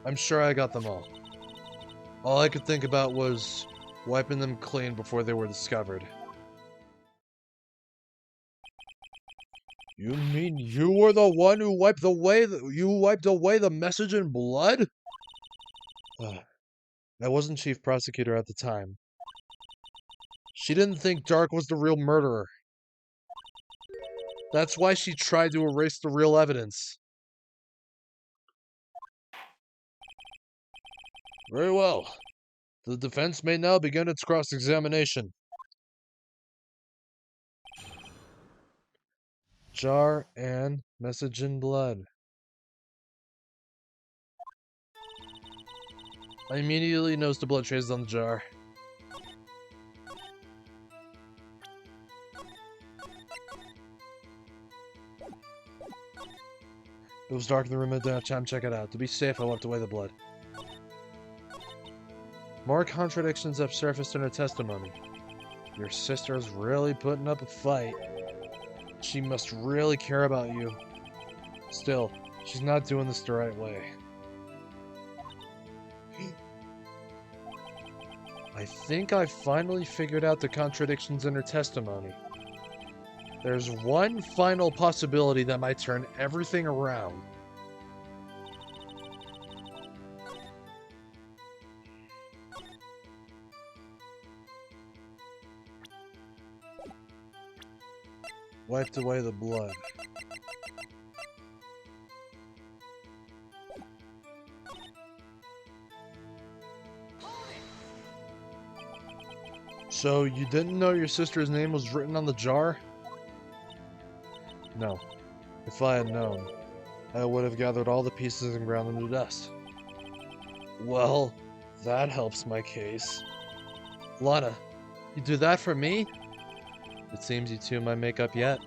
I'm sure I got them all. All I could think about was wiping them clean before they were discovered. You mean you were the one who wiped away the message in blood? I wasn't chief prosecutor at the time. She didn't think Dark was the real murderer. That's why she tried to erase the real evidence. Very well. The defense may now begin its cross-examination. Jar and message in blood. I immediately noticed the blood traces on the jar. It was dark in the room and I didn't have time to check it out. To be safe, I wiped away the blood.
More contradictions have surfaced in her testimony. Your sister's really putting up a fight. She must really care about you. Still, she's not doing this the right way. I think I finally figured out the contradictions in her testimony. There's one final possibility that might turn everything around. Wiped away the blood. So, you didn't know your sister's name was written on the jar? No. If I had known, I would have gathered all the pieces and ground them to dust. Well, that helps my case. Lana, you do that for me? It seems you two might make up yet.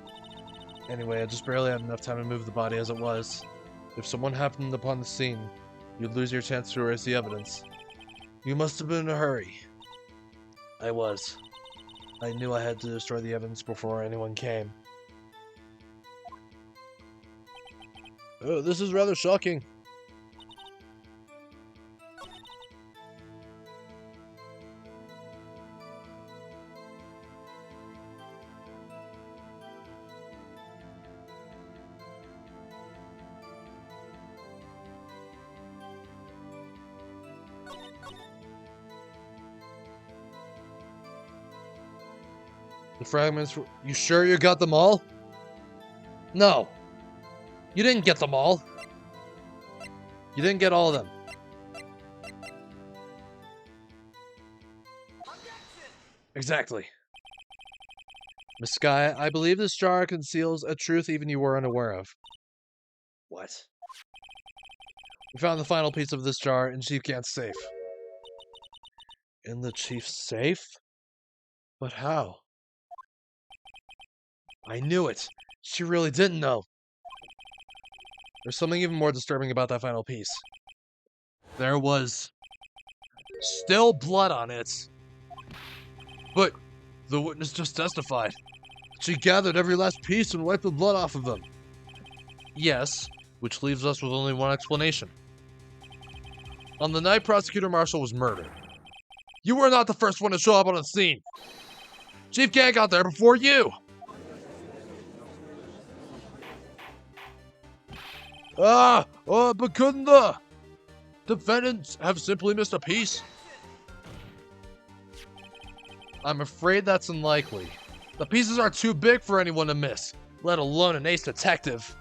Anyway, I just barely had enough time to move the body as it was. If someone happened upon the scene, you'd lose your chance to erase the evidence. You must have been in a hurry. I was. I knew I had to destroy the evidence before anyone came. Oh, this is rather shocking. The fragments were... You sure you got them all? No. You didn't get them all. You didn't get all of them. Exactly. Miss Sky, I believe this jar conceals a truth even you were unaware of. What? We found the final piece of this jar in Chief Gant's safe. In the Chief's safe? But how? I knew it. She really didn't know. There's something even more disturbing about that final piece. There was still blood on it. But the witness just testified. She gathered every last piece and wiped the blood off of them. Yes, which leaves us with only one explanation. On the night Prosecutor Marshall was murdered, you were not the first one to show up on the scene. Chief Gant got there before you. But couldn't the defendants have simply missed a piece? I'm afraid that's unlikely. The pieces are too big for anyone to miss, let alone an ace detective.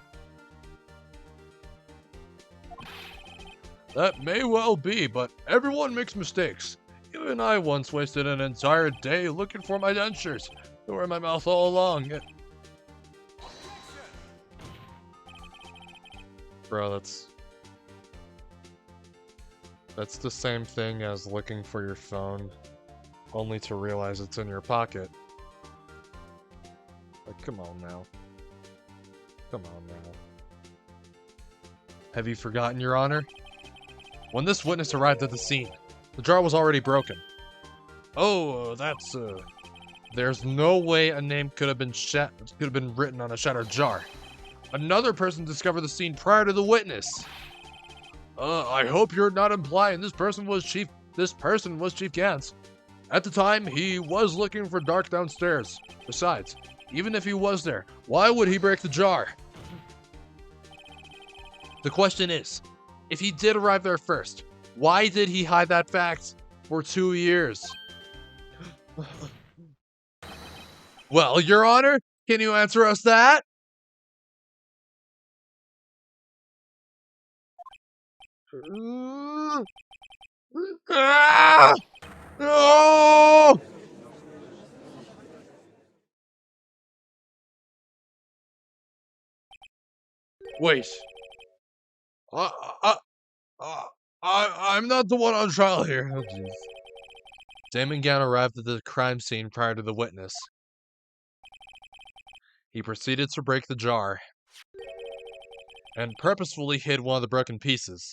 That may well be, but everyone makes mistakes. Even I once wasted an entire day looking for my dentures. They were in my mouth all along. Bro, that's the same thing as looking for your phone, only to realize it's in your pocket. Like, come on now. Come on now. Have you forgotten, Your Honor? When this witness arrived at the scene, the jar was already broken. Oh, there's no way a name could have been written on a shattered jar. Another person discovered the scene prior to the witness. I hope you're not implying this person was Chief Gantz. At the time, he was looking for Dark downstairs. Besides, even if he was there, why would he break the jar? The question is, if he did arrive there first, why did he hide that fact for 2 years? Well, Your Honor, can you answer us that? Ah! No! Wait. I'm not the one on trial here. Oh, jeez. Damon Gant arrived at the crime scene prior to the witness. He proceeded to break the jar and purposefully hid one of the broken pieces.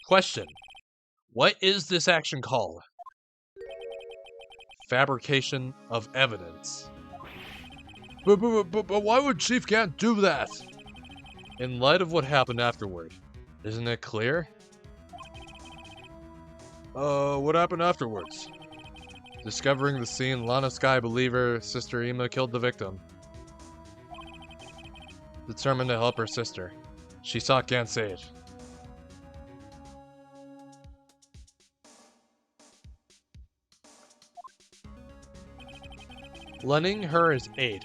Question: What is this action called? Fabrication of evidence.
But why would Chief Gant do that?
In light of what happened afterward, isn't it clear?
What happened afterwards?
Discovering the scene, Lana Sky believed her sister Ima killed the victim. Determined to help her sister, she sought Gant's aid. Lending her his aid,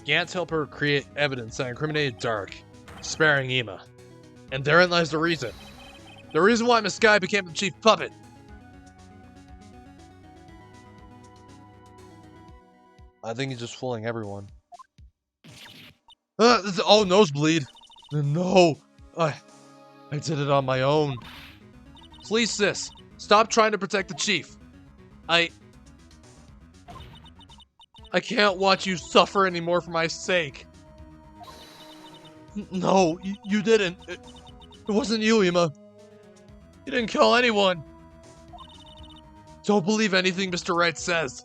Gant helped her create evidence that incriminated Dark, sparing Ima. And therein lies the reason. The reason why Miss Sky became the chief puppet. I think he's just fooling everyone. Oh, nosebleed. No, I did it on my own. Please, sis, stop trying to protect the chief. I can't watch you suffer anymore for my sake. No, you didn't. It wasn't you, Ima. You didn't kill anyone. Don't believe anything Mr. Wright says.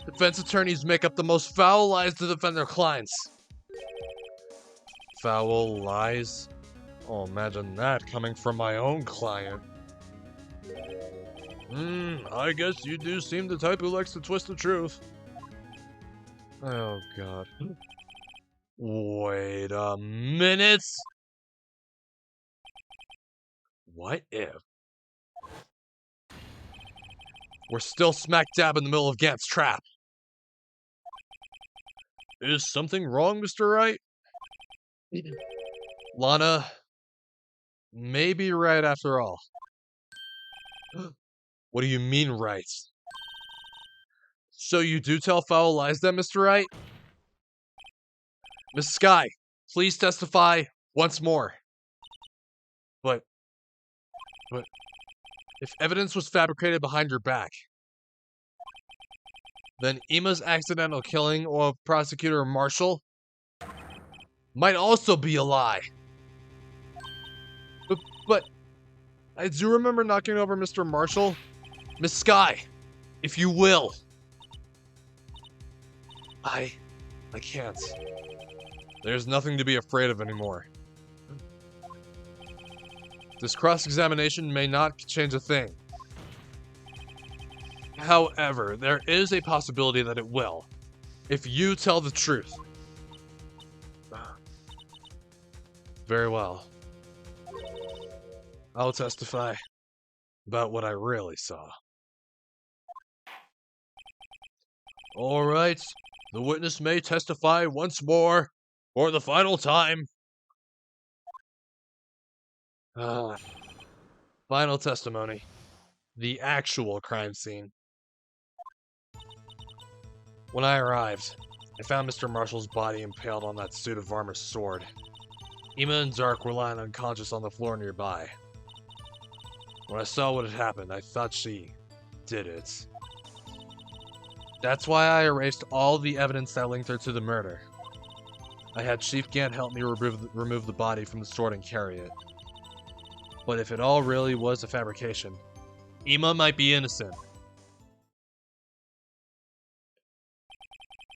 Defense attorneys make up the most foul lies to defend their clients. Foul lies? Oh, imagine that coming from my own client.
I guess you do seem the type who likes to twist the truth.
Oh, God. Wait a minute. What if we're still smack dab in the middle of Gant's trap?
Is something wrong, Mr. Wright?
Lana may be right after all. What do you mean, right? So you do tell foul lies then, Mr. Wright? Miss Sky, please testify once more. But if evidence was fabricated behind your back, then Ima's accidental killing of Prosecutor Marshall might also be a lie. But I do remember knocking over Mr. Marshall. Miss Sky, if you will. I can't. There's nothing to be afraid of anymore. This cross-examination may not change a thing. However, there is a possibility that it will, if you tell the truth. Very well. I'll testify about what I really saw.
All right, the witness may testify once more, for the final time.
Final testimony. The actual crime scene. When I arrived, I found Mr. Marshall's body impaled on that suit of armor sword. Ima and Dark were lying unconscious on the floor nearby. When I saw what had happened, I thought she did it. That's why I erased all the evidence that linked her to the murder. I had Chief Gant help me remove the body from the sword and carry it. But if it all really was a fabrication, Ima might be innocent.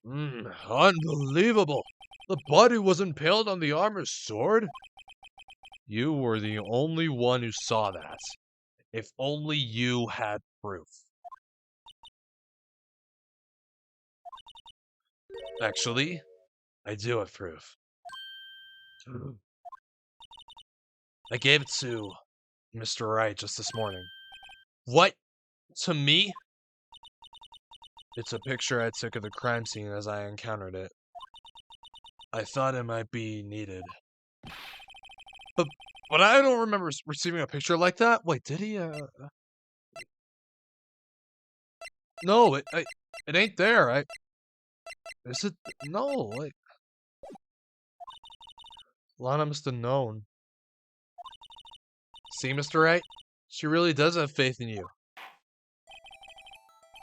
Unbelievable! The body was impaled on the armor's sword?
You were the only one who saw that. If only you had proof. Actually, I do have proof. I gave it to Mr. Wright just this morning. What? To me? It's a picture I took of the crime scene as I encountered it. I thought it might be needed. But I don't remember receiving a picture like that. Wait, did he? No, it ain't there. Is it? No, Lana must have known. See, Mr. Wright? She really does have faith in you.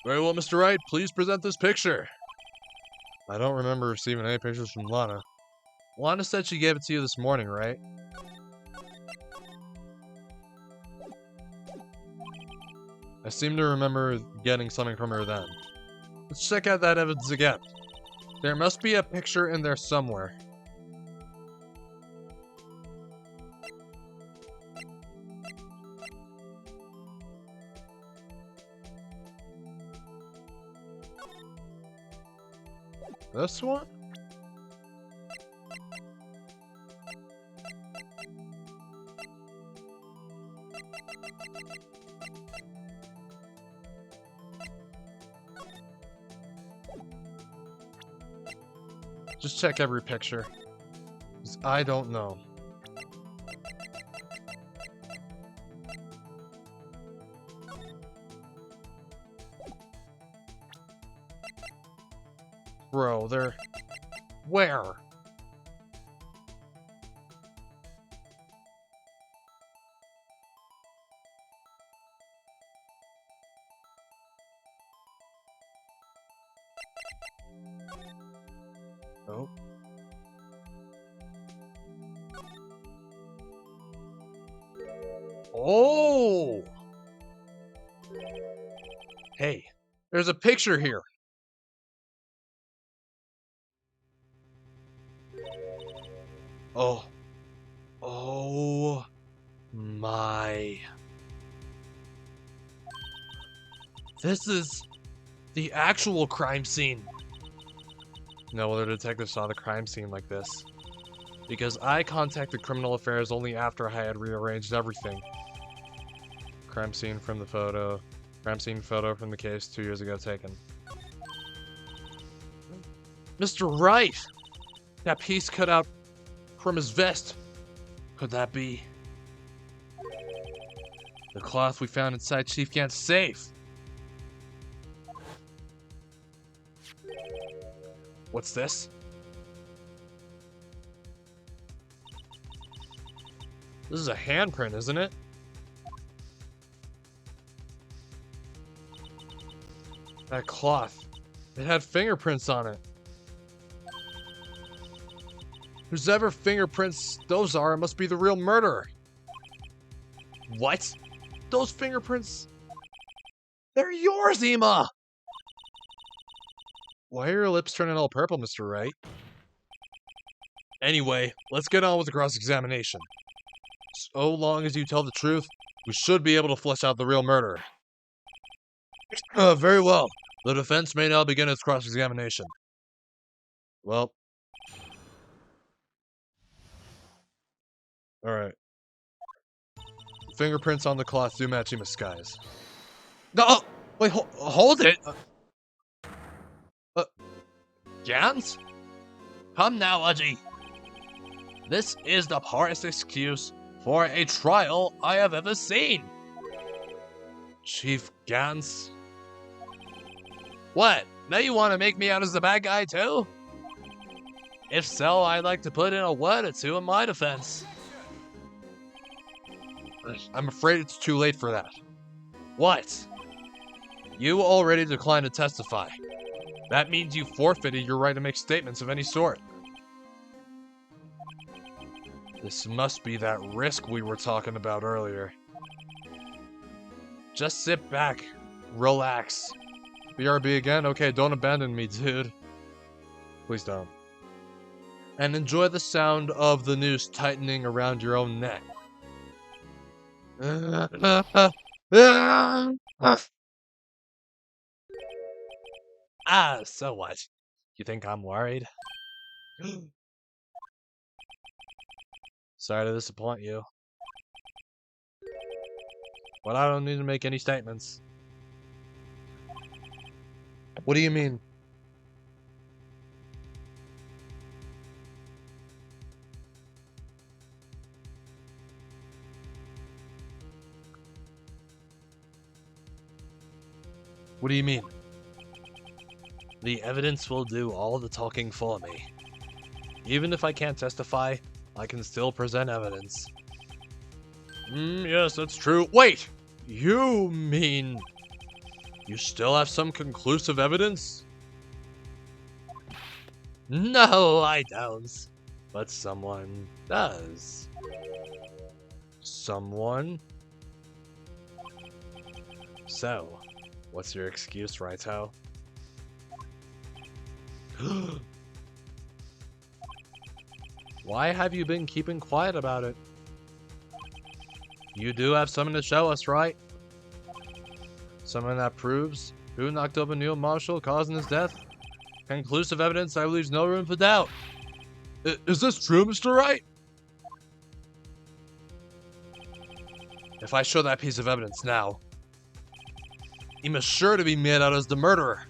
Very well, Mr. Wright, please present this picture.
I don't remember receiving any pictures from Lana. Lana said she gave it to you this morning, right? I seem to remember getting something from her then. Let's check out that evidence again. There must be a picture in there somewhere. This one? Just check every picture. 'Cause I don't know. Bro, they're... Where? Oh. Oh! Hey, there's a picture here. Oh. Oh my. This is the actual crime scene. No other detective saw the crime scene like this. Because I contacted Criminal Affairs only after I had rearranged everything. Crime scene from the photo. Crime scene photo from the case 2 years ago taken. Mr. Wright! That piece cut out from his vest. Could that be the cloth we found inside Chief Gant's safe? What's this? This is a handprint, isn't it? That cloth. It had fingerprints on it. Whosever fingerprints those are, it must be the real murderer. What? Those fingerprints? They're yours, Ema! Why are your lips turning all purple, Mr. Wright? Anyway, let's get on with the cross-examination. So long as you tell the truth, we should be able to flesh out the real murderer. Very well. The defense may now begin its cross-examination. Well. Alright. Fingerprints on the cloth do match Ema's skies. No! Oh, wait, hold it! Gans? Come now, Udgy. This is the poorest excuse for a trial I have ever seen. Chief Gans? What? Now you want to make me out as the bad guy too? If so, I'd like to put in a word or two in my defense. I'm afraid it's too late for that. What? You already declined to testify. That means you forfeited your right to make statements of any sort. This must be that risk we were talking about earlier. Just sit back. Relax. BRB again? Okay, don't abandon me, dude. Please don't. And enjoy the sound of the noose tightening around your own neck. So what? You think I'm worried? Sorry to disappoint you. But I don't need to make any statements. What do you mean? What do you mean? The evidence will do all the talking for me. Even if I can't testify, I can still present evidence. Yes, that's true. Wait! You mean... you still have some conclusive evidence? No, I don't. But someone does. Someone? So, what's your excuse, Raito? Why have you been keeping quiet about it? You do have something to show us, right? Something that proves who knocked up Neil Marshall, causing his death? Conclusive evidence that leaves no room for doubt. Is this true, Mr. Wright? If I show that piece of evidence now, Ima's sure to be made out as the murderer.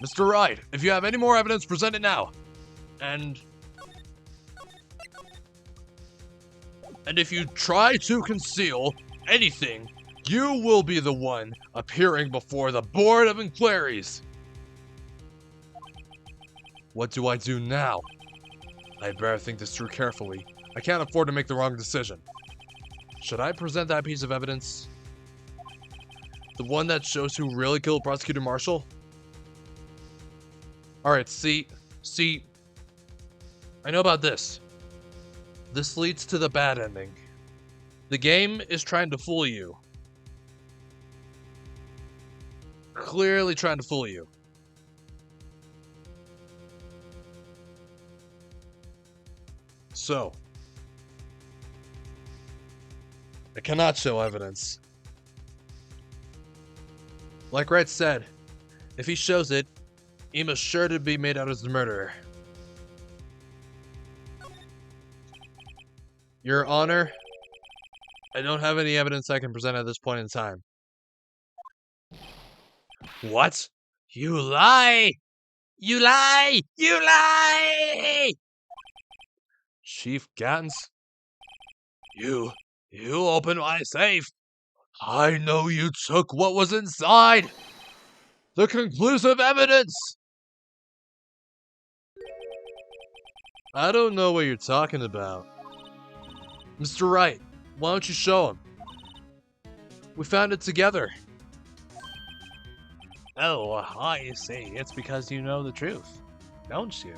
Mr. Wright, if you have any more evidence, present it now. And if you try to conceal anything, you will be the one appearing before the Board of Inquiries. What do I do now? I'd better think this through carefully. I can't afford to make the wrong decision. Should I present that piece of evidence? The one that shows who really killed Prosecutor Marshall? Alright, see, I know about this. This leads to the bad ending. The game is trying to fool you. Clearly trying to fool you. So, I cannot show evidence. Like Red said, if he shows it, Ima's sure to be made out as the murderer. Your Honor, I don't have any evidence I can present at this point in time. What? You lie! You lie! You lie! Chief Gans? You opened my safe! I know you took what was inside! The conclusive evidence! I don't know what you're talking about. Mr. Wright, why don't you show him? We found it together. Oh, I see. It's because you know the truth, don't you?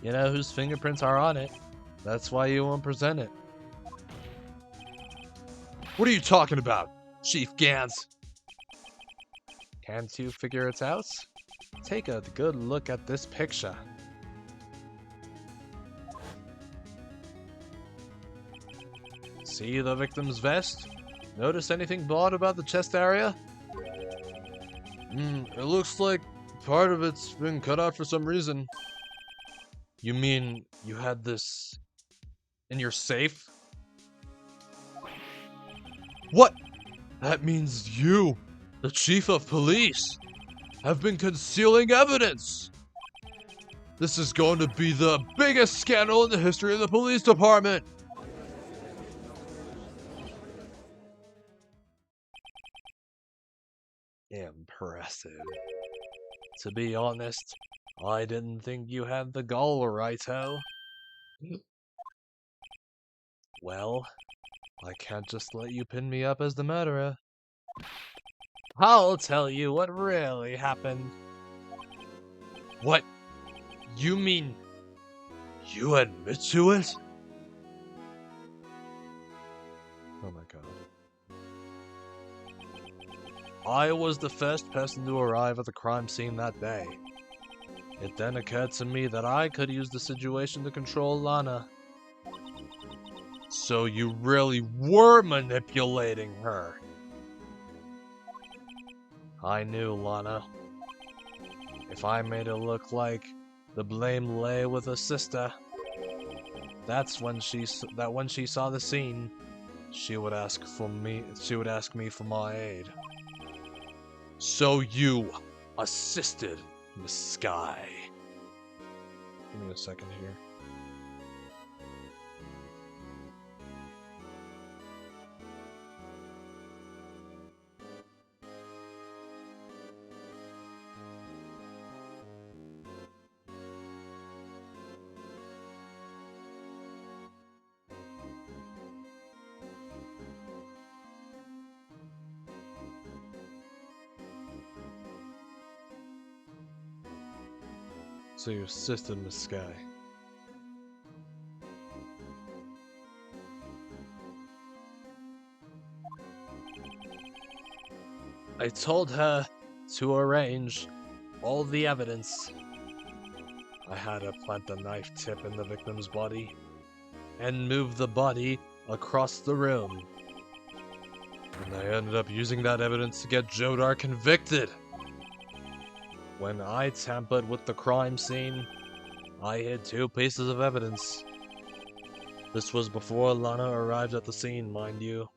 You know whose fingerprints are on it. That's why you won't present it. What are you talking about, Chief Gans? Can't you figure it out? Take a good look at this picture. See the victim's vest? Notice anything odd about the chest area? It looks like part of it's been cut out for some reason. You mean you had this in your safe? What? That means you, the chief of police, have been concealing evidence. This is going to be the biggest scandal in the history of the police department. Impressive. To be honest, I didn't think you had the gall, Raito. Well, I can't just let you pin me up as the murderer. I'll tell you what really happened. What? You mean you admit to it? Oh my god. I was the first person to arrive at the crime scene that day. It then occurred to me that I could use the situation to control Lana. So you really were manipulating her. I knew, Lana. If I made it look like the blame lay with her sister, that's when she saw the scene, she would ask me for my aid. So you assisted Miss Sky. Give me a second here. So your sister, Miss Sky. I told her to arrange all the evidence. I had her plant the knife tip in the victim's body and move the body across the room. And I ended up using that evidence to get Jodar convicted. When I tampered with the crime scene, I hid 2 pieces of evidence. This was before Lana arrived at the scene, mind you.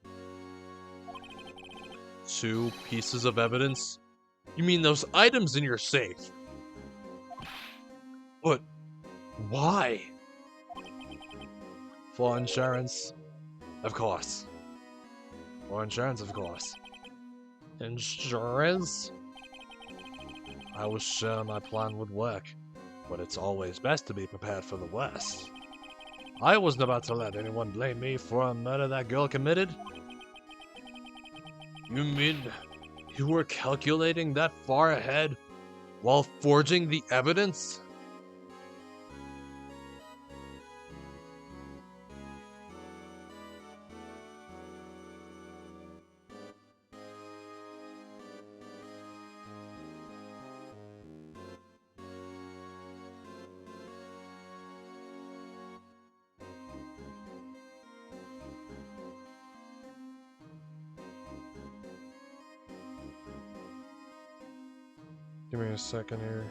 2 pieces of evidence? You mean those items in your safe? But why? For insurance, of course. For insurance, of course. Insurance? I was sure my plan would work, but it's always best to be prepared for the worst. I wasn't about to let anyone blame me for a murder that girl committed. You mean you were calculating that far ahead while forging the evidence? Give me a second here.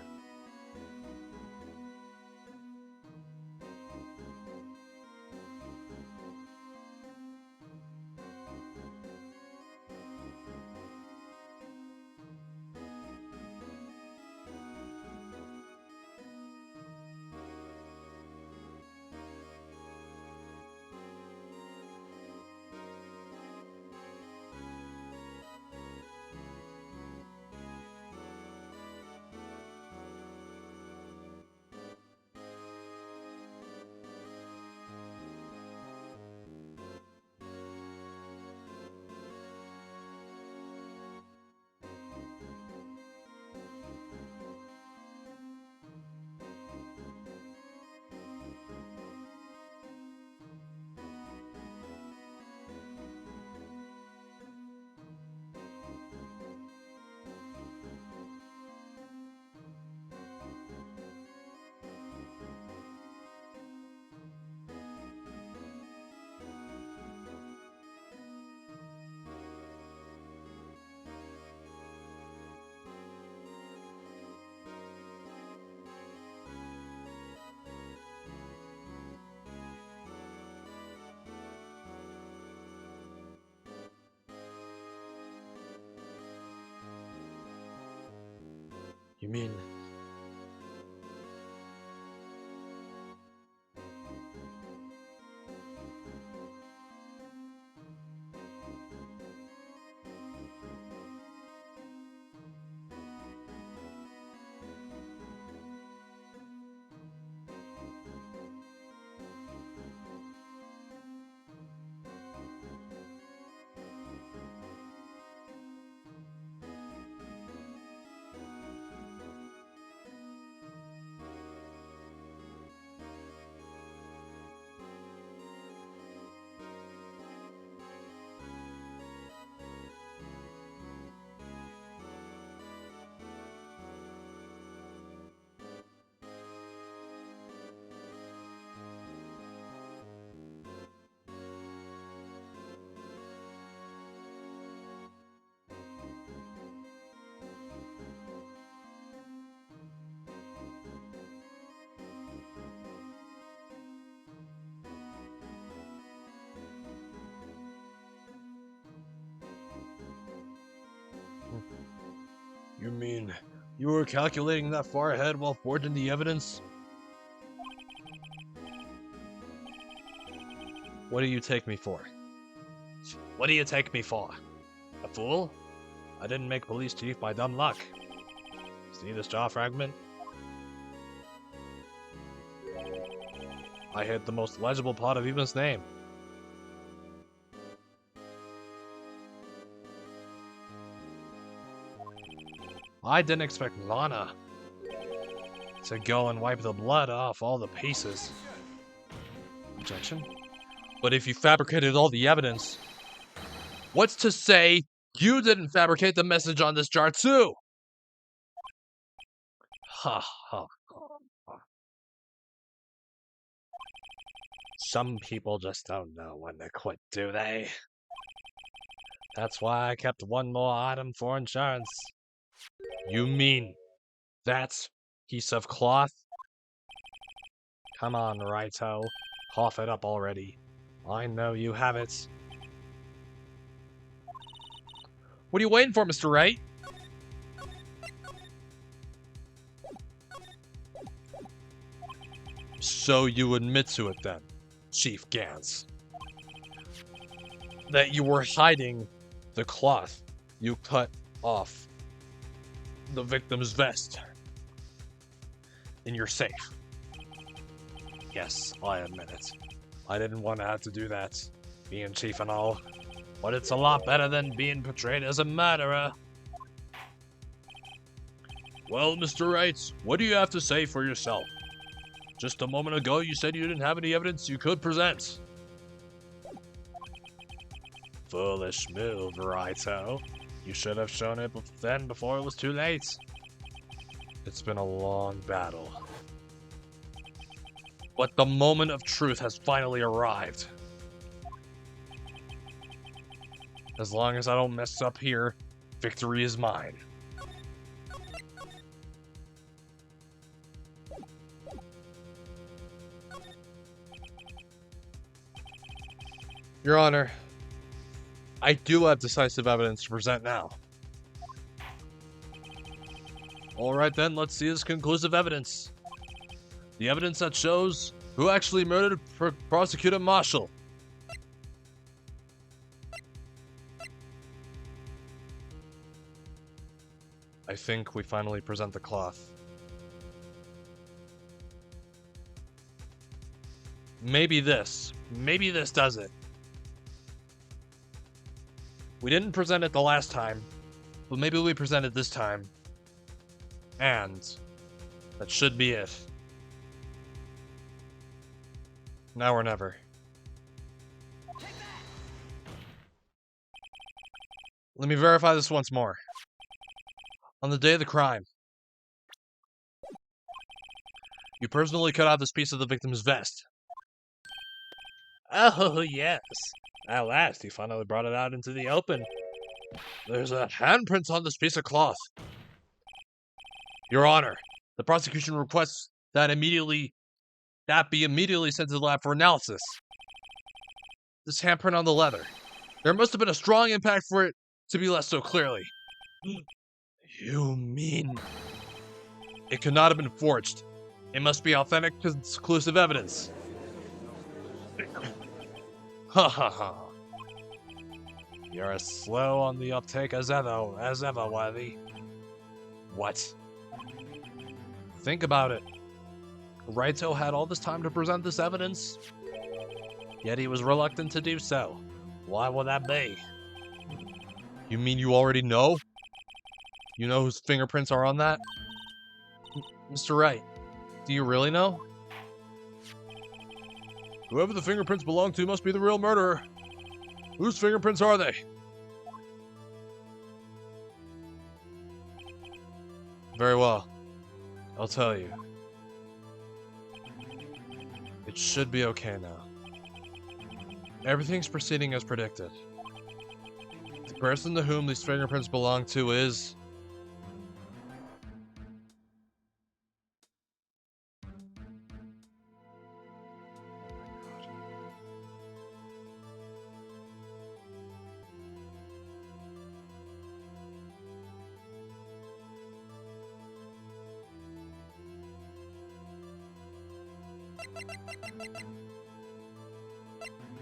You mean... You mean you were calculating that far ahead while forging the evidence? What do you take me for? What do you take me for? A fool? I didn't make police chief by dumb luck. See this jaw fragment? I hit the most legible part of Eva's name. I didn't expect Lana to go and wipe the blood off all the pieces. Objection? But if you fabricated all the evidence, what's to say
You didn't fabricate the message on this jar, too! Ha ha.
Some people just don't know when to quit, do they? That's why I kept one more item for insurance.
You mean that piece of cloth?
Come on, Raito. Cough it up already. I know you have it.
What are you waiting for, Mr. Wright? So you admit to it then, Chief Gans. That you were hiding the cloth you cut off the victim's vest in your safe.
Yes, I admit it. I didn't want to have to do that, being chief and all. But it's a lot better than being portrayed as a murderer.
Well, Mr. Wright, what do you have to say for yourself? Just a moment ago, you said you didn't have any evidence you could present.
Foolish move, Raito. You should have shown it then before it was too late. It's been a long battle.
But the moment of truth has finally arrived.
As long as I don't mess up here, victory is mine.
Your Honor, I do have decisive evidence to present now. Alright then, let's see this conclusive evidence. The evidence that shows who actually murdered Prosecutor Marshall.
I think we finally present the cloth.
Maybe this does it. We didn't present it the last time, but maybe we present it this time. And that should be it.
Now or never.
Let me verify this once more. On the day of the crime, you personally cut out this piece of the victim's vest.
Oh, yes. At last, you finally brought it out into the open.
There's a handprint on this piece of cloth. Your Honor, the prosecution requests that be immediately sent to the lab for analysis. This handprint on the leather. There must have been a strong impact for it to be left so clearly. You mean it could not have been forged? It must be authentic, conclusive evidence. Ha ha ha.
You're as slow on the uptake as ever, Worthy.
What?
Think about it. Raito had all this time to present this evidence, yet he was reluctant to do so. Why would that be?
You mean you already know? You know whose fingerprints are on that? Mr. Wright, do you really know? Whoever the fingerprints belong to must be the real murderer. Whose fingerprints are they? Very well. I'll tell you. It should be okay now. Everything's proceeding as predicted. The person to whom these fingerprints belong to is...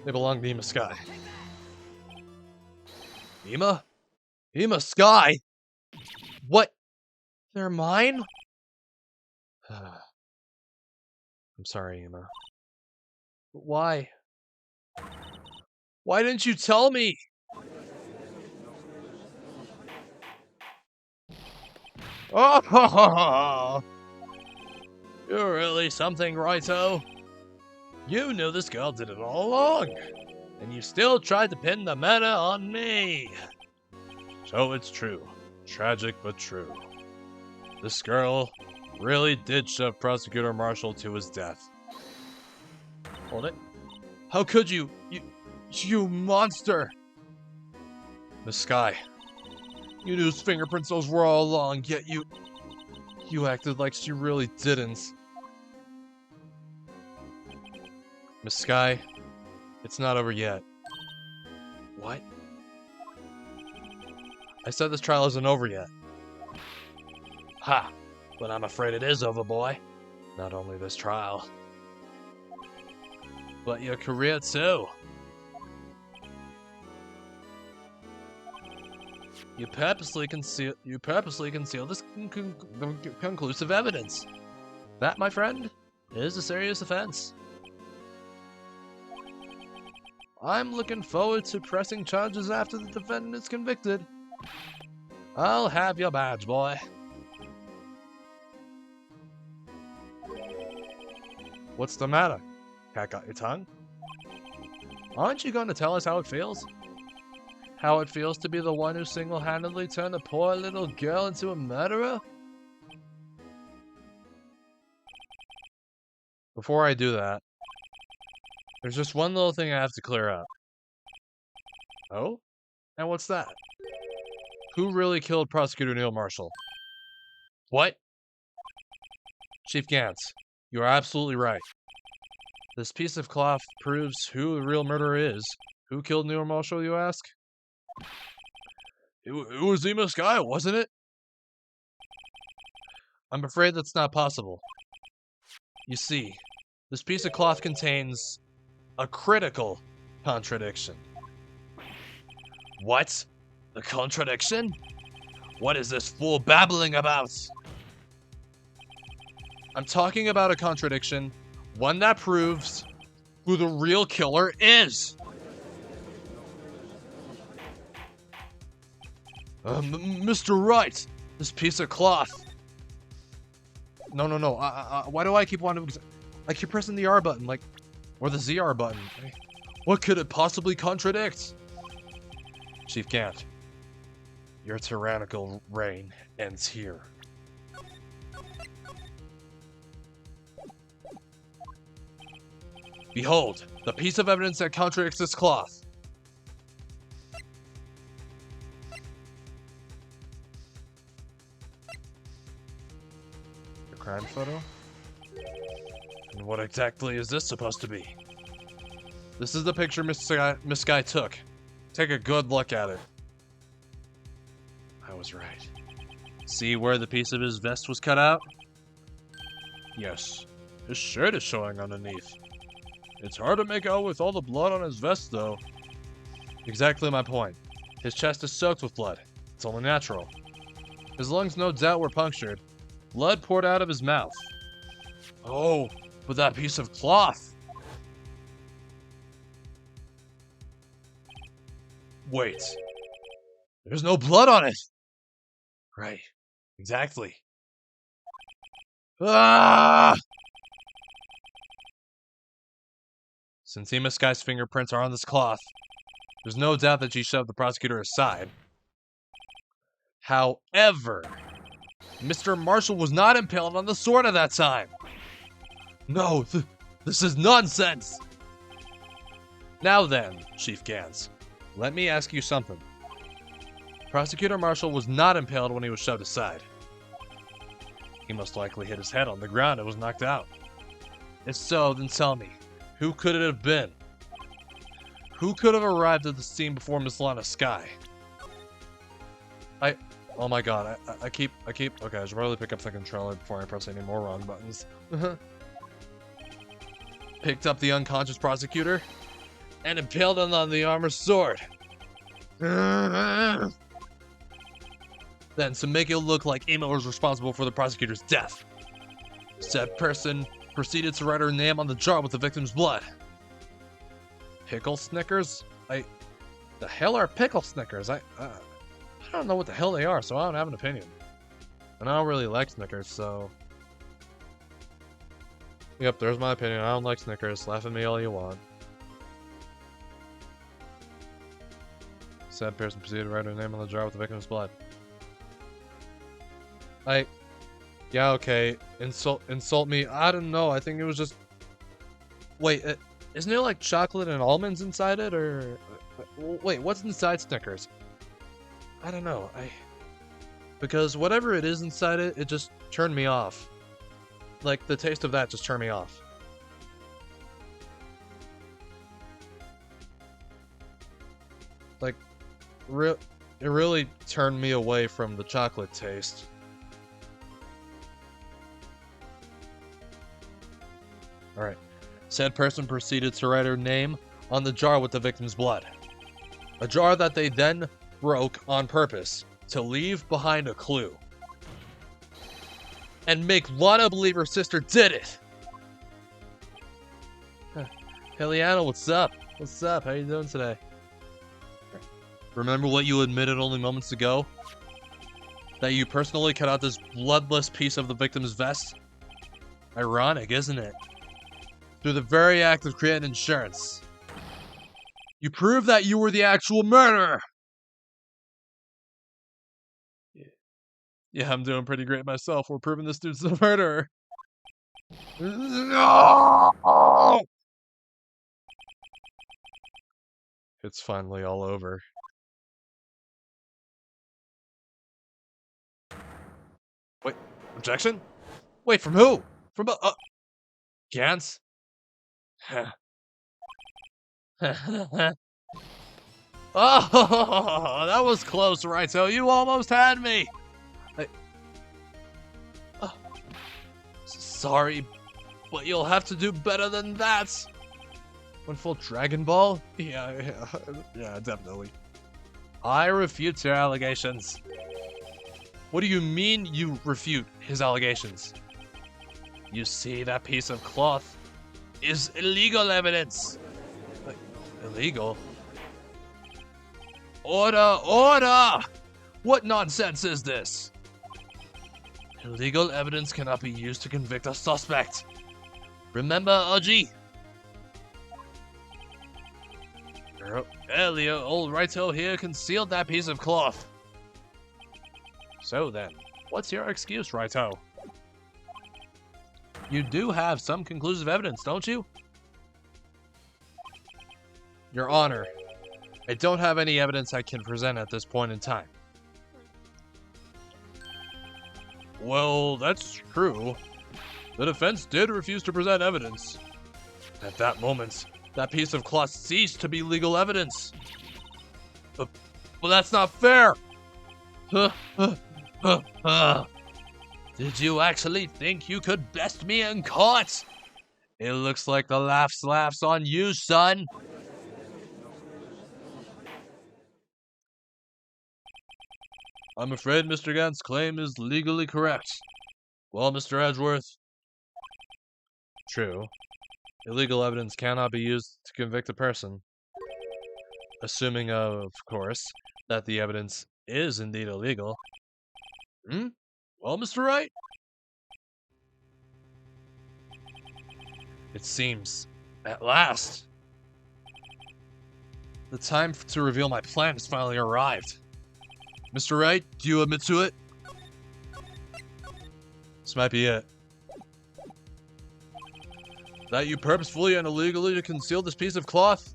They belong to Ema Sky. Ema? Ema Sky? What? They're mine? I'm sorry, Ema. But why? Why didn't you tell me? Oh, you're really something, Raito. You knew this girl did it all along, and you still tried to pin the murder on me. So it's true. Tragic but true. This girl really did shove Prosecutor Marshall to his death. Hold it. How could you? You monster! Miss Sky, you knew his fingerprints those were all along, yet you acted like she really didn't. Miss Sky, it's not over yet. What? I said this trial isn't over yet. Ha! But I'm afraid it is over, boy. Not only this trial, but your career too. You purposely conceal this conclusive evidence. That, my friend, is a serious offense. I'm looking forward to pressing charges after the defendant is convicted. I'll have your badge, boy. What's the matter? Cat got your tongue? Aren't you going to tell us how it feels? How it feels to be the one who single-handedly turned a poor little girl into a murderer? Before I do that, there's just one little thing I have to clear up. Oh? And what's that? Who really killed Prosecutor Neil Marshall? What? Chief Gantz, you are absolutely right. This piece of cloth proves who the real murderer is. Who killed Neil Marshall, you ask? It was Emo Sky, wasn't it? I'm afraid that's not possible. You see, this piece of cloth contains a critical contradiction. What? A contradiction? What is this fool babbling about? I'm talking about a contradiction, one that proves who the real killer is. Mr. Wright, this piece of cloth. No. Why do I keep wanting to... I keep pressing the R button, like... Or the ZR button. What could it possibly contradict? Chief Gant, your tyrannical reign ends here. Behold, the piece of evidence that contradicts this cloth. The crime photo? And what exactly is this supposed to be? This is the picture Miss Sky took. Take a good look at it. I was right. See where the piece of his vest was cut out? Yes. His shirt is showing underneath. It's hard to make out with all the blood on his vest, though. Exactly my point. His chest is soaked with blood. It's only natural. His lungs no doubt were punctured. Blood poured out of his mouth. Oh, but that piece of cloth! Wait. There's no blood on it! Right. Exactly. Ah! Since Ema Sky's fingerprints are on this cloth, there's no doubt that she shoved the prosecutor aside. However, Mr. Marshall was not impaled on the sword at that time. No, this is nonsense! Now then, Chief Gantz, let me ask you something. Prosecutor Marshall was not impaled when he was shoved aside. He most likely hit his head on the ground and was knocked out. If so, then tell me, who could it have been? Who could have arrived at the scene before Miss Lana Sky? Oh my god, I keep, okay, I should probably pick up the controller before I press any more wrong buttons. Picked up the unconscious prosecutor and impaled him on the armor's sword. Then, to make it look like Ema was responsible for the prosecutor's death, said person proceeded to write her name on the jar with the victim's blood. Pickle Snickers? The hell are pickle Snickers? I don't know what the hell they are, so I don't have an opinion. And I don't really like Snickers, so... Yep, there's my opinion. I don't like Snickers. Laugh at me all you want.
Said person proceeded to write her name on the jar with the victim's blood. Yeah, okay. Insult me. I don't know. I think it was just... Wait, isn't there like chocolate and almonds inside it, or... Wait, what's inside Snickers? I don't know. Because whatever it is inside it, it just turned me off. Like, the taste of that just turned me off. Like, it really turned me away from the chocolate taste. Alright. Said person proceeded to write her name on the jar with the victim's blood. A jar that they then broke on purpose to leave behind a clue. And make Lana believe her sister did it! Heliana, what's up? What's up? How you doing today? Remember what you admitted only moments ago? That you personally cut out this bloodless piece of the victim's vest? Ironic, isn't it? Through the very act of creating insurance. You proved that you were the actual murderer! Yeah, I'm doing pretty great myself. We're proving this dude's the murderer. No! It's finally all over. Wait, objection? Wait, from who? From Gans? Oh, that was close, Raito. You almost had me. Sorry, but you'll have to do better than that. One full Dragon Ball? Yeah, definitely. I refute your allegations. What do you mean you refute his allegations? You see, that piece of cloth is illegal evidence. Illegal? Order! Order! What nonsense is this? Illegal evidence cannot be used to convict a suspect. Remember, Oji? Earlier, old Raito here concealed that piece of cloth. So then, what's your excuse, Raito? You do have some conclusive evidence, don't you? Your Honor, I don't have any evidence I can present at this point in time. Well, that's true. The defense did refuse to present evidence. At that moment, that piece of cloth ceased to be legal evidence. But that's not fair! Did you actually think you could best me in court? It looks like the laugh's on you, son. I'm afraid Mr. Gant's claim is legally correct. Well, Mr. Edgeworth. True. Illegal evidence cannot be used to convict a person. Assuming, of course, that the evidence is indeed illegal. Well, Mr. Wright? It seems, at last, the time to reveal my plan has finally arrived. Mr. Wright, do you admit to it? This might be it. That you purposefully and illegally concealed this piece of cloth?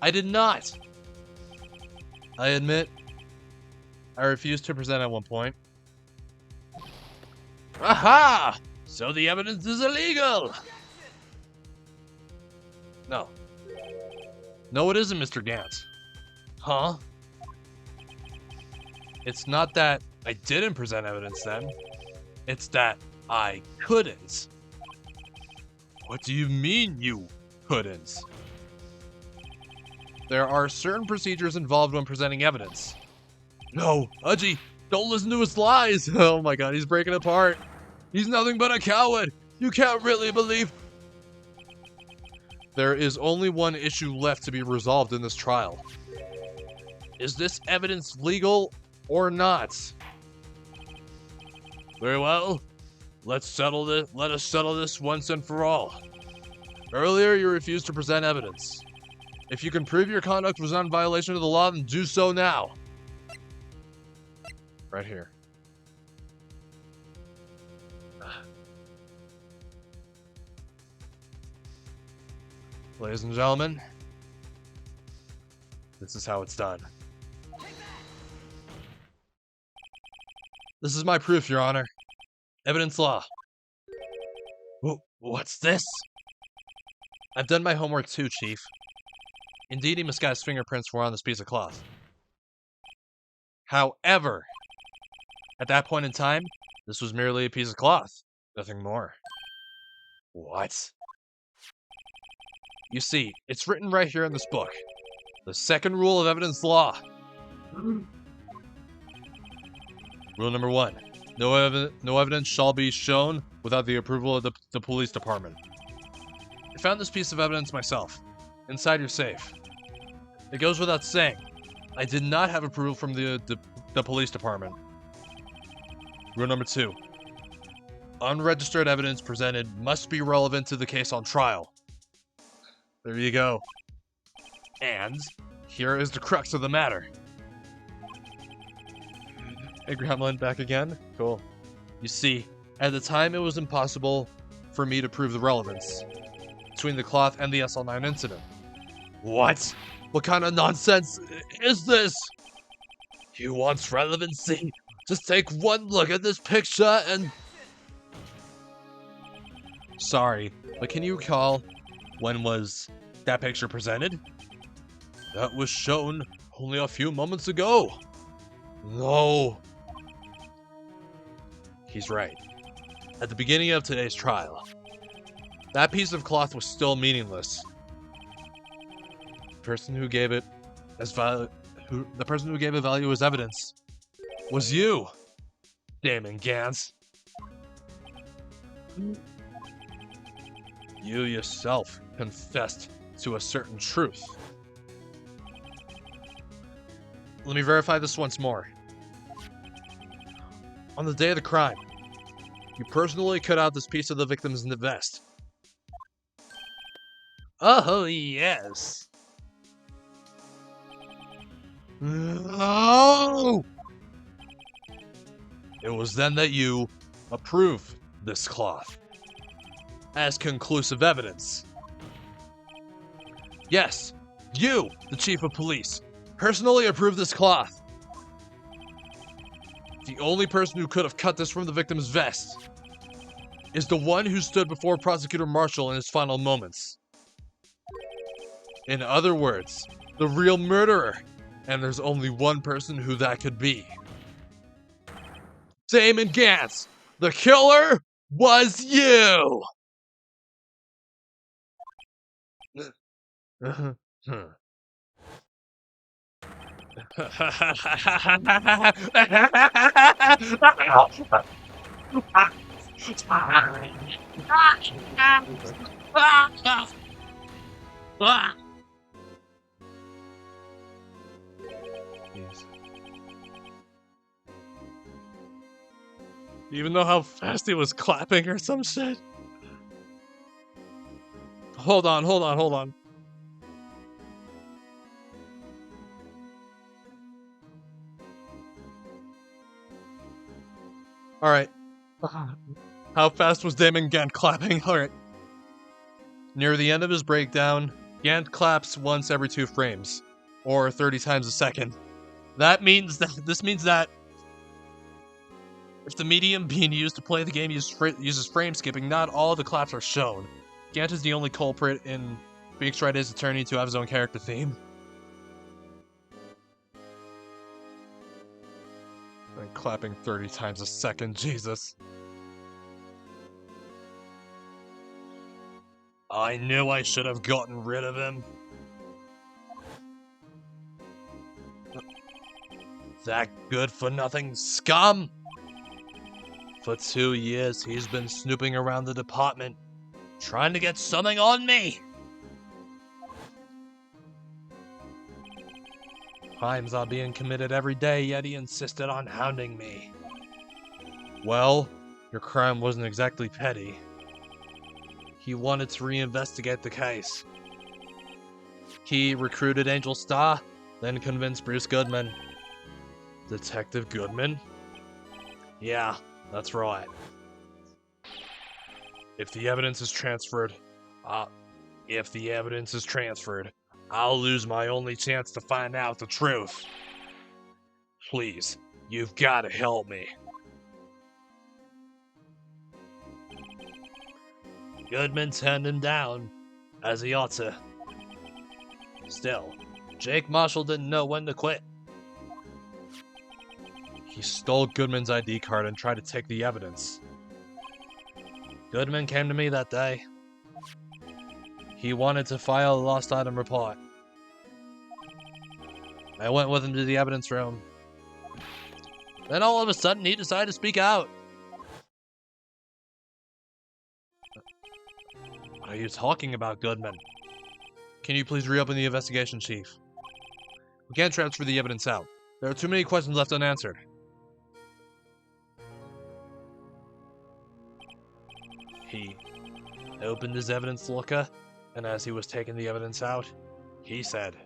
I did not. I admit, I refused to present at one point. Aha! So the evidence is illegal! No. No, it isn't, Mr. Gant. Huh? It's not that I didn't present evidence then. It's that I couldn't. What do you mean you couldn't? There are certain procedures involved when presenting evidence. No, Uji, don't listen to his lies! Oh my god, he's breaking apart. He's nothing but a coward! You can't really believe... There is only one issue left to be resolved in this trial. Is this evidence legal or not?
Very well. Let us settle this once and for all. Earlier, you refused to present evidence. If you can prove your conduct was not in violation of the law, then do so now. Right here. Ladies and gentlemen, this is how it's done. This is my proof, Your Honor. Evidence law. What's this? I've done my homework too, Chief. Indeed, Imaskai's fingerprints were on this piece of cloth. However, at that point in time, this was merely a piece of cloth. Nothing more. What? You see, it's written right here in this book. The second rule of evidence law. Rule number 1. No evidence shall be shown without the approval of the police department. I found this piece of evidence myself, inside your safe. It goes without saying, I did not have approval from the police department. Rule number 2. Unregistered evidence presented must be relevant to the case on trial. There you go. And here is the crux of the matter. Hey, Gremlin, back again? Cool. You see, at the time it was impossible for me to prove the relevance between the cloth and the SL9 incident. What? What kind of nonsense is this? You want relevancy? Just take one look at this picture and... Sorry, but can you recall when was that picture presented? That was shown only a few moments ago. No. He's right. At the beginning of today's trial, that piece of cloth was still meaningless. The person who gave it value as evidence was you, Damon Gans. You yourself confessed to a certain truth. Let me verify this once more. On the day of the crime, you personally cut out this piece of the victim's vest. Oh, yes. No! It was then that you approved this cloth as conclusive evidence. Yes, you, the chief of police, personally approved this cloth. The only person who could have cut this from the victim's vest is the one who stood before Prosecutor Marshall in his final moments. In other words, the real murderer, and there's only one person who that could be. Damon Gans, the killer was you! You even know how fast he was clapping or some shit? Hold on. Alright. How fast was Damon Gant clapping? Alright. Near the end of his breakdown, Gant claps once every 2 frames, or 30 times a second. This means that if the medium being used to play the game uses frame skipping, not all the claps are shown. Gant is the only culprit in Phoenix Wright His Attorney to have his own character theme. And clapping 30 times a second, Jesus. I knew I should have gotten rid of him. That good-for-nothing scum! For 2 years, he's been snooping around the department, trying to get something on me! Crimes are being committed every day, yet he insisted on hounding me.
Well, your crime wasn't exactly petty. He wanted to reinvestigate the case. He recruited Angel Star, then convinced Bruce Goodman. Detective Goodman? Yeah, that's right. If the evidence is transferred, I'll lose my only chance to find out the truth. Please, you've got to help me. Goodman turned him down, as he ought to. Still, Jake Marshall didn't know when to quit. He stole Goodman's ID card and tried to take the evidence. Goodman came to me that day. He wanted to file a lost item report. I went with him to the evidence room. Then all of a sudden he decided to speak out. What are you talking about, Goodman? Can you please reopen the investigation, Chief? We can't transfer the evidence out. There are too many questions left unanswered. He opened his evidence locker, and as he was taking the evidence out, he said,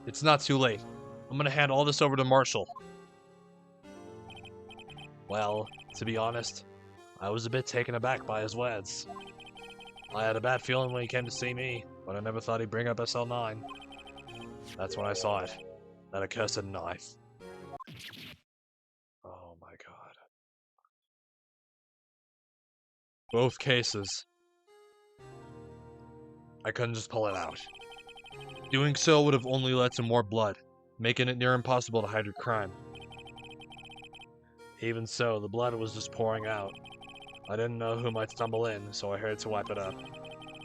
"It's not too late. I'm gonna hand all this over to Marshall." Well, to be honest, I was a bit taken aback by his words. I had a bad feeling when he came to see me, but I never thought he'd bring up SL9. That's when I saw it. That accursed knife. Oh my god. Both cases. I couldn't just pull it out. Doing so would have only led to more blood, making it near impossible to hide your crime. Even so, the blood was just pouring out. I didn't know who might stumble in, so I hurried to wipe it up.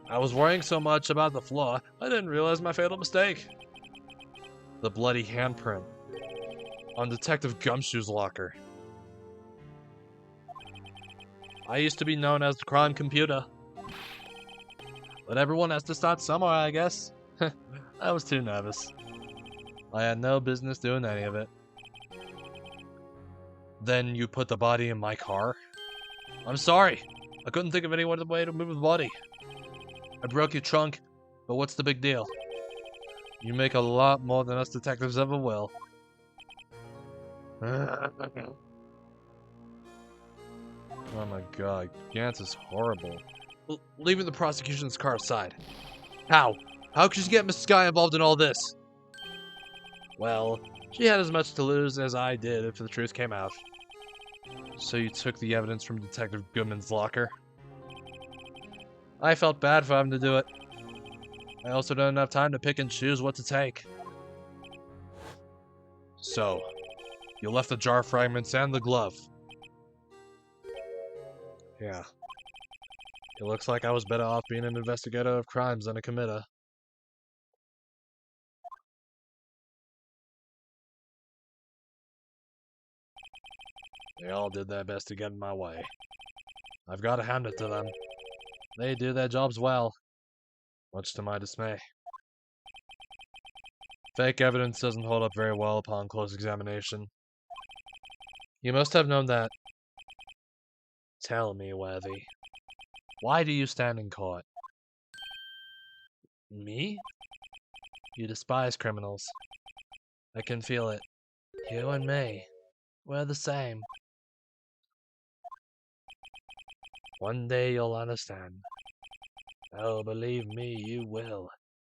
I was worrying so much about the flaw, I didn't realize my fatal mistake. The bloody handprint on Detective Gumshoe's locker. I used to be known as the crime computer. But everyone has to start somewhere, I guess. I was too nervous. I had no business doing any of it. Then you put the body in my car? I'm sorry. I couldn't think of any other way to move the body. I broke your trunk, but what's the big deal? You make a lot more than us detectives ever will. Oh my god, Gantz is horrible. Leaving the prosecution's car aside. How? How could you get Miss Sky involved in all this? Well, she had as much to lose as I did if the truth came out. So you took the evidence from Detective Goodman's locker? I felt bad for having to do it. I also didn't have time to pick and choose what to take. So, you left the jar fragments and the glove. Yeah. It looks like I was better off being an investigator of crimes than a committer. They all did their best to get in my way. I've got to hand it to them. They do their jobs well, much to my dismay. Fake evidence doesn't hold up very well upon close examination. You must have known that. Tell me, Worthy, why do you stand in court? Me? You despise criminals. I can feel it. You and me, we're the same. One day you'll understand. Oh, believe me, you will.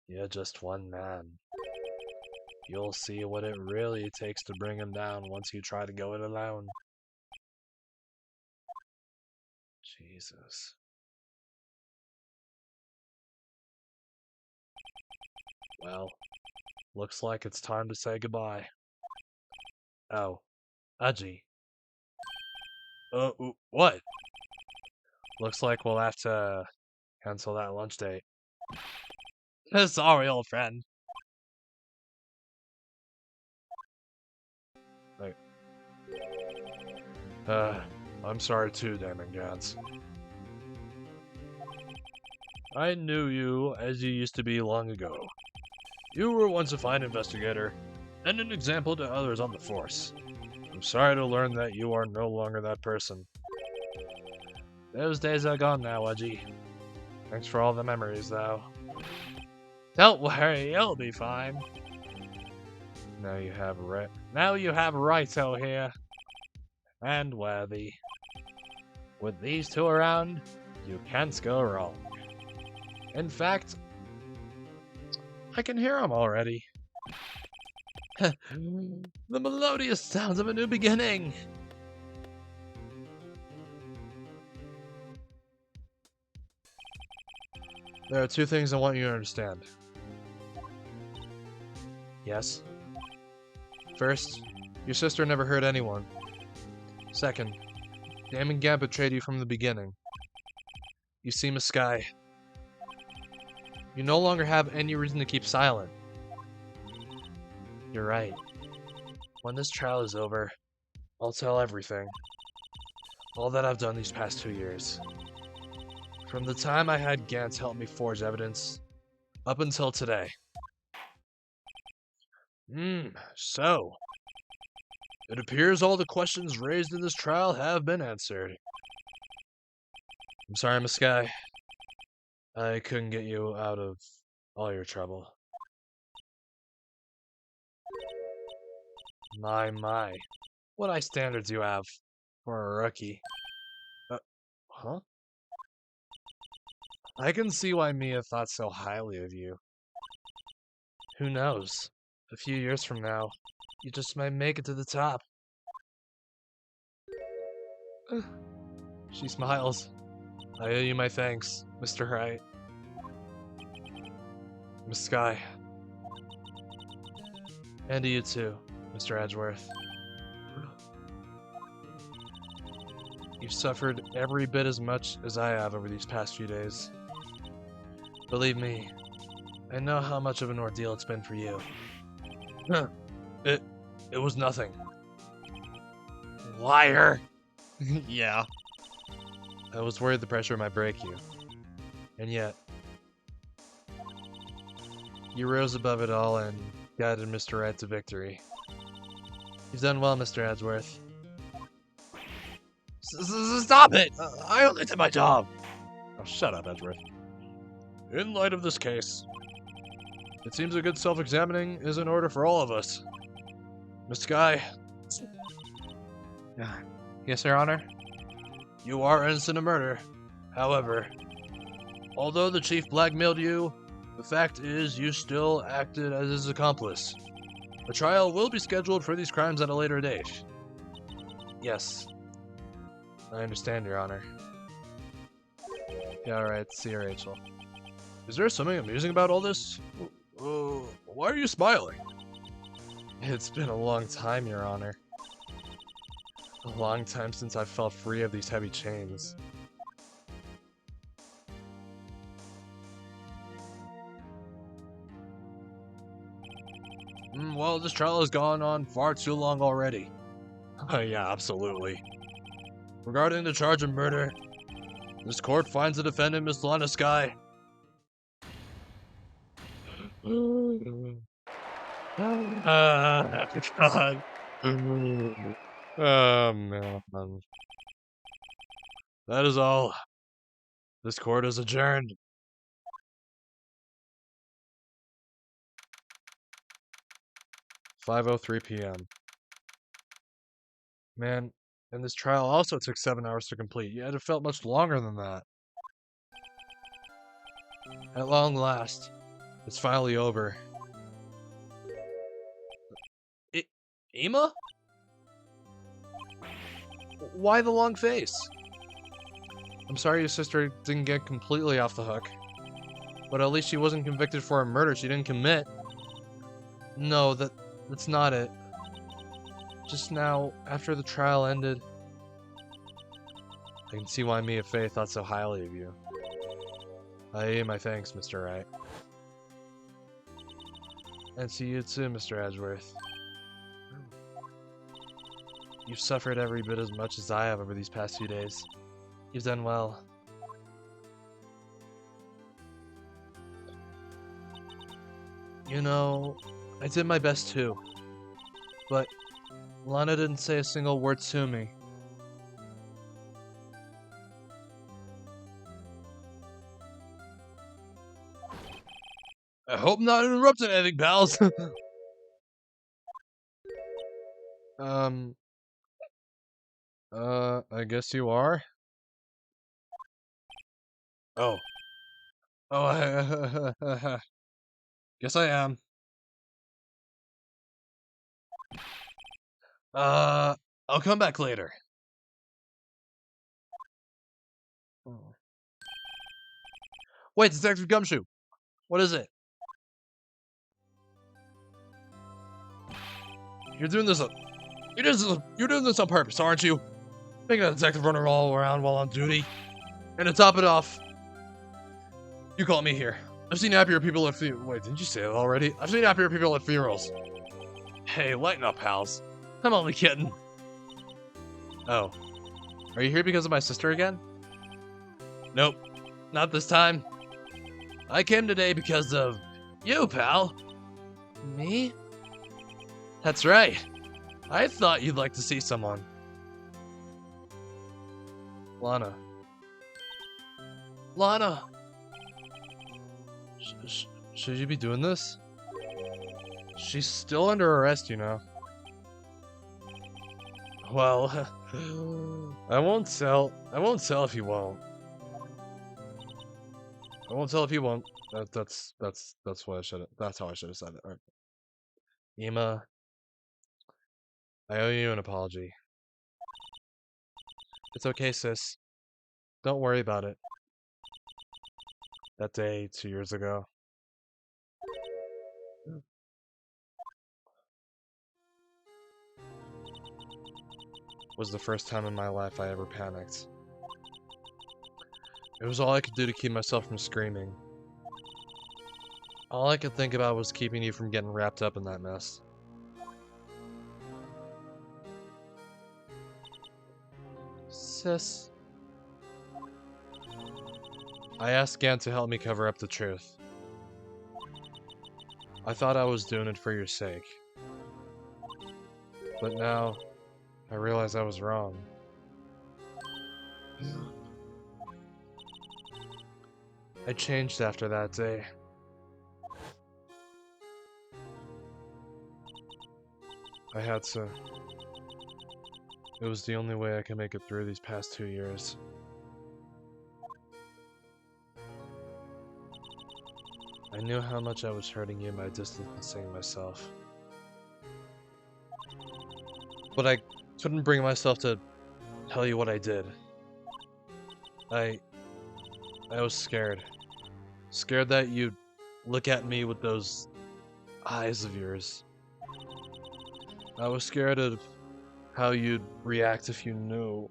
You're just one man. You'll see what it really takes to bring him down once you try to go it alone. Jesus. Well, looks like it's time to say goodbye. Oh, Aji. What? Looks like we'll have to cancel that lunch date. Sorry, old friend. Wait. I'm sorry too, Damon Gantz. I knew you as you used to be long ago. You were once a fine investigator, and an example to others on the force. I'm sorry to learn that you are no longer that person. Those days are gone now, Wedgie. Thanks for all the memories, though. Don't worry, you'll be fine. Now you have Raito here. And Worthy. With these two around, you can't go wrong. In fact, I can hear them already. The melodious sounds of a new beginning. There are two things I want you to understand. Yes. First, your sister never hurt anyone. Second, Damon Gap betrayed you from the beginning. You see, Miss Sky, you no longer have any reason to keep silent. You're right. When this trial is over, I'll tell everything. All that I've done these past 2 years. From the time I had Gantz help me forge evidence, up until today. So. It appears all the questions raised in this trial have been answered. I'm sorry, Miss Sky. I couldn't get you out of all your trouble. My. What high standards you have for a rookie. Huh? I can see why Mia thought so highly of you. Who knows? A few years from now, you just might make it to the top. She smiles. I owe you my thanks, Mr. Wright. Miss Sky. And to you too, Mr. Edgeworth. You've suffered every bit as much as I have over these past few days. Believe me, I know how much of an ordeal it's been for you. It was nothing. Liar! Yeah. I was worried the pressure might break you. And yet, you rose above it all and guided Mr. Wright to victory. You've done well, Mr. Edgeworth. Stop it! I only did my job! Oh, shut up, Edgeworth. In light of this case, it seems a good self-examining is in order for all of us. Miss Sky. Yes, Your Honor? You are innocent of murder. However, although the chief blackmailed you, the fact is you still acted as his accomplice. A trial will be scheduled for these crimes at a later date. Yes. I understand, Your Honor. Yeah, alright. See you, Rachel. Is there something amusing about all this? Why are you smiling? It's been a long time, Your Honor. A long time since I've felt free of these heavy chains. Well, this trial has gone on far too long already. Yeah, absolutely. Regarding the charge of murder, this court finds the defendant, Miss Lana Sky. God. Oh, man. That is all. This court is adjourned. "5:03 p.m. Man, and this trial also took 7 hours to complete, yet it felt much longer than that. At long last, it's finally over. Ima? Why the long face? I'm sorry your sister didn't get completely off the hook. But at least she wasn't convicted for a murder she didn't commit. No, that's not it. Just now, after the trial ended, I can see why Mia Fey thought so highly of you. I owe you my thanks, Mr. Wright. And to you too, Mr. Edgeworth. You've suffered every bit as much as I have over these past few days. You've done well. You know, I did my best too. But Lana didn't say a single word to me.
I hope not interrupting anything, pals.
I guess you are?
Oh. Oh, guess I am. I'll come back later. Wait, Detective Gumshoe. What is it? You're doing this on purpose, aren't you? Making a detective run all around while on duty. And to top it off, you caught me here. I've seen happier people at wait, didn't you say that already? I've seen happier people at funerals. Hey, lighten up, pals. I'm only kidding.
Oh. Are you here because of my sister again?
Nope, not this time. I came today because of you, pal.
Me?
That's right. I thought you'd like to see someone.
Lana.
Lana.
Should you be doing this? She's still under arrest, you know.
Well, I won't tell if you won't. I won't tell if you won't. That's what I should have. That's how I should have said it. All right.
Ima, I owe you an apology. It's okay, sis. Don't worry about it. That day 2 years ago. Was the first time in my life I ever panicked. It was all I could do to keep myself from screaming. All I could think about was keeping you from getting wrapped up in that mess. Sis. I asked Gant to help me cover up the truth. I thought I was doing it for your sake. But now, I realize I was wrong. I changed after that day. I had to. It was the only way I could make it through these past 2 years. I knew how much I was hurting you by distancing myself. But I couldn't bring myself to tell you what I did. I was scared. Scared that you'd look at me with those eyes of yours. I was scared of how you'd react if you knew.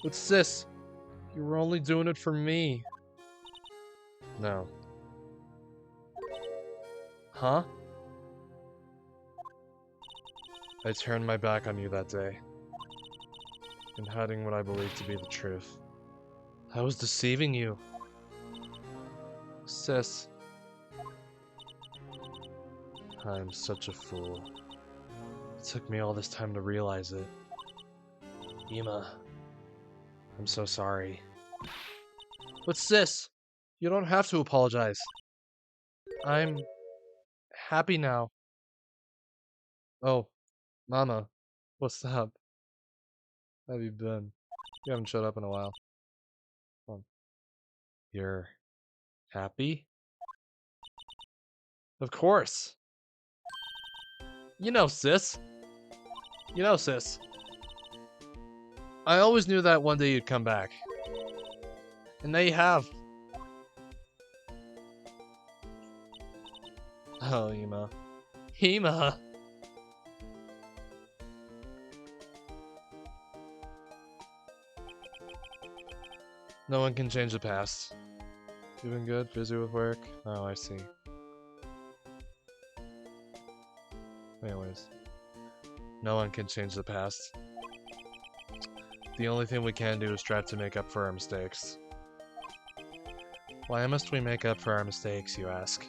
But sis, you were only doing it for me. No. Huh? I turned my back on you that day, in hiding what I believed to be the truth. I was deceiving you. Sis. I'm such a fool. It took me all this time to realize it. Ima, I'm so sorry. But sis, you don't have to apologize. I'm happy now. Oh, Mama, what's up? How have you been? You haven't showed up in a while. You're happy? Of course. You know, sis. You know, sis. I always knew that one day you'd come back. And now you have. Oh, Ima. Ima! No one can change the past. You been good? Busy with work? Oh, I see. Anyways. No one can change the past. The only thing we can do is strive to make up for our mistakes. Why must we make up for our mistakes, you ask?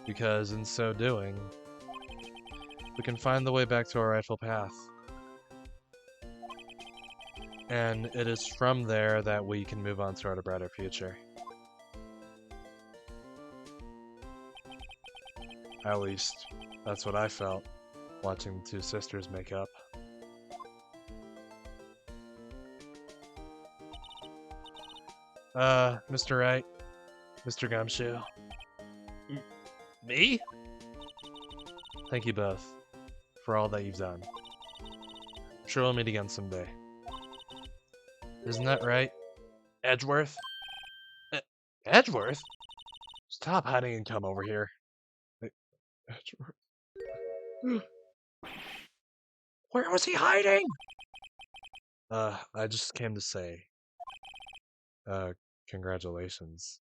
Because in so doing, we can find the way back to our rightful path. And it is from there that we can move on to our brighter future. At least, that's what I felt watching the two sisters make up. Mr. Wright, Mr. Gumshoe.
Me?
Thank you both for all that you've done. I'm sure we'll meet again someday. Isn't that right, Edgeworth?
Edgeworth?
Stop hiding and come over here. Edgeworth.
Where was he hiding?
I just came to say, congratulations.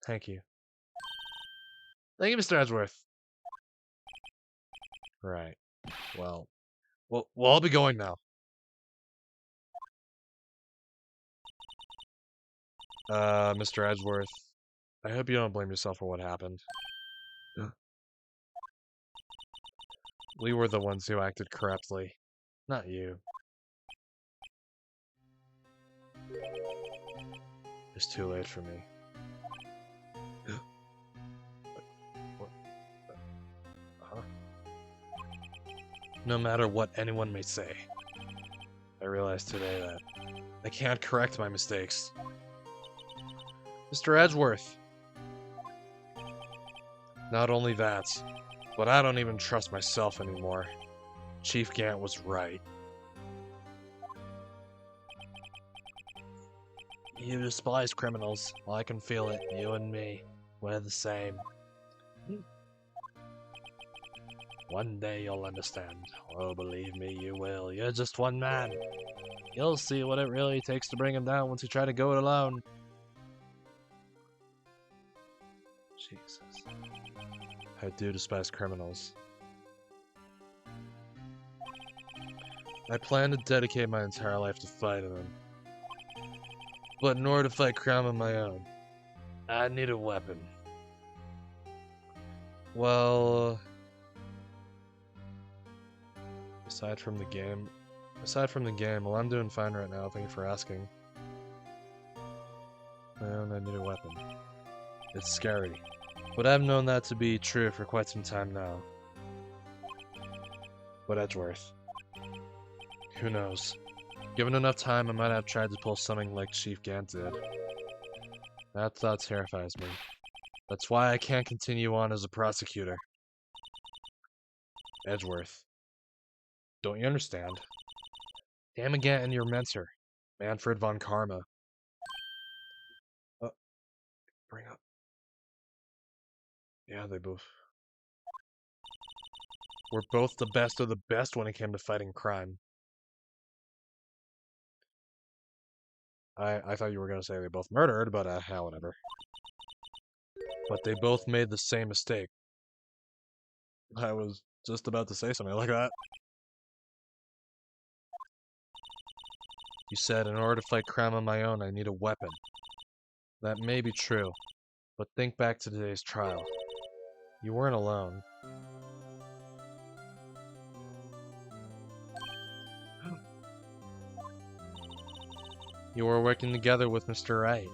Thank you.
Thank you, Mr. Edgeworth.
Right. Well, I'll be going now. Mr. Edgeworth, I hope you don't blame yourself for what happened. We were the ones who acted corruptly, not you. It's too late for me. What? Huh? No matter what anyone may say, I realized today that I can't correct my mistakes. Mr. Edgeworth! Not only that, but I don't even trust myself anymore. Chief Gant was right. You despise criminals. Well, I can feel it. You and me. We're the same. One day you'll understand. Oh, believe me, you will. You're just one man. You'll see what it really takes to bring him down once you try to go it alone. Jesus. I do despise criminals. I plan to dedicate my entire life to fighting them. But in order to fight crime on my own, I need a weapon. Well, aside from the game, well, I'm doing fine right now. Thank you for asking. And I need a weapon. It's scary, but I've known that to be true for quite some time now. But Edgeworth, who knows? Given enough time, I might have tried to pull something like Chief Gant did. That thought terrifies me. That's why I can't continue on as a prosecutor. Edgeworth, don't you understand? Damon Gant and your mentor, Manfred von Karma. Bring up. Yeah, they both. We're both the best of the best when it came to fighting crime. I thought you were going to say they both murdered, but yeah, whatever. But they both made the same mistake. I was just about to say something like that. You said, in order to fight crime on my own, I need a weapon. That may be true, but think back to today's trial. You weren't alone. You were working together with Mr. Wright.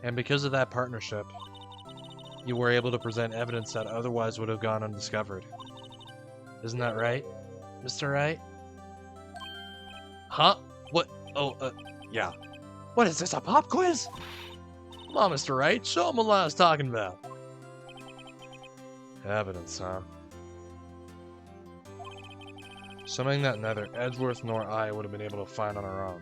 And because of that partnership, you were able to present evidence that otherwise would have gone undiscovered. Isn't that right, Mr. Wright? Huh? What? Oh, yeah. What is this, a pop quiz? Come on, Mr. Wright, show him what I was talking about. Evidence, huh? Something that neither Edgeworth nor I would have been able to find on our own.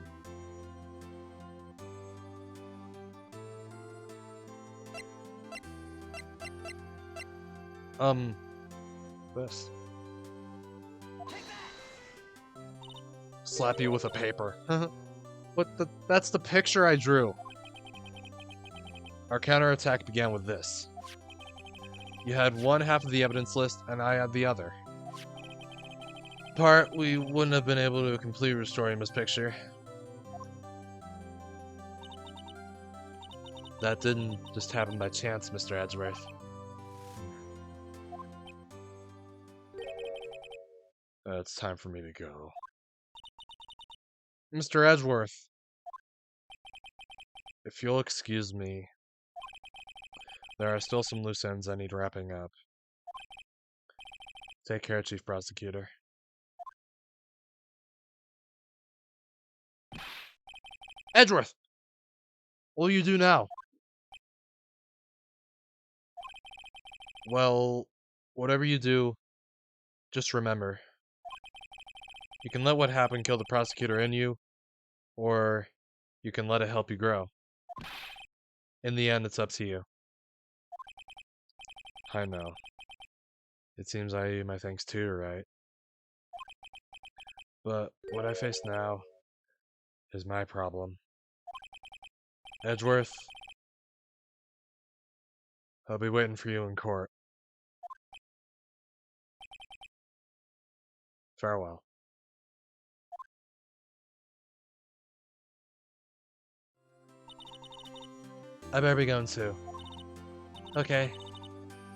This. Slap you with a paper. That's the picture I drew. Our counterattack began with this. You had one half of the evidence list, and I had the other. Part we wouldn't have been able to completely restore Emma's picture. That didn't just happen by chance, Mr. Edgeworth. it's time for me to go. Mr. Edgeworth, if you'll excuse me, there are still some loose ends I need wrapping up. Take care, Chief Prosecutor. Edgeworth! What will you do now? Well, whatever you do, just remember. You can let what happened kill the prosecutor in you, or you can let it help you grow. In the end, it's up to you. I know. It seems I owe you my thanks too, right? But what I face now is my problem. Edgeworth, I'll be waiting for you in court. Farewell. I better be going too. Okay.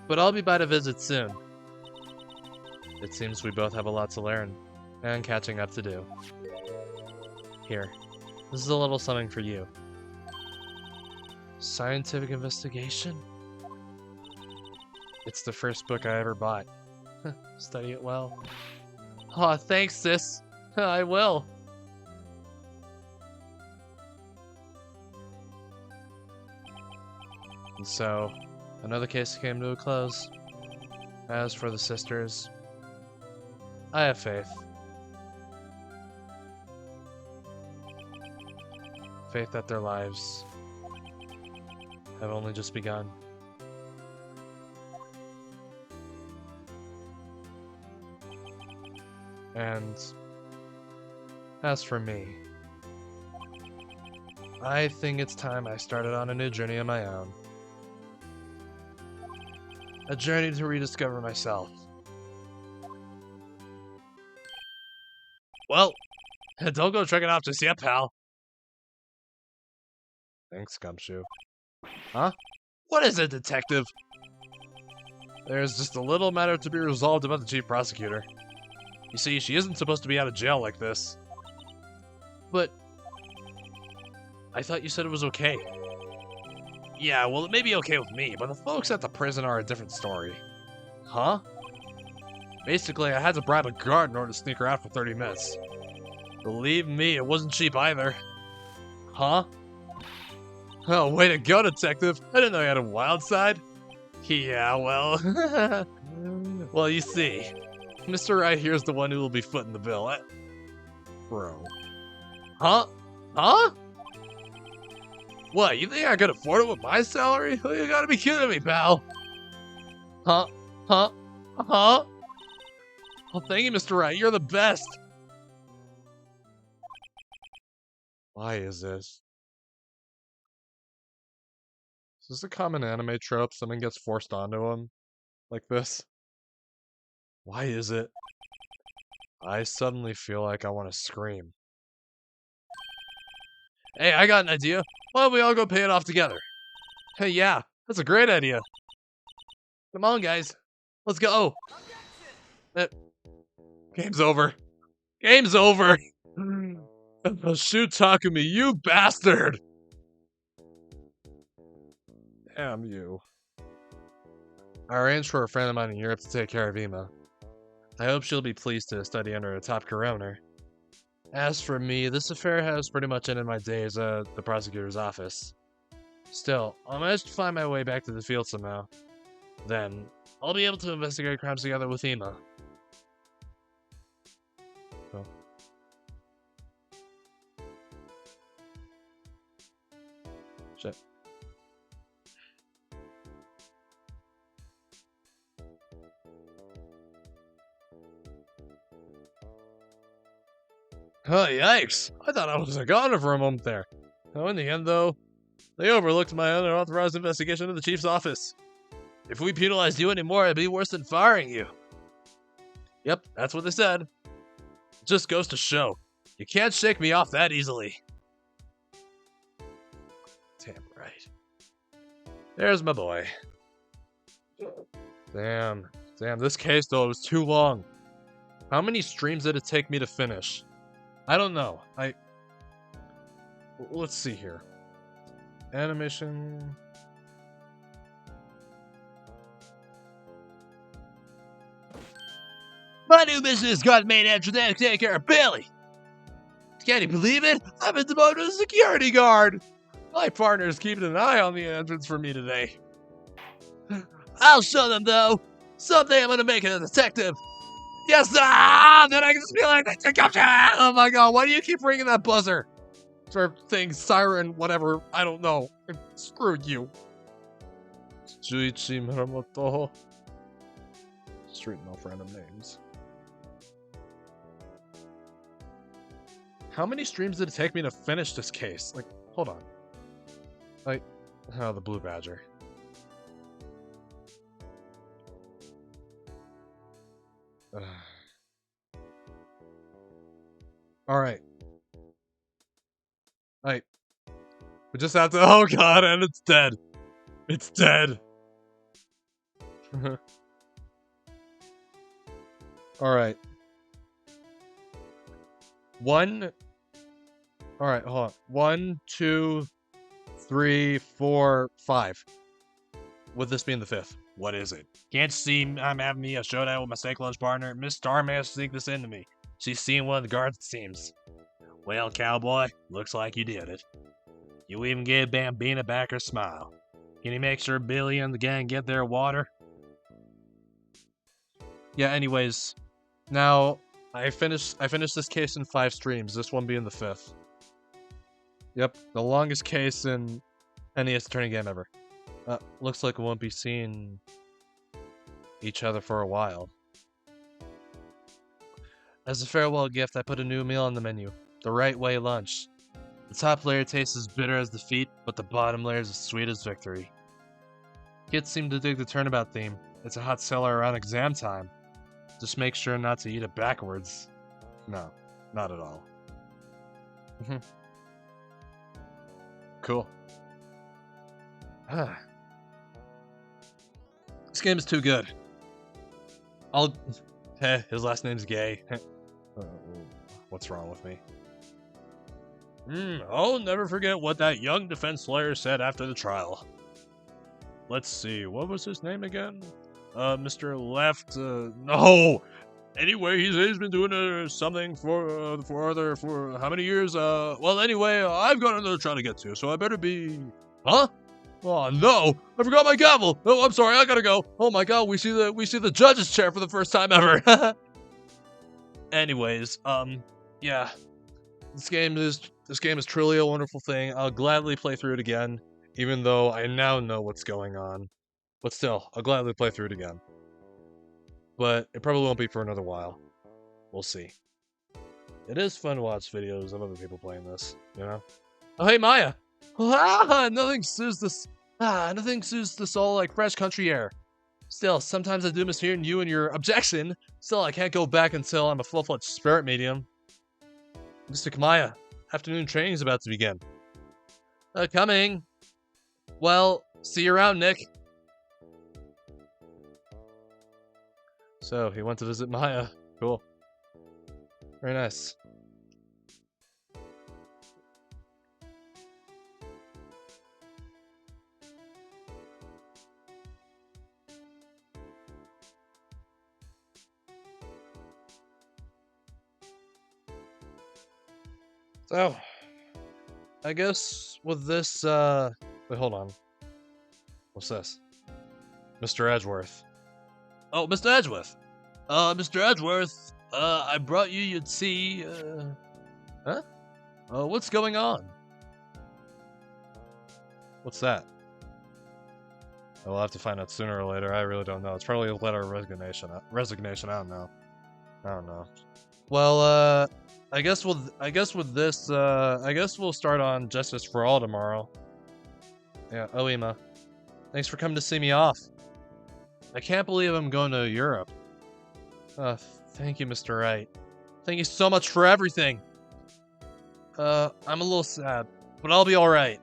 But I'll be by to visit soon. It seems we both have a lot to learn, and catching up to do. Here, this is a little something for you. Scientific investigation? It's the first book I ever bought. Study it well. Aw, thanks, sis. I will. And so, another case came to a close. As for the sisters, I have faith. Faith that their lives have only just begun. And as for me, I think it's time I started on a new journey of my own. A journey to rediscover myself. Well, don't go trekking off just yet, pal. Thanks, Gumshoe. Huh? What is it, detective? There's just a little matter to be resolved about the chief prosecutor. You see, she isn't supposed to be out of jail like this. But I thought you said it was okay. Yeah, well, it may be okay with me, but the folks at the prison are a different story. Huh? Basically, I had to bribe a guard in order to sneak her out for 30 minutes. Believe me, it wasn't cheap either. Huh? Oh, way to go, detective. I didn't know you had a wild side. Yeah, well... well, you see, Mr. Right here is the one who will be footing the bill. Bro. Huh? Huh? What, you think I could afford it with my salary? You gotta be kidding me, pal. Huh? Huh? Huh? Oh, thank you, Mr. Right. You're the best. Why is this? Is this a common anime trope? Someone gets forced onto him like this? Why is it? I suddenly feel like I want to scream. Hey, I got an idea. Why don't we all go pay it off together? Hey, yeah, that's a great idea. Come on, guys. Let's go. Game's over. Game's over. Shoot Takumi, you bastard! Damn you. I arranged for a friend of mine in Europe to take care of Ima. I hope she'll be pleased to study under a top coroner. As for me, this affair has pretty much ended my days at the prosecutor's office. Still, I'll manage to find my way back to the field somehow. Then, I'll be able to investigate crimes together with Ima. Oh. Shit. Oh, yikes! I thought I was a goner for a moment there. Oh, in the end, though, they overlooked my unauthorized investigation of the chief's office. If we penalized you anymore, it'd be worse than firing you. Yep, that's what they said. It just goes to show. You can't shake me off that easily. Damn right. There's my boy. Damn, this case, though, was too long. How many streams did it take me to finish? I don't know. Let's see here. Animation.
My new business got made after that to take care of Billy. Can you believe it? I've been demoted to a security guard.
My partner is keeping an eye on the entrance for me today.
I'll show them though. Someday I'm gonna make it a detective. Yes, ah! Then I can just be like,
Oh my god, why do you keep ringing that buzzer? Or thing, siren, whatever, I don't know. Screw you. Juichi Muramoto. Street off random names. How many streams did it take me to finish this case? Like, hold on. Like, oh, the blue badger. Alright. Right. We just have to. Oh god, and it's dead. It's dead. Alright. Alright, hold on. 1, 2, 3, 4, 5. With this being the 5th. What is it? Can't see I'm having me a showdown with my steak lunch partner. Miss Star managed to sneak this into me. She's seen one of the guards, it seems. Well, cowboy, looks like you did it. You even gave Bambina back her smile. Can you make sure Billy and the gang get their water? Yeah, anyways. Now, I finished this case in 5 streams, this one being the 5th. Yep, the longest case in any Attorney game ever. Looks like we won't be seeing each other for a while. As a farewell gift, I put a new meal on the menu. The right way lunch. The top layer tastes as bitter as defeat, but the bottom layer is as sweet as victory. Kids seem to dig the turnabout theme. It's a hot seller around exam time. Just make sure not to eat it backwards. No, not at all. Cool. This game is too good. His last name's Gay. What's wrong with me? I'll never forget what that young defense lawyer said after the trial. Let's see, what was his name again? Mr. Left, no! Anyway, he's been doing something for how many years? Well, anyway, I've got another trial to get to, so I better be... Huh? Oh no! I forgot my gavel! Oh, I'm sorry, I gotta go! Oh my god, we see the judge's chair for the first time ever! Anyways, yeah. This game is truly a wonderful thing. I'll gladly play through it again, even though I now know what's going on. But still, I'll gladly play through it again. But it probably won't be for another while. We'll see. It is fun to watch videos of other people playing this, you know? Oh, hey, Maya! Nothing soothes this all like fresh country air. Still, sometimes I do miss hearing you and your objection. Still, I can't go back until I'm a full-fledged spirit medium. Mr. Kamaya, afternoon training is about to begin. Coming. Well, see you around, Nick. So, he went to visit Maya. Cool. Very nice. So, I guess with this, wait, hold on. What's this? Mr. Edgeworth. Oh, Mr. Edgeworth! Mr. Edgeworth, I brought you'd see, huh? What's going on? What's that? I'll have to find out sooner or later, I really don't know. It's probably a letter of resignation, I don't know. Well, I guess with this, I guess we'll start on Justice for All tomorrow. Yeah, Oima. Thanks for coming to see me off. I can't believe I'm going to Europe. Thank you, Mr. Wright. Thank you so much for everything. I'm a little sad, but I'll be alright.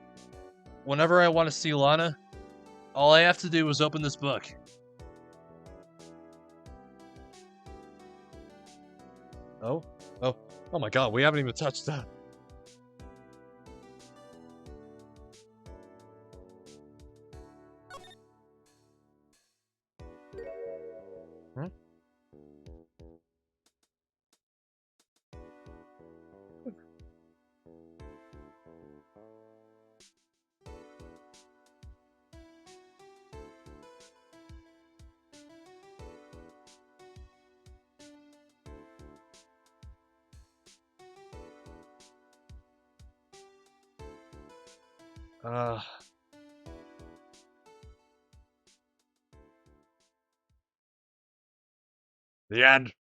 Whenever I want to see Lana, all I have to do is open this book. Oh, oh, oh my god, we haven't even touched that. Hmm? Uh, the end.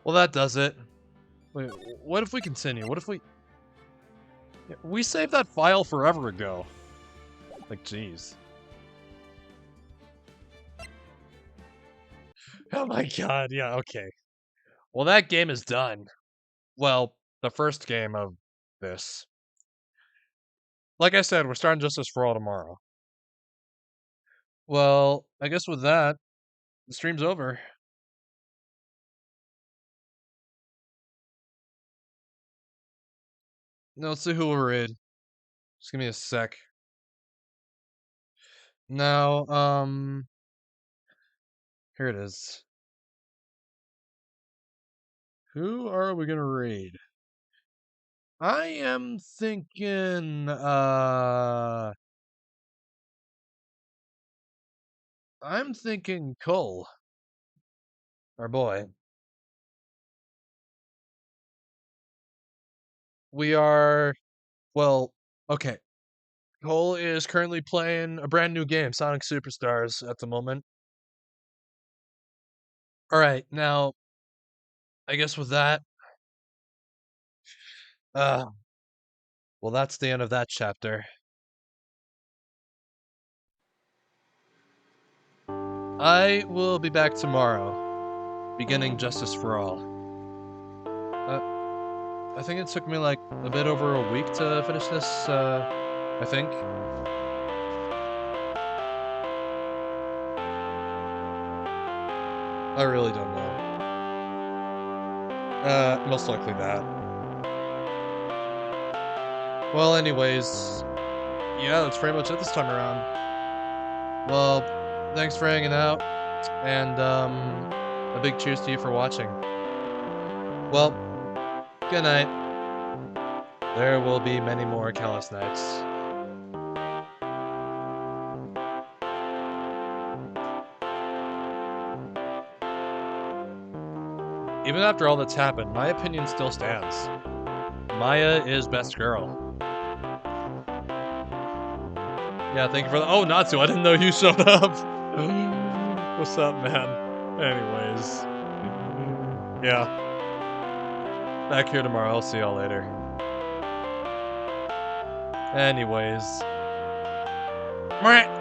Well, that does it. Wait, what if we continue? What if we... Yeah, we saved that file forever ago. Like, jeez. Oh my god, yeah, okay. Well, that game is done. Well, the first game of this. Like I said, we're starting Justice for All tomorrow. Well, I guess with that, the stream's over. No, let's see who we'll raid. Just give me a sec. Now, here it is. Who are we gonna raid? I am thinking, I'm thinking Cole. Our boy. We are, well, okay. Cole is currently playing a brand new game, Sonic Superstars, at the moment. Alright, now, I guess with that, well, that's the end of that chapter. I will be back tomorrow, beginning Justice for All. I think it took me like a bit over a week to finish this, I think. I really don't know. Most likely that. Well, anyways, yeah, that's pretty much it this time around. Well, thanks for hanging out, and, a big cheers to you for watching. Well, good night. There will be many more Callous nights. Even after all that's happened, my opinion still stands. Maya is best girl. Yeah, thank you for the— oh, Natsu, I didn't know you showed up. What's up, man? Anyways. Yeah. Back here tomorrow, I'll see y'all later. Anyways. Mwah!